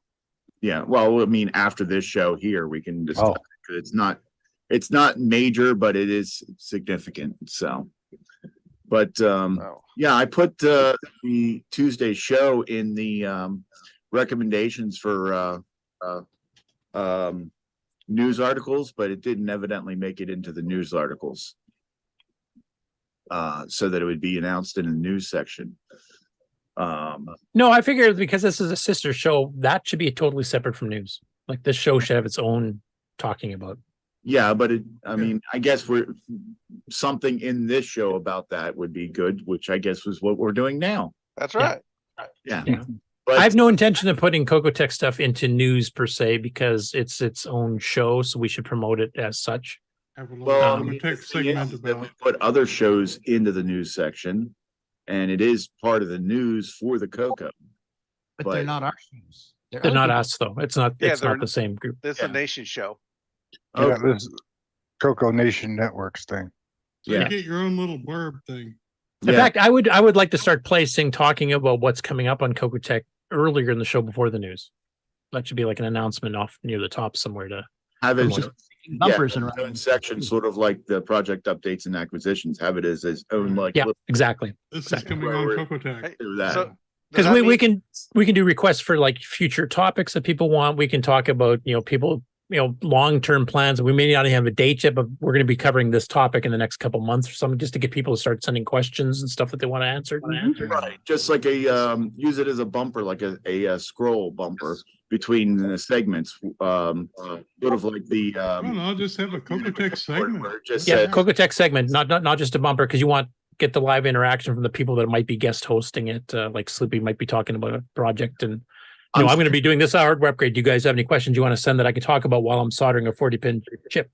Yeah. Well, I mean, after this show here, we can discuss it. It's not major, but it is significant. So. But yeah, I put the Tuesday show in the recommendations for news articles, but it didn't evidently make it into the news articles, so that it would be announced in the news section. No, I figured because this is a sister show, that should be totally separate from news. Like this show should have its own talking about. Yeah, but I mean, I guess something in this show about that would be good, which I guess was what we're doing now. That's right. Yeah. But I have no intention of putting CoCoTech stuff into news per se because it's its own show, so we should promote it as such. Well, we put other shows into the news section, and it is part of the news for the CoCo. But they're not our shows. They're not us, though. It's not. It's not the same group. This is a nation show. Yeah, this CoCo Nation Networks thing. So you get your own little blurb thing. In fact, I would like to start talking about what's coming up on CoCoTech earlier in the show before the news. That should be like an announcement off near the top somewhere to have it bumpers and own section, sort of like the project updates and acquisitions. Have it as its own exactly. This is coming on CoCoTech. Because we can do requests for like future topics that people want. We can talk about people long-term plans. We may not have a date yet, but we're going to be covering this topic in the next couple months or something, just to get people to start sending questions and stuff that they want to answer. Right, just like use it as a bumper, like a scroll bumper between the segments, sort of like the. I'll just have a CoCoTech segment. CoCoTech segment, not just a bumper, because you want get the live interaction from the people that might be guest hosting it. Like Sloopy might be talking about a project and. I'm going to be doing this hardware upgrade. Do you guys have any questions you want to send that I can talk about while I'm soldering a 40-pin chip?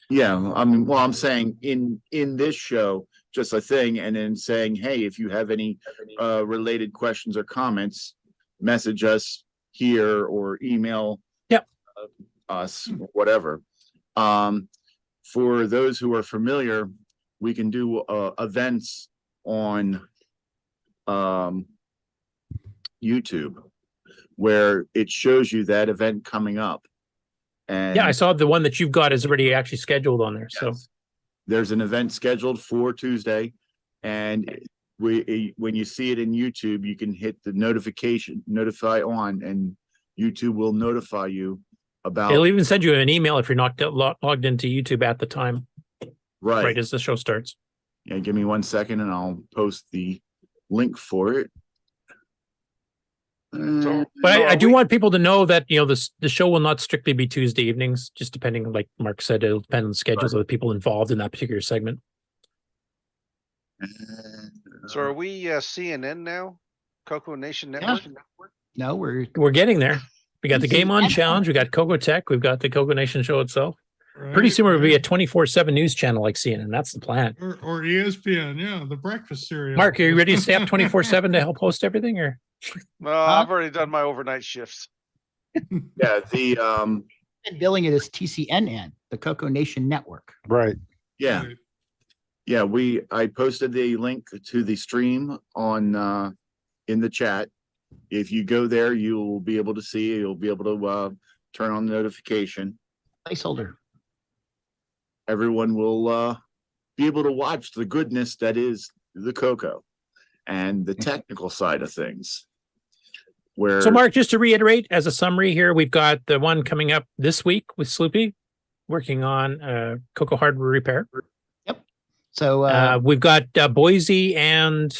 Yeah, I'm saying in this show, just a thing, and then saying, hey, if you have any related questions or comments, message us here or email us, whatever. For those who are familiar, we can do events on YouTube, where it shows you that event coming up. And I saw the one that you've got is already actually scheduled on there. So there's an event scheduled for Tuesday, and when you see it in YouTube, you can hit the notify on, and YouTube will notify you about. It'll even send you an email if you're not logged into YouTube at the time. Right as the show starts. Yeah, give me 1 second and I'll post the link for it. But I do want people to know that the show will not strictly be Tuesday evenings, just depending, like Mark said, it'll depend on the schedules of the people involved in that particular segment. So are we CNN now? CoCo Nation Network? No, we're getting there. We got the Game On Challenge, we got CoCoTech, we've got the CoCo Nation show itself. Right. Pretty soon we'll be a 24/7 news channel like CNN. That's the plan. Or ESPN, the breakfast cereal. Mark, are you ready to stay up 24/7 to help host everything, or? No, I've already done my overnight shifts. Yeah, the billing it as TCNN, the CoCo Nation Network. Right. Yeah. Right. Yeah, I posted the link to the stream on in the chat. If you go there, you'll be able to see. You'll be able to turn on the notification. Placeholder. Everyone will be able to watch the goodness that is the CoCo and the technical side of things. So, Mark, just to reiterate, as a summary here, we've got the one coming up this week with Sloopy, working on CoCo hardware repair. Yep. So we've got Boise and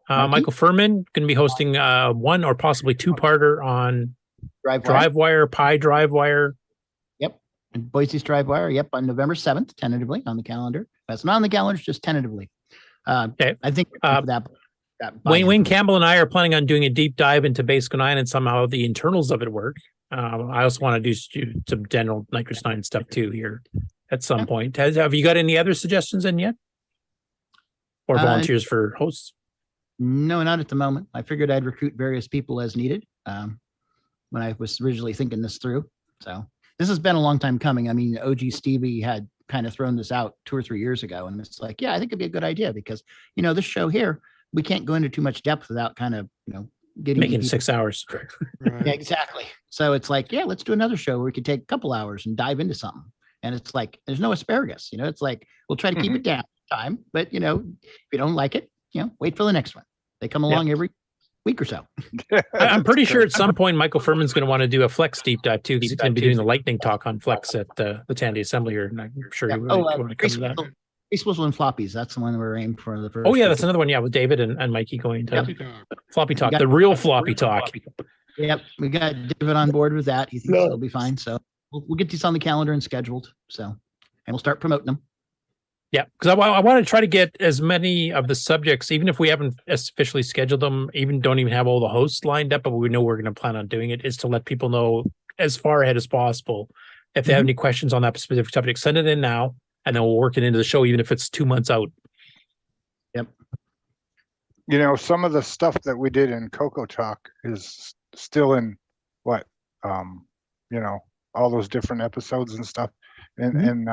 Michael Furman going to be hosting one or possibly two-parter on DriveWire, Pi DriveWire. Yep. And Boise's DriveWire, on November 7th, tentatively on the calendar. That's not on the calendar, just tentatively. Okay. I think that Wayne Campbell and I are planning on doing a deep dive into Basic 9 and somehow the internals of it work. I also want to do some general Nitrous 9 stuff too here at some point. Have you got any other suggestions in yet? Or volunteers for hosts? No, not at the moment. I figured I'd recruit various people as needed when I was originally thinking this through. So this has been a long time coming. I mean, OG Stevie had kind of thrown this out 2 or 3 years ago. And it's like, I think it'd be a good idea because, this show here, we can't go into too much depth without kind of, getting making 6 hours. Yeah, exactly. So it's like, let's do another show where we could take a couple hours and dive into something. And it's like, there's no asparagus, it's like, we'll try to keep it down. time, but if you don't like it, wait for the next one. They come along every week or so. I'm pretty sure at some point Michael Furman's going to want to do a Flex deep dive too, because he's going to be doing the lightning talk on Flex at the Tandy Assembly here, and I'm sure he will want to cover that. Grease Whistle and Floppies. That's the one we're aiming for the first. Oh yeah, that's another one. Yeah, with David and Mikey going to Floppy Talk, the real Floppy Talk. Yep, we got David on board with that. He thinks it'll be fine. So we'll get these on the calendar and scheduled. So, and we'll start promoting them. Yeah, because I want to try to get as many of the subjects, even if we haven't officially scheduled them, don't even have all the hosts lined up, but we know we're going to plan on doing it, is to let people know as far ahead as possible. If they have any questions on that specific subject, send it in now, and then we'll work it into the show, even if it's 2 months out. Yep. Some of the stuff that we did in CoCo Talk is still in all those different episodes and stuff. And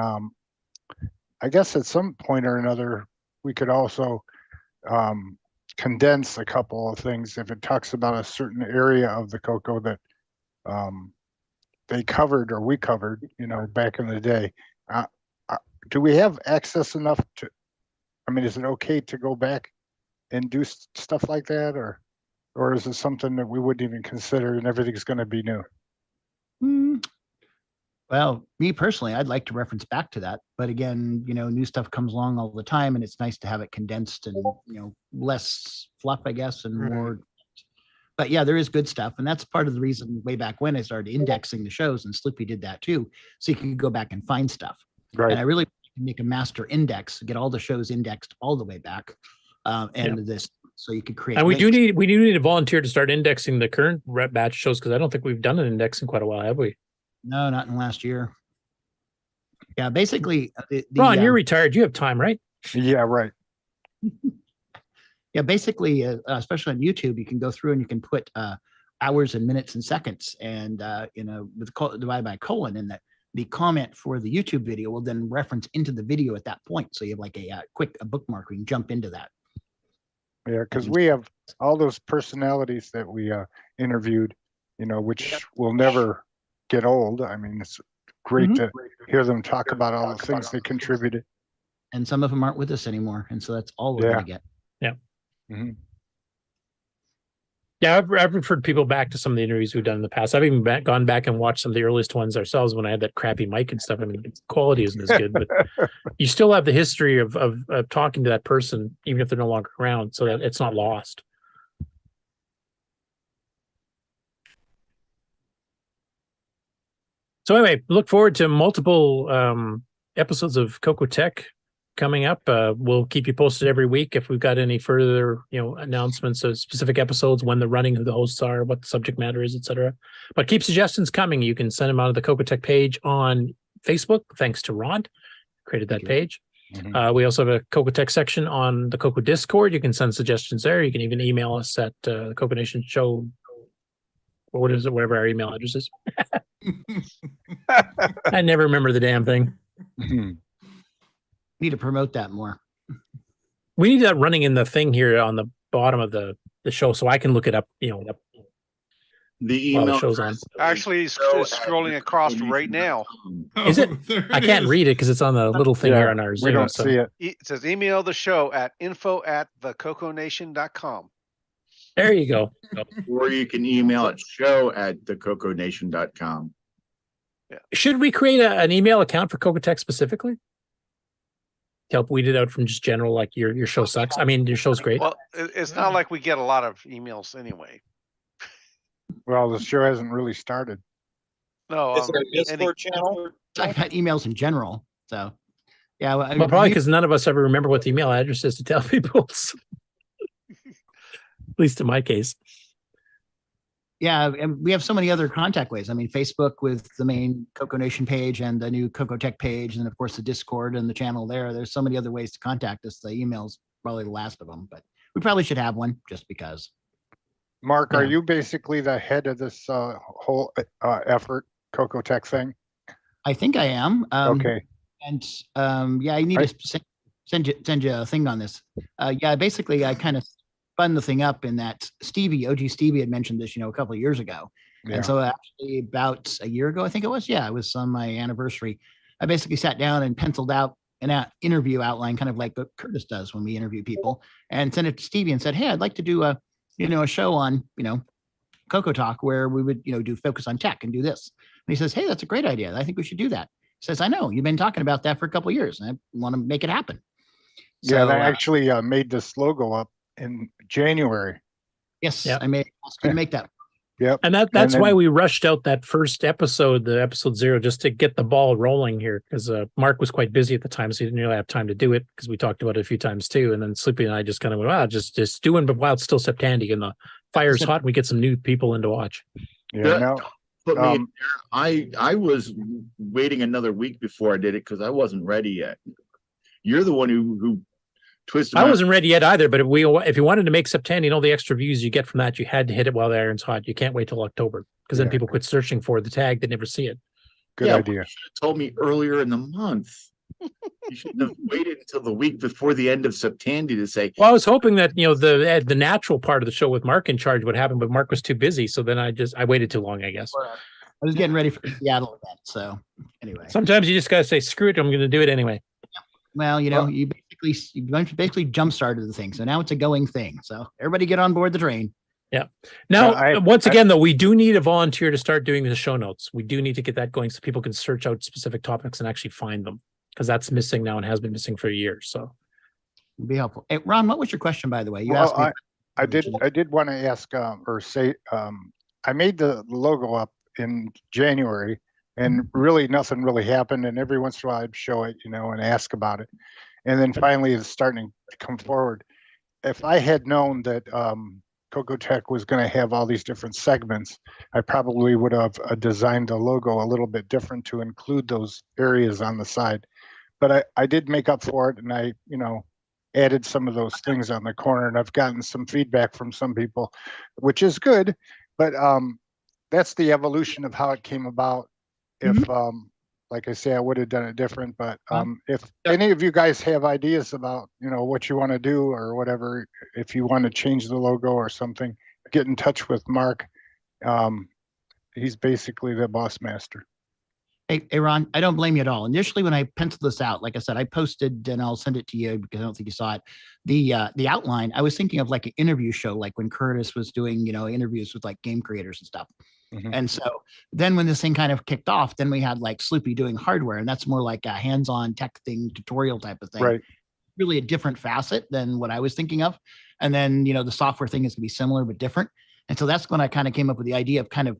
I guess at some point or another, we could also condense a couple of things if it talks about a certain area of the CoCo that they covered or we covered, back in the day. Do we have access enough to, is it okay to go back and do stuff like that, or is it something that we wouldn't even consider and everything's going to be new? Well, me personally, I'd like to reference back to that. But again, new stuff comes along all the time, and it's nice to have it condensed and, less fluff, I guess, and more. But yeah, there is good stuff. And that's part of the reason way back when I started indexing the shows, and Sloopy did that too. So you can go back and find stuff. Right. And I really make a master index, get all the shows indexed all the way back. This, so you could create. And we do need a volunteer to start indexing the current batch shows, because I don't think we've done an index in quite a while, have we? No, not in the last year. Yeah, basically. Ron, you're retired. You have time, right? Yeah, right. Yeah, basically, especially on YouTube, you can go through and you can put hours and minutes and seconds, and divide by colon, and that the comment for the YouTube video will then reference into the video at that point. So you have like a quick bookmark where you can jump into that. Yeah, because we have all those personalities that we interviewed, which will never get old. It's great to hear them talk about all the things they contributed. And some of them aren't with us anymore, and so that's all we're going to get. Yeah. Yeah, I've referred people back to some of the interviews we've done in the past. I've even gone back and watched some of the earliest ones ourselves when I had that crappy mic and stuff. Quality isn't as good, but you still have the history of talking to that person, even if they're no longer around, so that it's not lost. So anyway, look forward to multiple episodes of CoCo Tech coming up. We'll keep you posted every week if we've got any further, announcements of specific episodes, when the running of the hosts are, what the subject matter is, etc. But keep suggestions coming. You can send them out of the CoCo Tech page on Facebook. Thanks to Rod, created that page. We also have a CoCo Tech section on the CoCo Discord. You can send suggestions there. You can even email us at the CoCo Nation Show. Or what is it? Whatever our email address is. I never remember the damn thing. Need to promote that more. We need that running in the thing here on the bottom of the show, so I can look it up. The email shows on. Actually, it's scrolling across right now. Is it? I can't read it because it's on the little thing here on our Zoom. We don't see it. It says email the show at info@thecoconation.com. There you go. Or you can email it show@thecoconation.com. Yeah. Should we create an email account for CoCo Tech specifically? To help weed it out from just general, like your show sucks. Your show's great. Well, it's not like we get a lot of emails anyway. Well, the show hasn't really started. No, Is there a Discord channel? I got emails in general, so yeah. Well, probably because none of us ever remember what the email address is to tell people. At least in my case. Yeah, and we have so many other contact ways. Facebook with the main CoCo Nation page and the new CoCo Tech page, and of course the Discord and the channel there. There's so many other ways to contact us. The email's probably the last of them, but we probably should have one just because. Mark, are you basically the head of this whole effort, CoCo Tech thing? I think I am. Okay. And I need to send you a thing on this. Basically, I kind of spun the thing up in that OG Stevie had mentioned this, a couple of years ago. Yeah. And so actually about a year ago, I think it was. Yeah, it was on my anniversary. I basically sat down and penciled out an interview outline, kind of like what Curtis does when we interview people, and sent it to Stevie and said, hey, I'd like to do a show on, CoCo Talk where we would, do focus on tech and do this. And he says, hey, that's a great idea. I think we should do that. He says, I know you've been talking about that for a couple of years and I want to make it happen. Yeah, I actually made this logo up in January. Yes, I made ask you to make that. Yep. And that's why we rushed out that first episode, the episode 0, just to get the ball rolling here, because Mark was quite busy at the time, so he didn't really have time to do it, because we talked about it a few times too. And then Sloopy and I just kind of went, wow, just doing, but while it's still Septandy and the fire's hot, we get some new people in to watch. Yeah, no. Put me in there. I was waiting another week before I did it because I wasn't ready yet. You're the one who twisted. I wasn't ready yet either, but if you wanted to make Septandy, the extra views you get from that, you had to hit it while the iron's hot. You can't wait till October, because then people quit searching for the tag, they never see it. Good idea. You should have told me earlier in the month. You shouldn't have waited until the week before the end of Septandy to say. Well, I was hoping that the natural part of the show with Mark in charge would happen, but Mark was too busy, so then I waited too long, I guess. I was getting ready for the Seattle event, so anyway. Sometimes you just gotta say, screw it, I'm going to do it anyway. Well, you basically jump started the thing, so now it's a going thing. So everybody get on board the train. Yeah. Now, once again, though, we do need a volunteer to start doing the show notes. We do need to get that going so people can search out specific topics and actually find them, because that's missing now and has been missing for a year. So it'd be helpful. Hey, Ron, what was your question, by the way? You Well, asked me. I did want to ask or say I made the logo up in January, and really nothing really happened. And every once in a while I'd show it, and ask about it. And then finally it's starting to come forward. If I had known that CoCo Tech was going to have all these different segments, I probably would have designed the logo a little bit different to include those areas on the side. But I did make up for it, and I, added some of those things on the corner, and I've gotten some feedback from some people, which is good. But that's the evolution of how it came about. If like I say, I would have done it different, but if any of you guys have ideas about, what you want to do or whatever, if you want to change the logo or something, get in touch with Mark. He's basically the boss master. Hey, Ron, I don't blame you at all. Initially, when I penciled this out, like I said, I posted, and I'll send it to you because I don't think you saw it. The outline, I was thinking of like an interview show, like when Curtis was doing, interviews with like game creators and stuff. And so then when this thing kind of kicked off, then we had like Sloopy doing hardware, and that's more like a hands-on tech thing, tutorial type of thing. Right. Really a different facet than what I was thinking of. And then, the software thing is going to be similar but different. And so that's when I kind of came up with the idea of kind of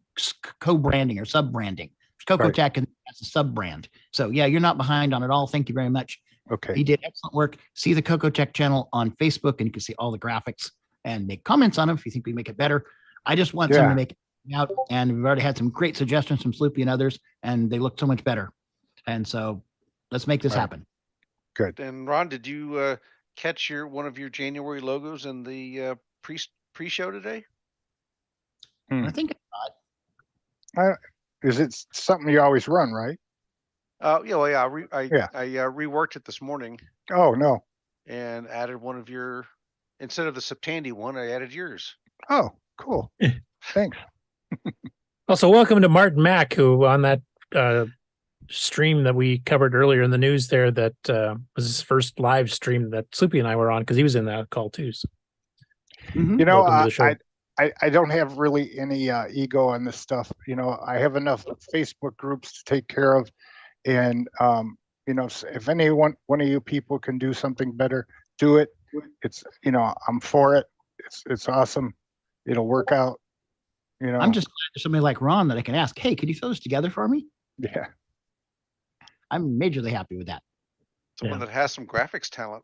co-branding or sub-branding. CoCo Tech and as a sub-brand. So yeah, you're not behind on it all. Thank you very much. Okay. He did excellent work. See the CoCo Tech channel on Facebook, and you can see all the graphics and make comments on them if you think we make it better. I just want someone to make it out, and we've already had some great suggestions from Sloopy and others, and they look so much better. And so let's make this happen. Good. And Ron, did you catch one of your January logos in the pre-show today? I think is it something you always run, right? Yeah, well, yeah. I reworked it this morning. Oh no! And added one of your, instead of the Septandy one, I added yours. Oh, cool. Thanks. Also, welcome to Martin Mack, who on that stream that we covered earlier in the news there, that was his first live stream that Sloopy and I were on, because he was in that call too. So. I don't have really any ego on this stuff. I have enough Facebook groups to take care of. And, if one of you people can do something better, do it. It's, I'm for it. It's awesome. It'll work out. I'm just glad there's somebody like Ron that I can ask, hey, could you throw this together for me? Yeah. I'm majorly happy with that. Someone that has some graphics talent.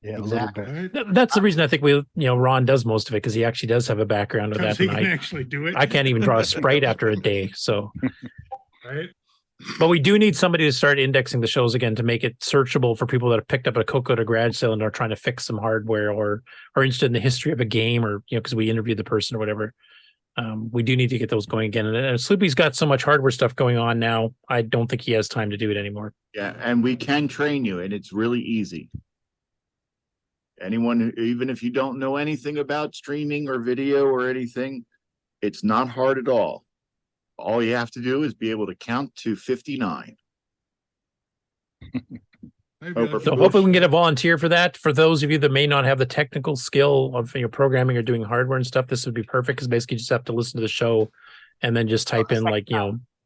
Yeah, exactly. That's the reason I think Ron does most of it, because he actually does have a background of that. He can actually do it. I can't even draw a sprite after a day. So, right. But we do need somebody to start indexing the shows again to make it searchable for people that have picked up a CoCo to garage sale and are trying to fix some hardware or are interested in the history of a game, or because we interviewed the person or whatever. We do need to get those going again. And Sloopy's got so much hardware stuff going on now, I don't think he has time to do it anymore. Yeah, and we can train you, and it's really easy. Anyone, even if you don't know anything about streaming or video or anything, it's not hard at all. All you have to do is be able to count to 59. So hopefully we can get a volunteer for that. For those of you that may not have the technical skill of programming or doing hardware and stuff, this would be perfect because basically you just have to listen to the show and then just type in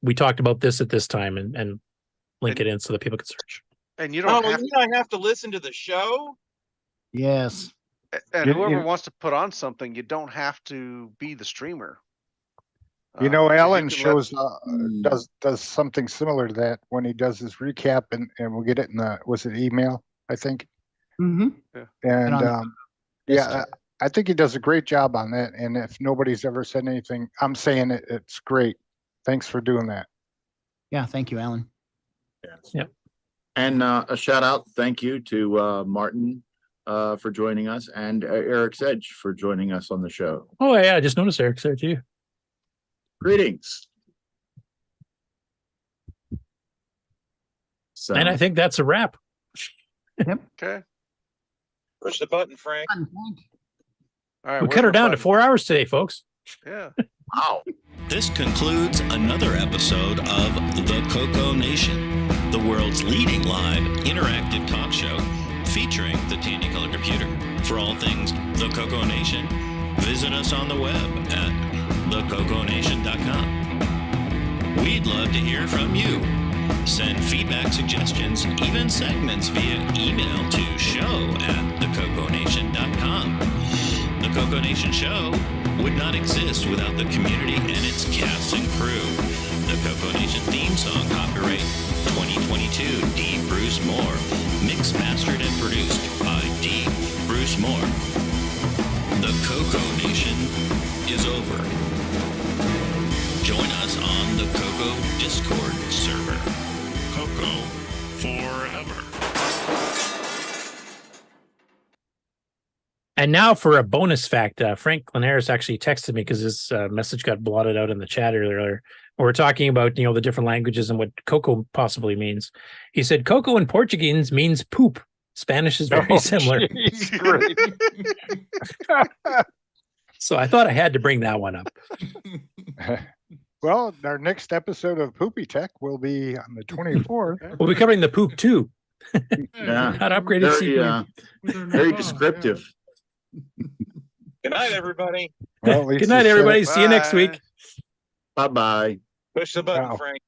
we talked about this at this time and link it in so that people can search. And you don't have to listen to the show. Yes. And whoever wants to put on something, you don't have to be the streamer. Alan shows does something similar to that when he does his recap, and we'll get it in the email, I think. Mm-hmm. And I think he does a great job on that. And if nobody's ever said anything, I'm saying it's great. Thanks for doing that. Yeah, thank you, Alan. Yes. Yep. And a shout out, thank you to Martin for joining us, and Eric Sedge for joining us on the show. Oh yeah, I just noticed Eric's there too. Greetings. So, and I think that's a wrap. Yep. Okay. Push the button, Frank. All right, we cut her down to 4 hours today, folks. Yeah. Wow. This concludes another episode of the CoCo Nation, the world's leading live interactive talk show featuring the Tandy Color Computer. For all things the CoCo Nation, visit us on the web at thecoconation.com. We'd love to hear from you. Send feedback, suggestions, even segments via email to show@thecoconation.com. The CoCo Nation Show would not exist without the community and its cast and crew. The CoCo Nation theme song, copyright 2022, D. Bruce Moore. Mixed, mastered, and produced by D. Bruce Moore. The CoCo Nation is over. Join us on the CoCo Discord server. CoCo forever. And now for a bonus fact, Frank Linares actually texted me because his message got blotted out in the chat earlier. We're talking about, the different languages and what CoCo possibly means. He said, CoCo in Portuguese means poop. Spanish is very similar. Great. So I thought I had to bring that one up. Well, our next episode of Poopy Tech will be on the 24th. We'll be covering the poop too. Yeah. How to upgrade it. Very descriptive. Good night, everybody. Well, good night, everybody. See you next week. Bye-bye. Push the button, Frank.